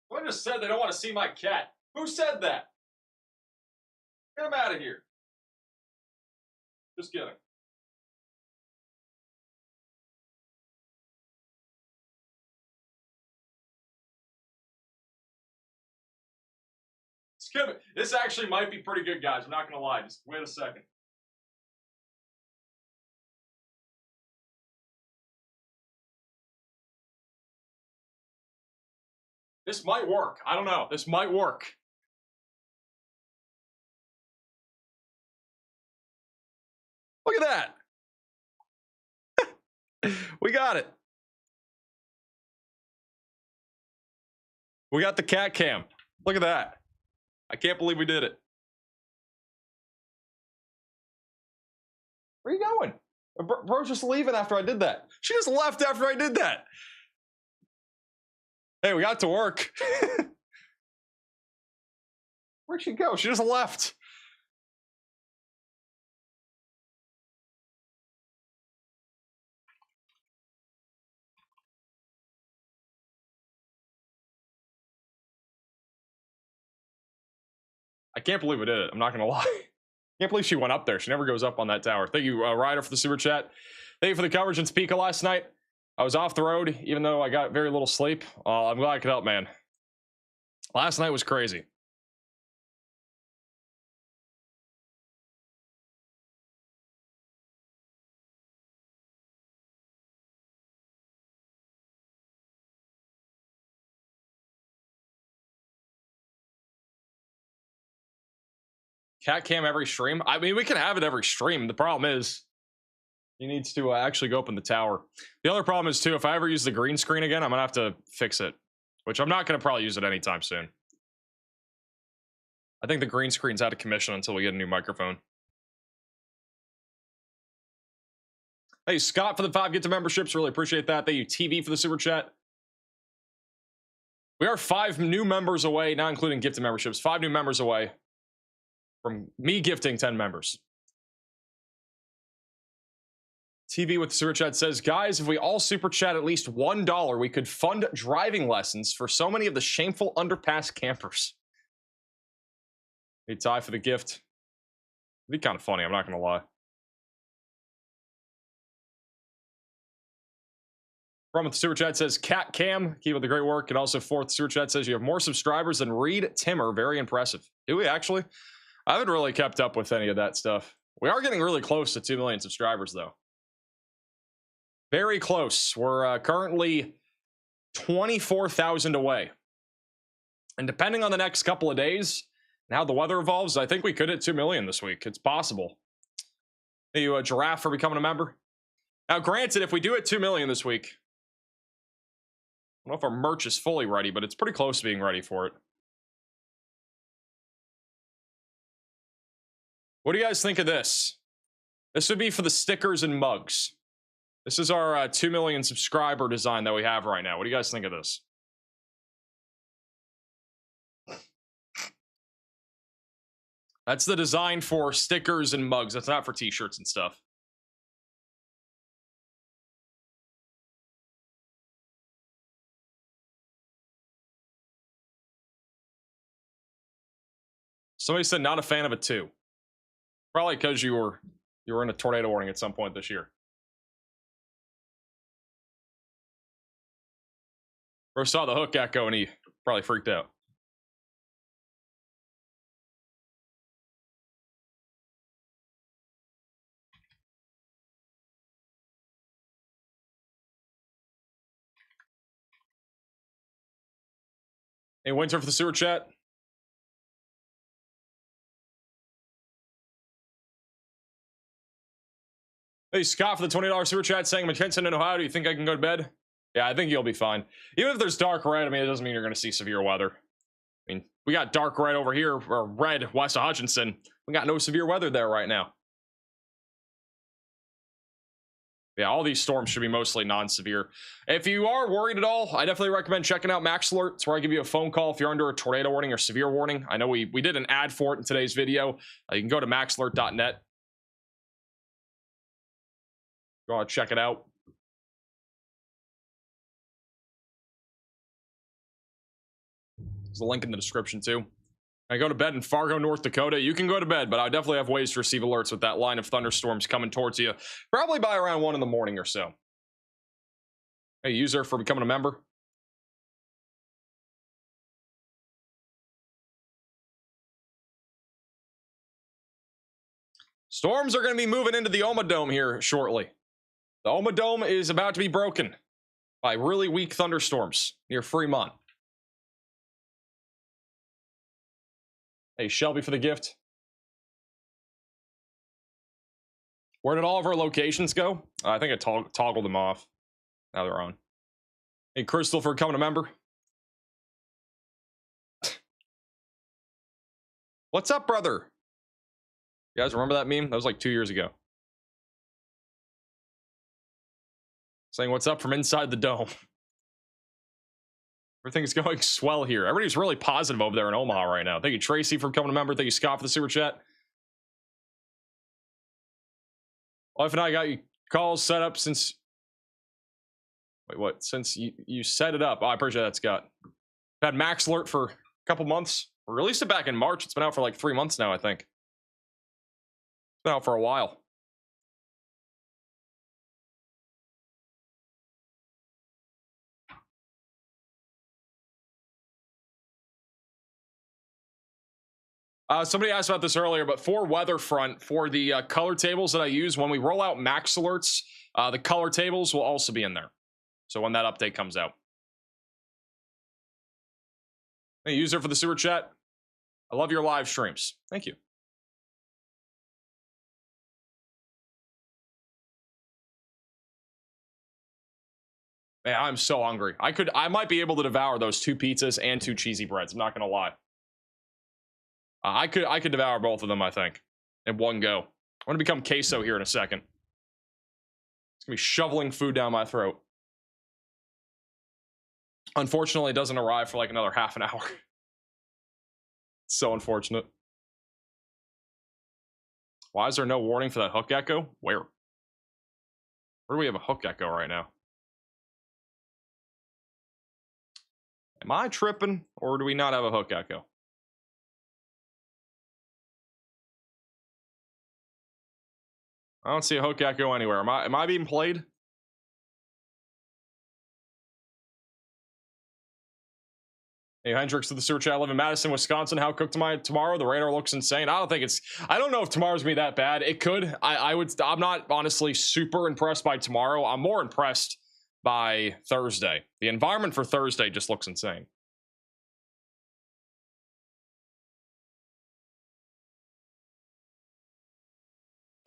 Someone just said they don't want to see my cat. Who said that? Get him out of here. Just kidding. Skip it. This actually might be pretty good, guys. I'm not going to lie. Just wait a second. This might work. I don't know. This might work. Look at that. We got it. We got the cat cam. Look at that. I can't believe we did it. Where are you going? Bro's just leaving after I did that. She just left after I did that. Hey, we got it to work. Where'd she go? She just left. I can't believe we did it. I'm not gonna lie. I can't believe she went up there. She never goes up on that tower. Thank you, Ryder, for the super chat. Thank you for the coverage in Topeka last night. I was off the road, even though I got very little sleep. I'm glad I could help, man. Last night was crazy. Cat cam every stream? I mean, we can have it every stream. The problem is he needs to actually go up in the tower. The other problem is, too, if I ever use the green screen again, I'm going to have to fix it, which I'm not going to probably use it anytime soon. I think the green screen's out of commission until we get a new microphone. Hey, Scott, for the 5 gift memberships. Really appreciate that. Thank you, TV, for the super chat. We are 5 new members away, not including gifted memberships. 5 new members away from me gifting 10 members. TV with super chat says, guys, if we all super chat at least $1, we could fund driving lessons for so many of the shameful underpass campers. Hey, Ty, for the gift. It'd be kind of funny, I'm not gonna lie. From the super chat says, Cat Cam, keep up the great work. And also fourth super chat says, you have more subscribers than Reed Timmer. Very impressive. Do we actually? I haven't really kept up with any of that stuff. We are getting really close to 2 million subscribers, though. Very close. We're currently 24,000 away. And depending on the next couple of days and how the weather evolves, I think we could hit 2 million this week. It's possible. Are you a giraffe for becoming a member? Now, granted, if we do hit 2 million this week, I don't know if our merch is fully ready, but it's pretty close to being ready for it. What do you guys think of this? This would be for the stickers and mugs. This is our 2 million subscriber design that we have right now. What do you guys think of this? That's the design for stickers and mugs. That's not for t-shirts and stuff. Somebody said not a fan of it too. Probably because you were in a tornado warning at some point this year. Or saw the hook echo and he probably freaked out. Hey, Winter for the sewer chat. Hey, Scott for the $20 super chat saying, McKenton in Ohio, do you think I can go to bed? Yeah, I think you'll be fine. Even if there's dark red, I mean, it doesn't mean you're going to see severe weather. I mean, we got dark red over here, or red west of Hutchinson. We got no severe weather there right now. Yeah, all these storms should be mostly non-severe. If you are worried at all, I definitely recommend checking out Max Alert. It's where I give you a phone call if you're under a tornado warning or severe warning. I know we did an ad for it in today's video. You can go to maxalert.net. Go on, check it out. There's a link in the description too. I go to bed in Fargo, North Dakota. You can go to bed, but I definitely have ways to receive alerts with that line of thunderstorms coming towards you, probably by around 1 in the morning or so. Hey, user for becoming a member. Storms are going to be moving into the Oma Dome here shortly. The Oma Dome is about to be broken by really weak thunderstorms near Fremont. Hey, Shelby for the gift. Where did all of our locations go? I think I toggled them off. Now they're on. Hey, Crystal for becoming a member. What's up, brother? You guys remember that meme? That was like 2 years ago. Saying what's up from inside the dome. Everything's going swell here. Everybody's really positive over there in Omaha right now. Thank you, Tracy, for becoming a member. Thank you, Scott, for the super chat. Wife and I got you calls set up since... Wait, what? Since you set it up. Oh, I appreciate that, Scott. I've had Max Alert for a couple months. We released it back in March. It's been out for like 3 months now, I think. It's been out for a while. Somebody asked about this earlier, but for Weatherfront, for the color tables that I use, when we roll out Max Alerts, the color tables will also be in there. So when that update comes out. Hey, user for the sewer chat. I love your live streams. Thank you. Man, I'm so hungry. I might be able to devour those 2 pizzas and 2 cheesy breads. I'm not gonna lie. I could devour both of them, I think, in one go. I'm gonna become queso here in a second. It's gonna be shoveling food down my throat. Unfortunately, it doesn't arrive for like another half an hour. It's so unfortunate. Why is there no warning for that hook echo? Where? Where do we have a hook echo right now? Am I tripping, or do we not have a hook echo? I don't see a hook echo anywhere. Am I being played? Hey, Hendricks to the sewer chat. I live in Madison, Wisconsin. How cooked am I tomorrow? The radar looks insane. I don't think it's. I don't know if tomorrow's gonna be that bad. It could. I'm not honestly super impressed by tomorrow. I'm more impressed by Thursday. The environment for Thursday just looks insane.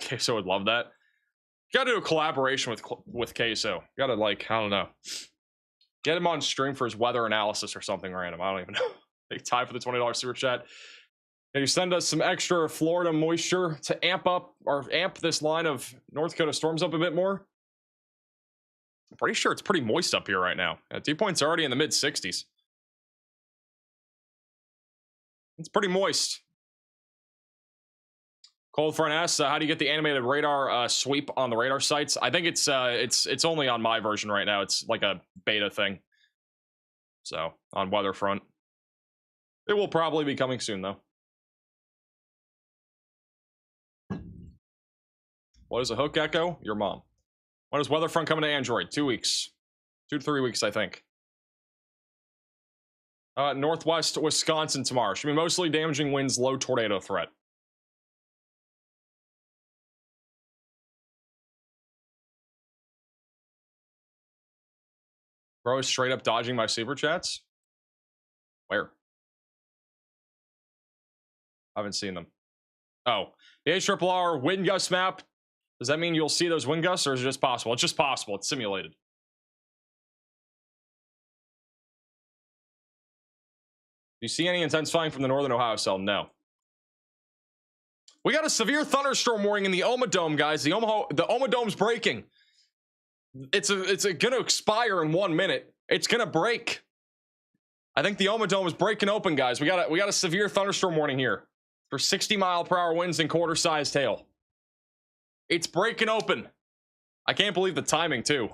Queso would love that. Gotta do a collaboration with Queso. Gotta, like, I don't know. Get him on stream for his weather analysis or something random. I don't even know. Big tie for the $20 super chat. Can you send us some extra Florida moisture to amp this line of North Dakota storms up a bit more? I'm pretty sure it's pretty moist up here right now. Dew point's already in the mid 60s. It's pretty moist. Cold Front asks, how do you get the animated radar sweep on the radar sites? I think it's only on my version right now. It's like a beta thing. So on Weatherfront, it will probably be coming soon though. What is a hook echo? Your mom. When is Weatherfront coming to Android? 2 weeks, 2 to 3 weeks, I think. Northwest Wisconsin tomorrow. Should be mostly damaging winds, low tornado threat. Bro is straight up dodging my super chats? Where? I haven't seen them. Oh, the HRRR wind gust map. Does that mean you'll see those wind gusts, or is it just possible? It's just possible. It's simulated. Do you see any intensifying from the northern Ohio cell? No. We got a severe thunderstorm warning in the Oma Dome, guys. The Oma Dome's breaking. It's gonna expire in 1 minute. It's gonna break. I think the Oma Dome is breaking open, guys. We got a severe thunderstorm warning here for 60-mile-per-hour winds and quarter-sized hail. It's breaking open. I can't believe the timing too.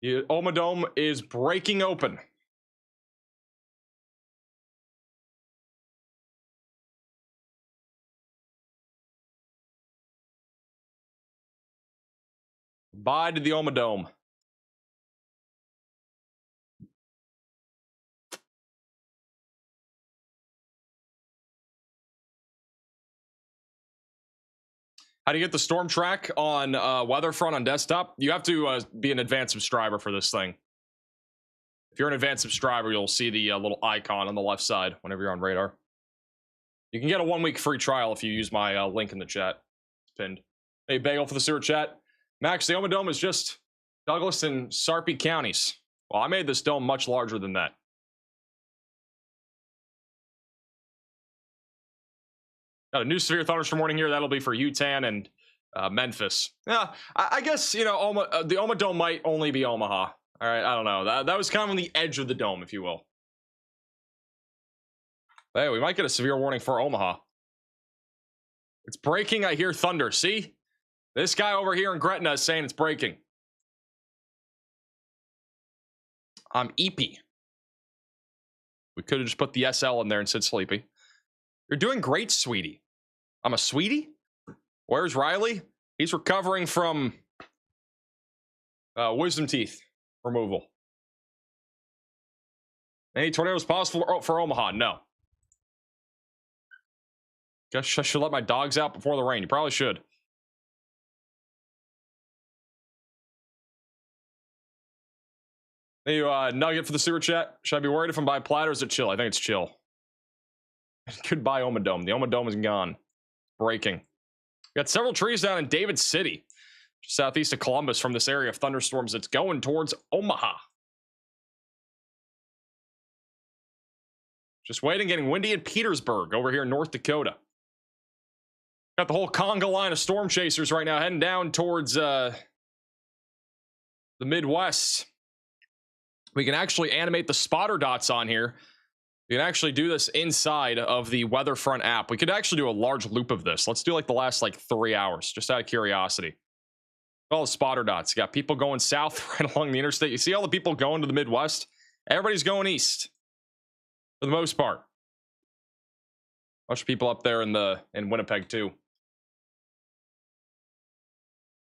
The Oma Dome is breaking open. Bye to the Oma Dome. How do you get the storm track on Weatherfront on desktop? You have to be an advanced subscriber for this thing. If you're an advanced subscriber, you'll see the little icon on the left side whenever you're on radar. You can get a 1-week free trial if you use my link in the chat. It's pinned. Hey, Bagel for the sewer chat. Max, the Oma Dome is just Douglas and Sarpy counties. Well, I made this dome much larger than that. Got a new severe thunderstorm warning here. That'll be for Utah and Memphis. Yeah, I guess, you know, the Oma Dome might only be Omaha. All right, I don't know. That was kind of on the edge of the dome, if you will. Hey, we might get a severe warning for Omaha. It's breaking. I hear thunder. See? This guy over here in Gretna is saying it's breaking. I'm eepy. We could have just put the SL in there and said sleepy. You're doing great, sweetie. I'm a sweetie? Where's Riley? He's recovering from wisdom teeth removal. Any tornadoes possible for Omaha? No. Guess I should let my dogs out before the rain. You probably should. Hey, Nugget for the sewer chat. Should I be worried if I'm buying plaid or is it chill? I think it's chill. Goodbye, Oma Dome. The Oma Dome is gone. Breaking. We got several trees down in David City, just southeast of Columbus from this area of thunderstorms that's going towards Omaha. Just waiting, getting windy in Petersburg over here in North Dakota. Got the whole conga line of storm chasers right now heading down towards the Midwest. We can actually animate the spotter dots on here You can actually do this inside of the Weatherfront app. We could actually do a large loop of this. Let's do like the last like 3 hours, just out of curiosity. All the spotter dots. You got people going south right along the interstate. You see all the people going to the Midwest? Everybody's going east for the most part. Bunch of people up there in Winnipeg too.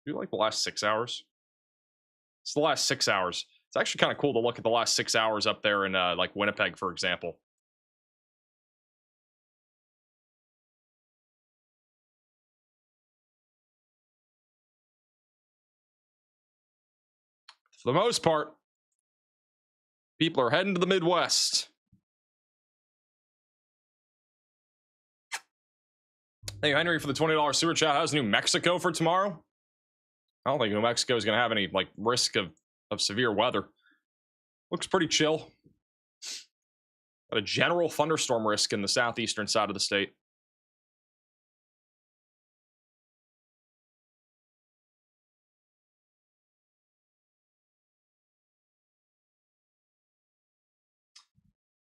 Do you like the last 6 hours? It's the last 6 hours. It's actually kind of cool to look at the last 6 hours up there in like Winnipeg, for example. For the most part, people are heading to the Midwest. Thank you, Henry, for the $20 super chat. How's New Mexico for tomorrow? I don't think New Mexico is going to have any like risk of severe weather. Looks pretty chill. Got a general thunderstorm risk in the southeastern side of the state.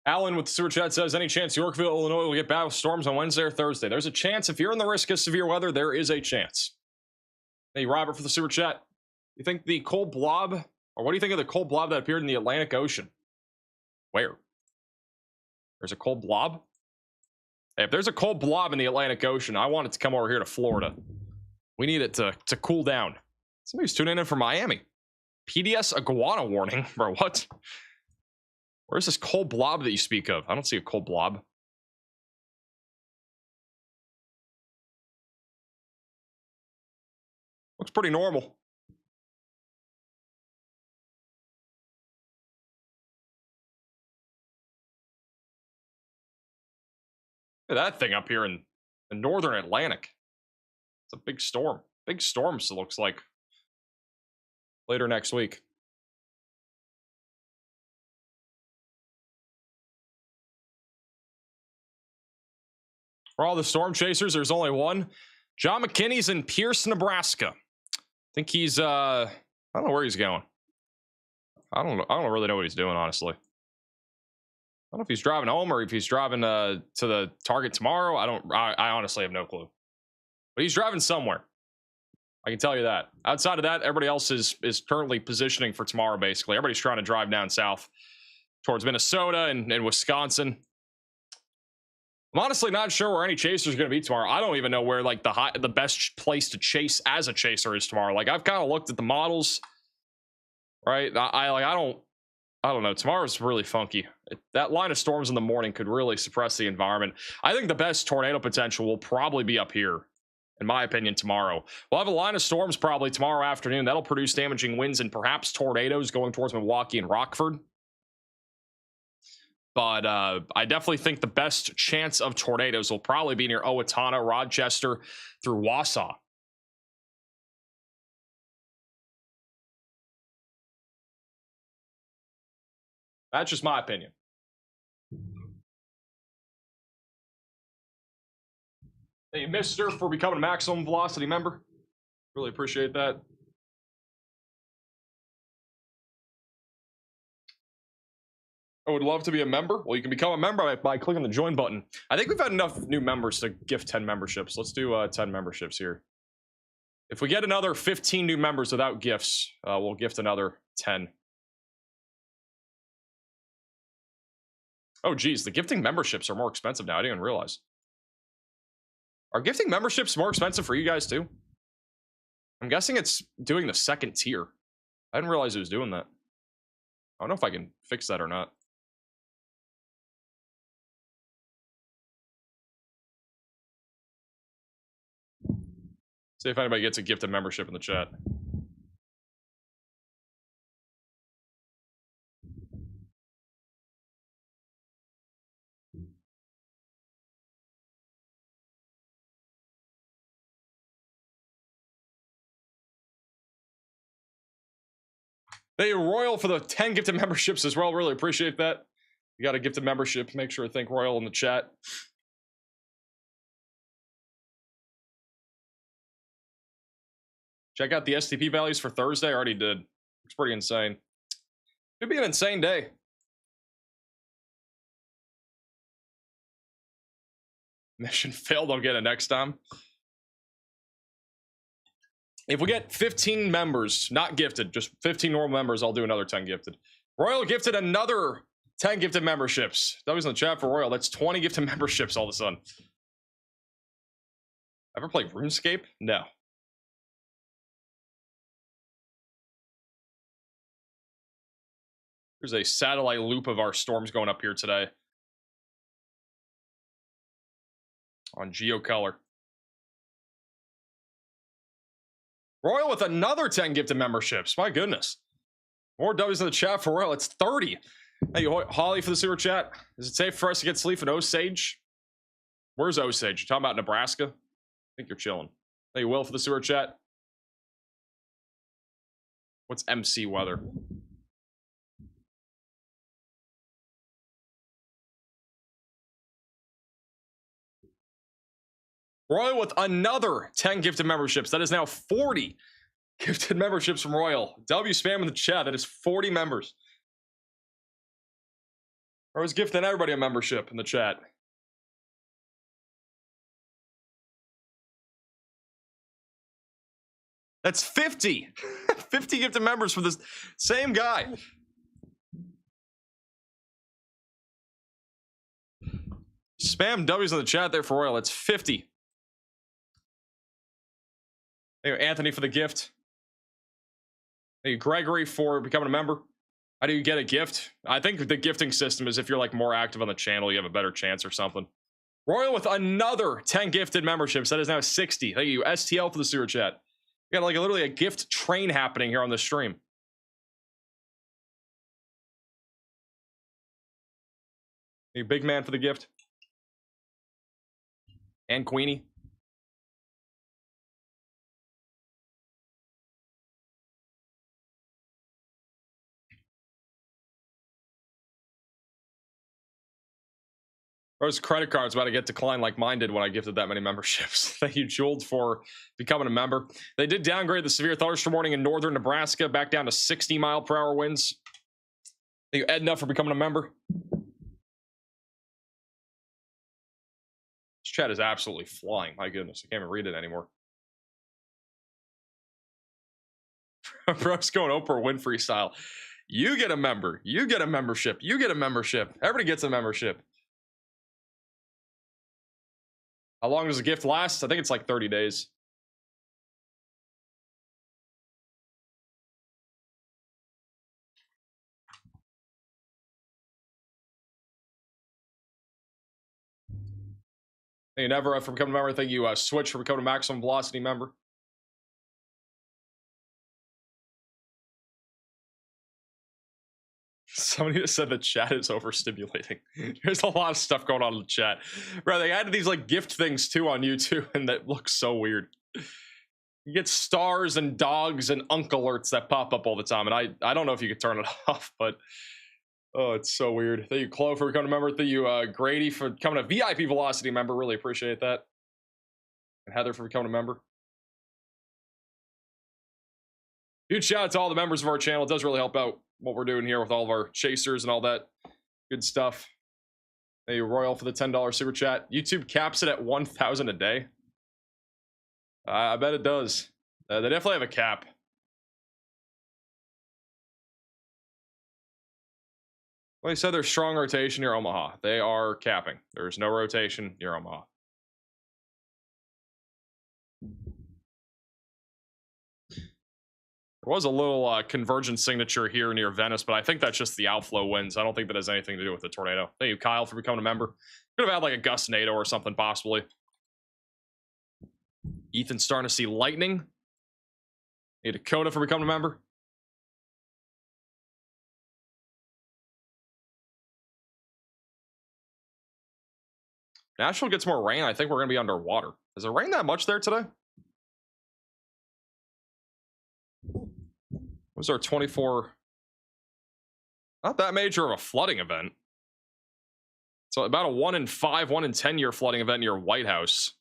Alan with the super chat says, any chance Yorkville, Illinois will get bad with storms on Wednesday or Thursday? There's a chance. If you're in the risk of severe weather, there is a chance. Hey, Robert for the super chat. You think the cold blob, or what do you think of the cold blob that appeared in the Atlantic Ocean? Where? There's a cold blob? Hey, if there's a cold blob in the Atlantic Ocean, I want it to come over here to Florida. We need it to cool down. Somebody's tuning in from Miami. PDS iguana warning. Bro, what? Where's this cold blob that you speak of? I don't see a cold blob. Looks pretty normal. Look at that thing up here in the northern Atlantic. It's a big storm. Big storms, it looks like. Later next week. For all the storm chasers, there's only one. John McKinney's in Pierce, Nebraska. I think he's I don't know where he's going. I don't really know what he's doing, honestly. I don't know if he's driving home or if he's driving to the Target tomorrow. I honestly have no clue. But he's driving somewhere. I can tell you that. Outside of that, everybody else is currently positioning for tomorrow, basically. Everybody's trying to drive down south towards Minnesota and Wisconsin. I'm honestly not sure where any chasers are going to be tomorrow. I don't even know where like the best place to chase as a chaser is tomorrow. Like I've kind of looked at the models, right? I don't know. Tomorrow's really funky. That line of storms in the morning could really suppress the environment. I think the best tornado potential will probably be up here, in my opinion, tomorrow. We'll have a line of storms probably tomorrow afternoon. That'll produce damaging winds and perhaps tornadoes going towards Milwaukee and Rockford. But I definitely think the best chance of tornadoes will probably be near Owatonna, Rochester, through Wausau. That's just my opinion. Thank you, Mister, for becoming a maximum velocity member. Really appreciate that. I would love to be a member. Well, you can become a member by clicking the join button. I think we've had enough new members to gift 10 memberships. Let's do 10 memberships here. If we get another 15 new members without gifts, we'll gift another 10. Oh, geez, the gifting memberships are more expensive now. I didn't even realize. Are gifting memberships more expensive for you guys too? I'm guessing it's doing the second tier. I didn't realize it was doing that. I don't know if I can fix that or not. See if anybody gets a gifted membership in the chat. Thank you, Royal, for the 10 gifted memberships as well. Really appreciate that. You got a gifted membership. Make sure to thank Royal in the chat. Check out the STP values for Thursday. I already did. It's pretty insane. Could be an insane day. Mission failed, I'll get it next time. If we get 15 members, not gifted, just 15 normal members, I'll do another 10 gifted. Royal gifted another 10 gifted memberships. That was in the chat for Royal. That's 20 gifted memberships all of a sudden. Ever played RuneScape? No. There's a satellite loop of our storms going up here today. On GeoColor. Royal with another 10 gifted memberships. My goodness. More W's in the chat for Royal. It's 30. Thank you, Holly, for the super chat. Is it safe for us to get sleep in Osage? Where's Osage? You're talking about Nebraska? I think you're chilling. Thank you, Will, for the super chat. What's MC weather? Royal with another 10 gifted memberships. That is now 40 gifted memberships from Royal. W spam in the chat. That is 40 members. I was gifting everybody a membership in the chat. That's 50. 50 gifted members for this same guy. Spam W's in the chat there for Royal. That's 50. Thank you, Anthony, for the gift. Thank you, Gregory, for becoming a member. How do you get a gift? I think the gifting system is if you're like more active on the channel, you have a better chance or something. Royal with another 10 gifted memberships. That is now 60. Thank you, STL, for the super chat. We got like literally a gift train happening here on the stream. Thank you, Big Man, for the gift. And Queenie. Those credit cards about to get declined like mine did when I gifted that many memberships. Thank you, Jeweled, for becoming a member. They did downgrade the severe thunderstorm warning in northern Nebraska back down to 60-mile-per-hour winds. Thank you, Edna, for becoming a member. This chat is absolutely flying. My goodness, I can't even read it anymore. Bro's going Oprah Winfrey style. You get a member. You get a membership. You get a membership. Everybody gets a membership. How long does the gift last? I think it's like 30 days. Thank you, Never, for becoming a member. Thank you, Switch, for becoming a Maximum Velocity member. Somebody just said the chat is overstimulating. There's a lot of stuff going on in the chat. Bro, they added these like gift things too on YouTube, and that looks so weird. You get stars and dogs and uncle alerts that pop up all the time, and I don't know if you could turn it off, but oh, it's so weird. Thank you, Chloe, for becoming a member. Thank you, Grady, for becoming a VIP Velocity member. Really appreciate that. And Heather for becoming a member. Huge shout out to all the members of our channel. It does really help out what we're doing here with all of our chasers and all that good stuff. Thank you, Royal, for the $10 super chat. YouTube caps it at 1,000 a day. I bet it does. They definitely have a cap. Well, they said there's strong rotation near Omaha. They are capping. There's no rotation near Omaha. There was a little convergence signature here near Venice, but I think that's just the outflow winds. I don't think that has anything to do with the tornado. Thank you, Kyle, for becoming a member. Could have had like a gust-nado or something, possibly. Ethan's starting to see lightning. Hey, Dakota, for becoming a member. Nashville gets more rain. I think we're going to be underwater. Is it rain that much there today? Was our 24? Not that major of a flooding event. So about a 1 in 5, 1 in 10 year flooding event near White House.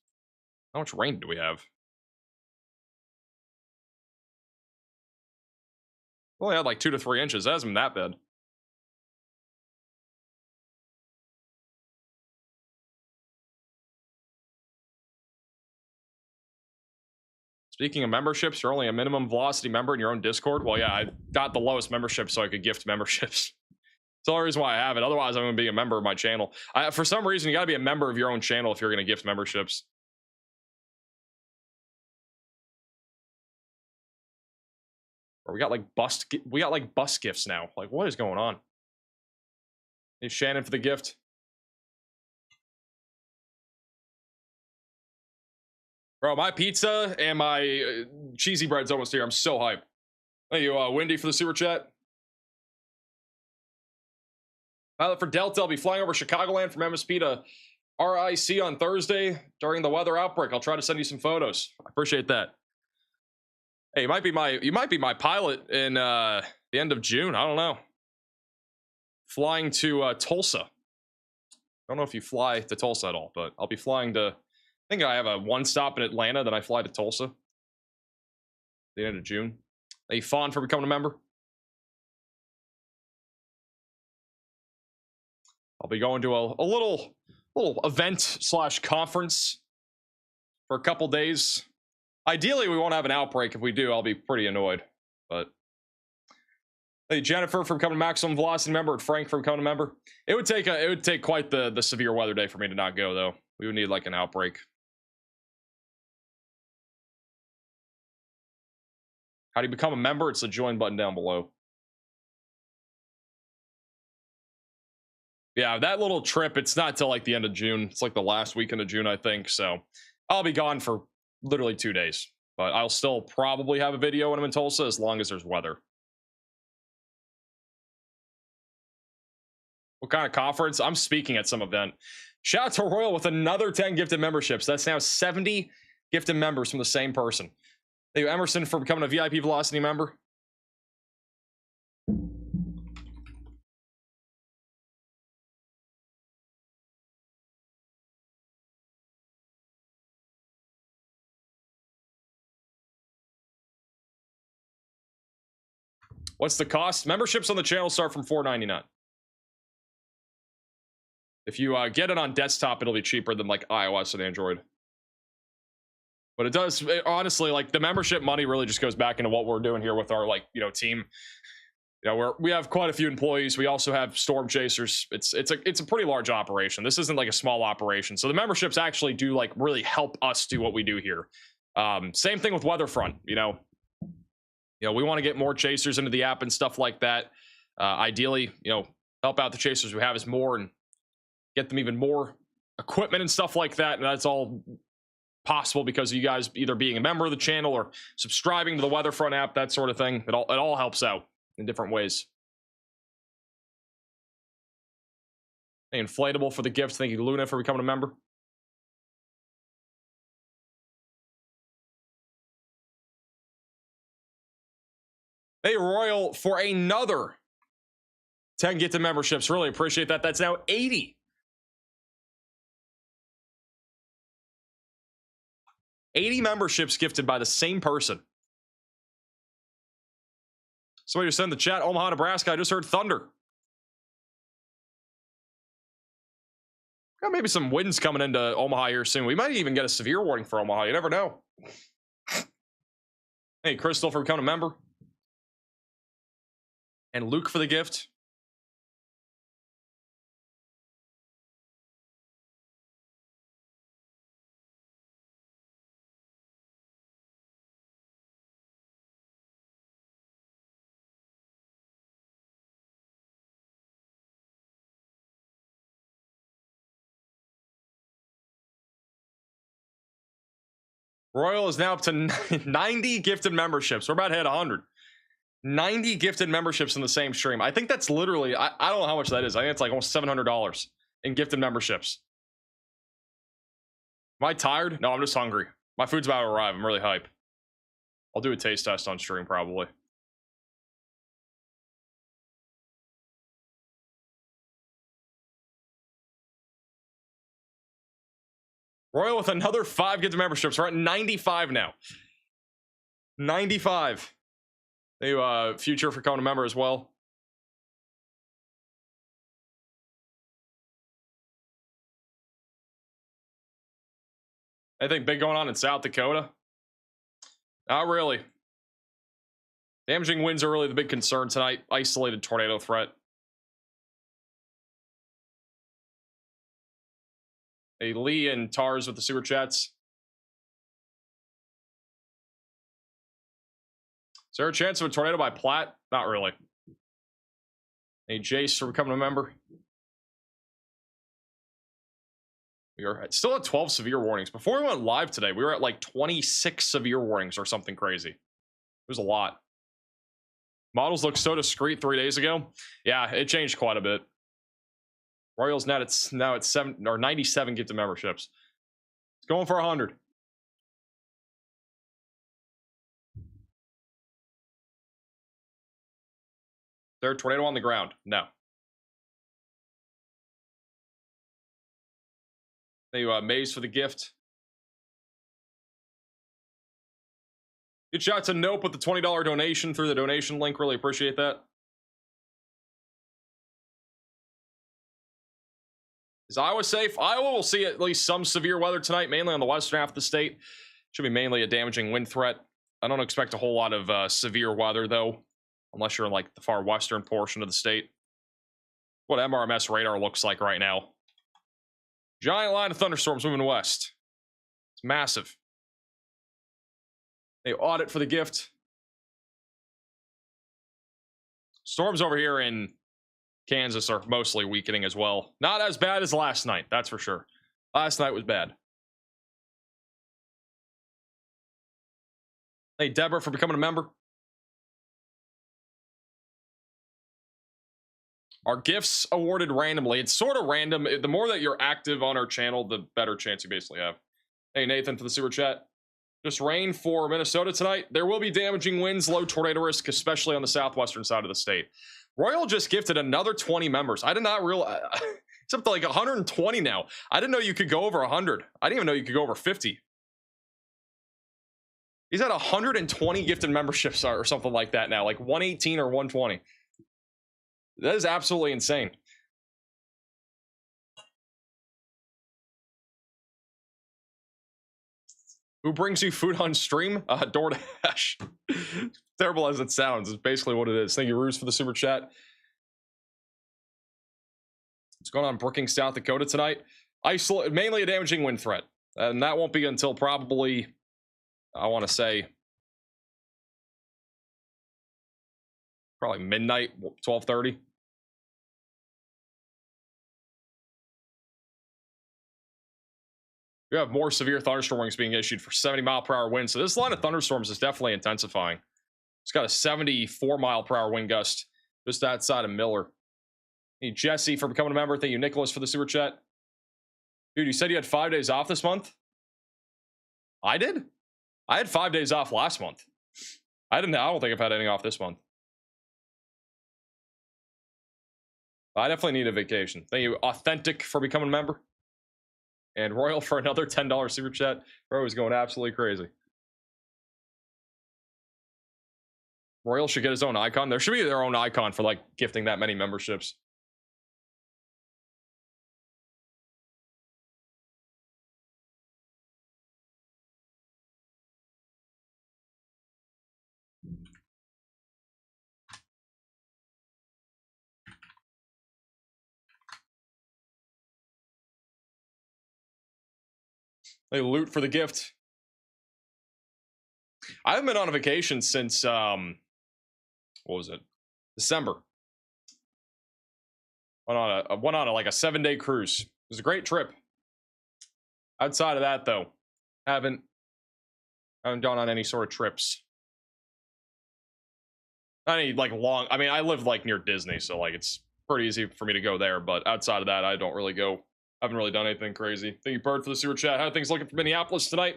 How much rain do we have? We only had like 2 to 3 inches. That hasn't been that bad. Speaking of memberships, you're only a minimum velocity member in your own Discord. Well, yeah, I got the lowest membership so I could gift memberships. It's the only reason why I have it. Otherwise, I'm going to be a member of my channel. For some reason, you got to be a member of your own channel if you're going to gift memberships. Or we got like bus gifts now. Like, what is going on? Hey, Shannon for the gift. Bro, my pizza and my cheesy bread's almost here. I'm so hyped. Thank you, Wendy, for the super chat. Pilot for Delta, I'll be flying over Chicagoland from MSP to RIC on Thursday during the weather outbreak. I'll try to send you some photos. I appreciate that. Hey, you might be my pilot in the end of June. I don't know. Flying to Tulsa. I don't know if you fly to Tulsa at all, but I'll be flying to. I think I have a one stop in Atlanta, then I fly to Tulsa. The end of June. Hey, Fawn, for becoming a member. I'll be going to a little event / conference for a couple days. Ideally, we won't have an outbreak. If we do, I'll be pretty annoyed. But hey, Jennifer from becoming a maximum velocity member, and Frank from becoming a member. It would take quite the severe weather day for me to not go though. We would need like an outbreak. How do you become a member? It's the join button down below. Yeah, that little trip, it's not till like the end of June. It's like the last weekend of June, I think. So I'll be gone for literally 2 days. But I'll still probably have a video when I'm in Tulsa as long as there's weather. What kind of conference? I'm speaking at some event. Shout out to Royal with another 10 gifted memberships. That's now 70 gifted members from the same person. Thank you, Emerson, for becoming a VIP Velocity member. What's the cost? Memberships on the channel start from $4.99. If you get it on desktop, it'll be cheaper than like iOS and Android. But it does, honestly, like the membership money really just goes back into what we're doing here with our team. We have quite a few employees. We also have storm chasers. It's a pretty large operation. This isn't like a small operation. So the memberships actually do like really help us do what we do here. Same thing with Weatherfront. We want to get more chasers into the app and stuff like that. Ideally, help out the chasers we have is more and get them even more equipment and stuff like that. And that's all possible because of you guys either being a member of the channel or subscribing to the Weatherfront app, that sort of thing. It all helps out in different ways. Hey, Inflatable for the gift. Thank you, Luna, for becoming a member. Hey, Royal, for another 10 gifted memberships. Really appreciate that. That's now 80. 80 memberships gifted by the same person. Somebody just sent in the chat, Omaha, Nebraska. I just heard thunder. Got maybe some winds coming into Omaha here soon. We might even get a severe warning for Omaha. You never know. Hey, Crystal, for becoming a member. And Luke for the gift. Royal is now up to 90 gifted memberships. We're about to hit 100. 90 gifted memberships in the same stream. I think that's literally, I don't know how much that is. I think it's like almost $700 in gifted memberships. Am I tired? No, I'm just hungry. My food's about to arrive. I'm really hype. I'll do a taste test on stream probably. Royal with another 5 gifted memberships. We're at 95 now. 95. Thank you, Future, for becoming a member as well. Anything big going on in South Dakota? Not really. Damaging winds are really the big concern tonight. Isolated tornado threat. Hey, Lee and Tars with the super chats. Is there a chance of a tornado by Platte? Not really. Hey, Jace for becoming a member. We are still at 12 severe warnings. Before we went live today, we were at like 26 severe warnings or something crazy. It was a lot. Models looked so discreet 3 days ago. Yeah, it changed quite a bit. Royals now at 7 or 97 gifted memberships. It's going for 100. Third tornado on the ground. No. Thank you, Maze, for the gift. Good shout to Nope with the $20 donation through the donation link. Really appreciate that. Is Iowa safe? Iowa will see at least some severe weather tonight, mainly on the western half of the state. Should be mainly a damaging wind threat. I don't expect a whole lot of severe weather, though, unless you're in like the far western portion of the state. What MRMS radar looks like right now. Giant line of thunderstorms moving west. It's massive. They audit for the gift. Storms over here in Kansas are mostly weakening as well. Not as bad as last night, that's for sure. Last night was bad. Hey, Deborah, for becoming a member. Our gifts awarded randomly. It's sort of random. The more that you're active on our channel, the better chance you basically have. Hey, Nathan, for the super chat. Just rain for Minnesota tonight. There will be damaging winds, low tornado risk, especially on the southwestern side of the state. Royal just gifted another 20 members. I did not realize. It's up to like 120 now. I didn't know you could go over 100. I didn't even know you could go over 50. He's at 120 gifted memberships or something like that now, like 118 or 120. That is absolutely insane. Who brings you food on stream? DoorDash. Terrible as it sounds, is basically what it is. Thank you, Ruse, for the super chat. What's going on in Brookings, South Dakota tonight? Mainly a damaging wind threat. And that won't be until probably, I want to say, probably midnight, 12:30. We have more severe thunderstorm warnings being issued for 70-mile-per-hour winds. So this line of thunderstorms is definitely intensifying. It's got a 74-mile-per-hour wind gust just outside of Miller. Hey, Jesse, for becoming a member. Thank you, Nicholas, for the super chat. Dude, you said you had 5 days off this month? I did? I had 5 days off last month. I don't think I've had any off this month. I definitely need a vacation. Thank you, Authentic, for becoming a member. And Royal for another $10 super chat. Bro is going absolutely crazy. Royal should get his own icon. There should be their own icon for like gifting that many memberships. They loot for the gift. I haven't been on a vacation since what was it? December. Went on like a 7-day cruise. It was a great trip. Outside of that, though, haven't gone on any sort of trips. Not any like long. I mean, I live like near Disney, so like it's pretty easy for me to go there. But outside of that, I don't really go. Haven't really done anything crazy. Thank you, Bird, for the super chat. How are things looking for Minneapolis tonight?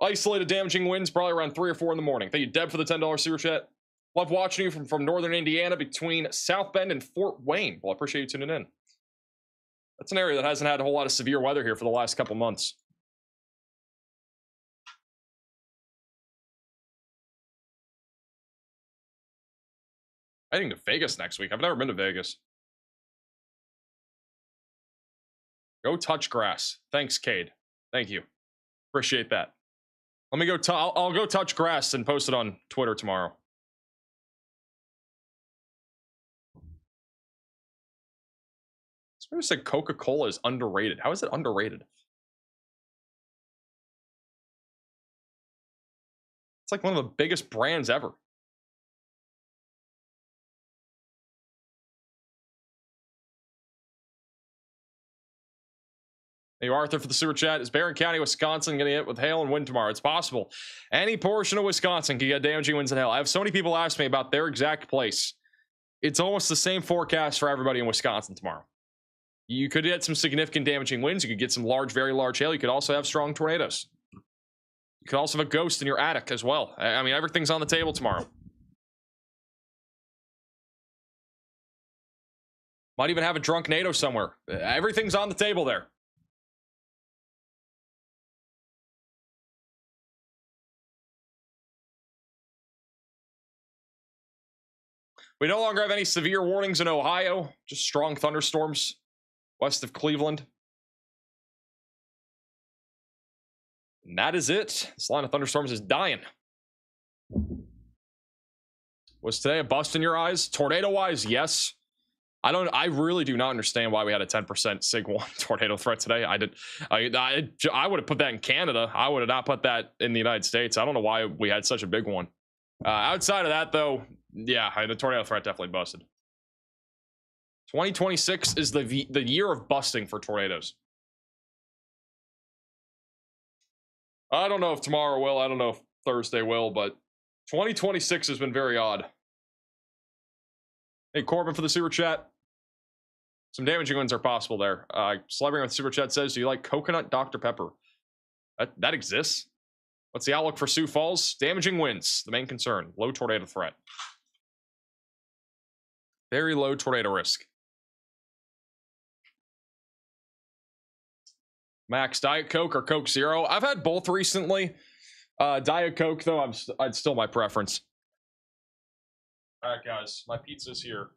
Isolated damaging winds, probably around 3 or 4 in the morning. Thank you, Deb, for the $10 super chat. Love watching you from northern Indiana between South Bend and Fort Wayne. Well, I appreciate you tuning in. That's an area that hasn't had a whole lot of severe weather here for the last couple months. I think to Vegas next week. I've never been to Vegas. Go touch grass. Thanks, Cade. Thank you. Appreciate that. Let me go. I'll go touch grass and post it on Twitter tomorrow. Somebody said Coca-Cola is underrated. How is it underrated? It's like one of the biggest brands ever. Thank you, Arthur, for the super chat. Is Barron County, Wisconsin going to hit with hail and wind tomorrow? It's possible. Any portion of Wisconsin can get damaging winds and hail. I have so many people ask me about their exact place. It's almost the same forecast for everybody in Wisconsin tomorrow. You could get some significant damaging winds. You could get some large, very large hail. You could also have strong tornadoes. You could also have a ghost in your attic as well. I mean, everything's on the table tomorrow. Might even have a drunk NATO somewhere. Everything's on the table there. We no longer have any severe warnings in Ohio. Just strong thunderstorms west of Cleveland. And that is it. This line of thunderstorms is dying. Was today a bust in your eyes? Tornado-wise, yes. I really do not understand why we had a 10% Sig 1 tornado threat today. I would have put that in Canada. I would have not put that in the United States. I don't know why we had such a big one. Outside of that, though, yeah, the tornado threat definitely busted. 2026 is the year of busting for tornadoes. I don't know if tomorrow will. I don't know if Thursday will, but 2026 has been very odd. Hey, Corbin for the super chat. Some damaging winds are possible there. Celebrity with super chat says, do you like coconut Dr. Pepper? That exists. What's the outlook for Sioux Falls? Damaging winds, the main concern. Low tornado threat. Very low tornado risk. Max, Diet Coke or Coke Zero? I've had both recently. Diet Coke, though, I'd still my preference. All right, guys, my pizza's here.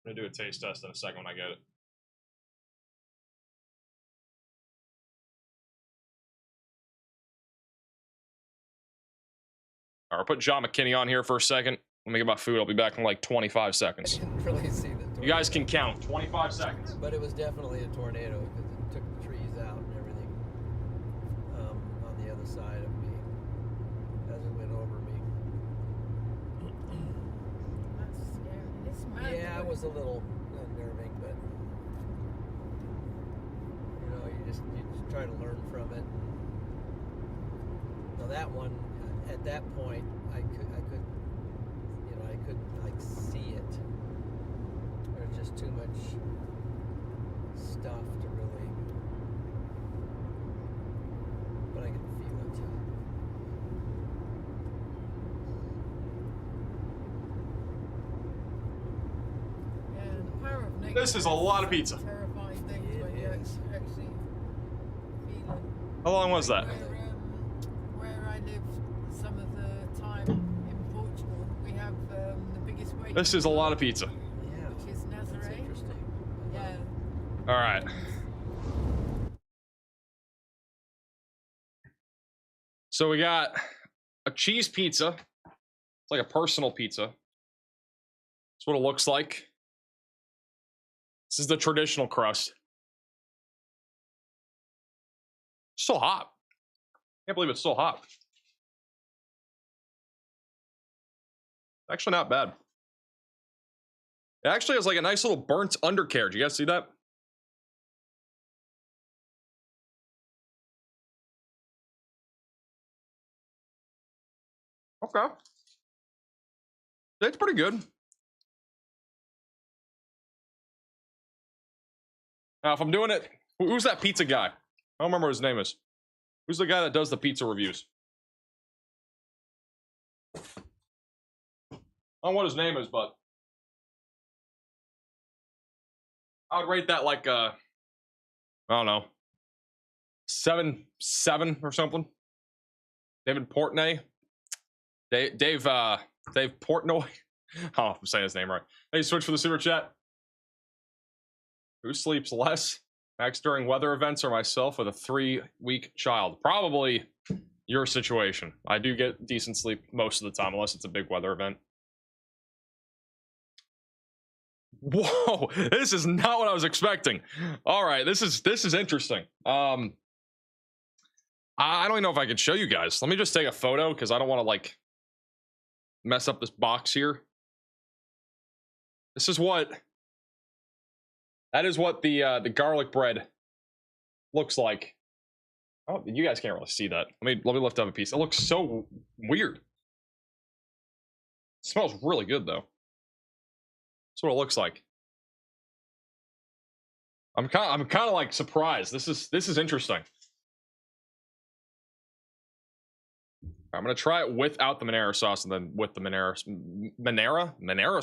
I'm gonna do a taste test in a second when I get it. All right, I'll put John McKinney on here for a second. Let me get my food. I'll be back in like 25 seconds.
I didn't really see the tornado.
You guys can count. 25 seconds.
But it was definitely a tornado because it took the trees out and everything on the other side of me as it went over me.
That's scary. It's mad.
Yeah, it was a little unnerving, but you just try to learn from it. Now that one, at that point, I couldn't like see it. There's just too much stuff to really, but I could feel it.
Yeah, the power of nature.
This is a lot of pizza.
Terrifying thing
It
when you
is.
actually feel it.
How long was that?
Where I lived some of the time in Portugal, we have the biggest wake.
This is a lot of pizza.
Yeah,
Which is
that's
Nazaré.
interesting.
Yeah.
All right. So we got a cheese pizza. It's like a personal pizza. That's what it looks like. This is the traditional crust. Still hot. Can't believe it's still hot. Actually not bad. It actually has like a nice little burnt undercarriage. You guys see that? Okay. It's pretty good. Now, if I'm doing it, who's that pizza guy? I don't remember what his name is. Who's the guy that does the pizza reviews? I don't know what his name is, but I would rate that like I don't know, 7 or something. David Portnoy. Dave Portnoy. I don't know if I'm saying his name right. Hey, switch for the super chat. Who sleeps less? Max during weather events or myself with a 3-week child? Probably your situation. I do get decent sleep most of the time, unless it's a big weather event. Whoa, this is not what I was expecting. All right, this is interesting. I don't even know if I can show you guys. Let me just take a photo because I don't want to like mess up this box here. This is what the garlic bread looks like. Oh, you guys can't really see that. Let me lift up a piece. It looks so weird. It smells really good though. That's what it looks like. I'm kind of like surprised. This is interesting. I'm gonna try it without the Monera sauce and then with the Monera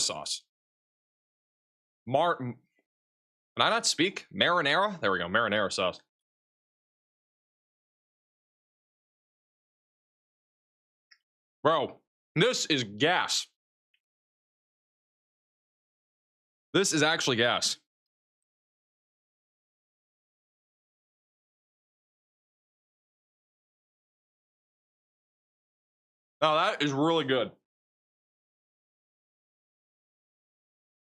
sauce. Can I not speak? Marinara? There we go. Marinara sauce. Bro, this is gas. This is actually gas. Oh, that is really good.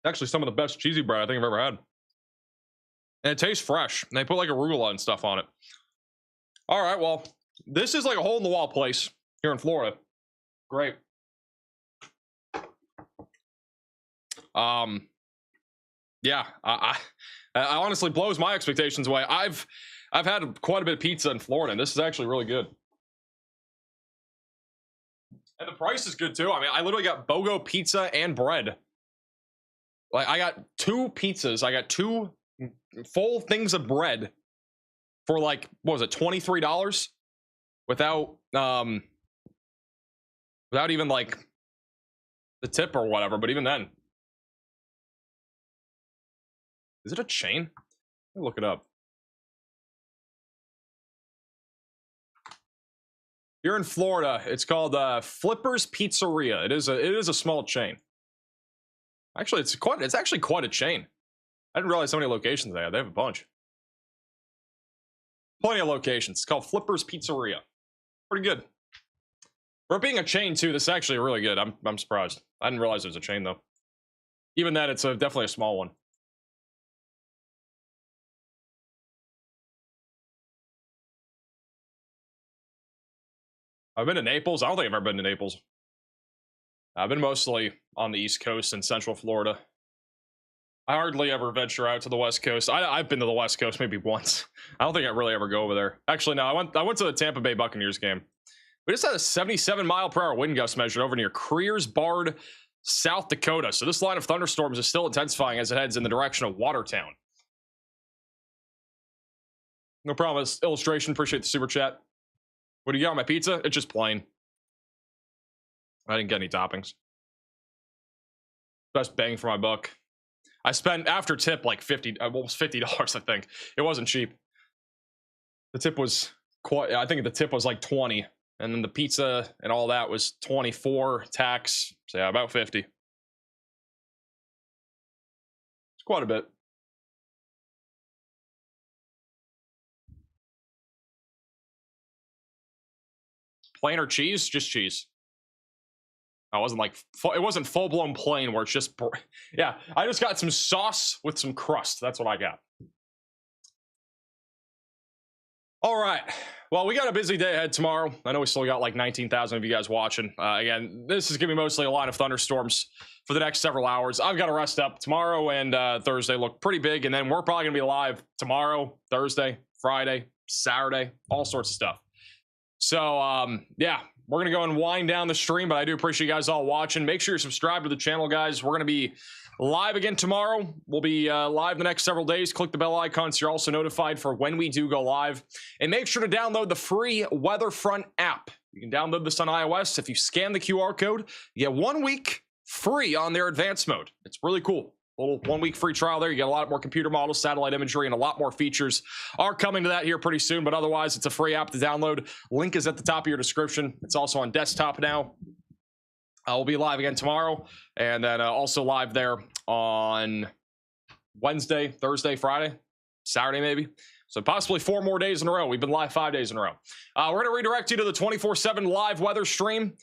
Actually, some of the best cheesy bread I think I've ever had. And it tastes fresh. And they put like arugula and stuff on it. All right, well, this is like a hole in the wall place here in Florida. Great. Yeah, I honestly blows my expectations away. I've had quite a bit of pizza in Florida, and this is actually really good. And the price is good too. I mean, I literally got BOGO pizza and bread. Like, I got 2 pizzas. I got 2 full things of bread for like, what was it, $23 without even like the tip or whatever. But even then, is it a chain? Let me look it up. Here in Florida, it's called Flipper's Pizzeria. It is a small chain. Actually, it's actually quite a chain. I didn't realize how many locations they have. They have a bunch. Plenty of locations. It's called Flipper's Pizzeria. Pretty good. For it being a chain too, this is actually really good. I'm surprised. I didn't realize it was a chain though. Even that, it's definitely a small one. I've been to Naples. I don't think I've ever been to Naples. I've been mostly on the East Coast and Central Florida. I hardly ever venture out to the West Coast. I've been to the West Coast maybe once. I don't think I really ever go over there. Actually, no, I went to the Tampa Bay Buccaneers game. We just had a 77-mile-per-hour wind gust measured over near Creers-Bard, South Dakota. So this line of thunderstorms is still intensifying as it heads in the direction of Watertown. No problem. This illustration. Appreciate the super chat. What do you got on my pizza? It's just plain. I didn't get any toppings. Best bang for my buck. I spent after tip like almost $50, I think. It wasn't cheap. The tip was I think the tip was like 20, and then the pizza and all that was 24 tax. So yeah, about 50. It's quite a bit. Plain or cheese? Just cheese. I wasn't like, it wasn't full-blown plain where it's just, yeah, I just got some sauce with some crust. That's what I got. All right. Well, we got a busy day ahead tomorrow. I know we still got like 19,000 of you guys watching. Again, this is going to be mostly a line of thunderstorms for the next several hours. I've got to rest up. Tomorrow and Thursday look pretty big, and then we're probably going to be live tomorrow, Thursday, Friday, Saturday, all sorts of stuff. So, yeah, we're going to go and wind down the stream, but I do appreciate you guys all watching. Make sure you're subscribed to the channel, guys. We're going to be live again tomorrow. We'll be live the next several days. Click the bell icon so you're also notified for when we do go live. And make sure to download the free Weatherfront app. You can download this on iOS. If you scan the QR code, you get 1 week free on their advanced mode. It's really cool. A little 1 week free trial there. You get a lot more computer models, satellite imagery, and a lot more features are coming to that here pretty soon. But otherwise, it's a free app to download. Link is at the top of your description. It's also on desktop now. We'll be live again tomorrow, and then also live there on Wednesday, Thursday, Friday, Saturday maybe. So possibly 4 more days in a row. We've been live 5 days in a row. We're going to redirect you to the 24/7 live weather stream.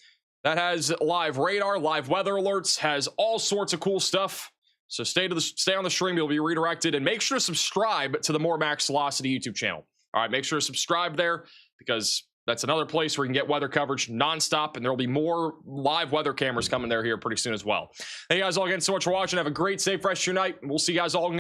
That has live radar, live weather alerts, has all sorts of cool stuff. So stay on the stream. You'll be redirected, and make sure to subscribe to the More Max Velocity YouTube channel. All right, make sure to subscribe there, because that's another place where you can get weather coverage nonstop, and there will be more live weather cameras coming there here pretty soon as well. Thank you guys all again so much for watching. Have a great, safe rest of your night, and we'll see you guys all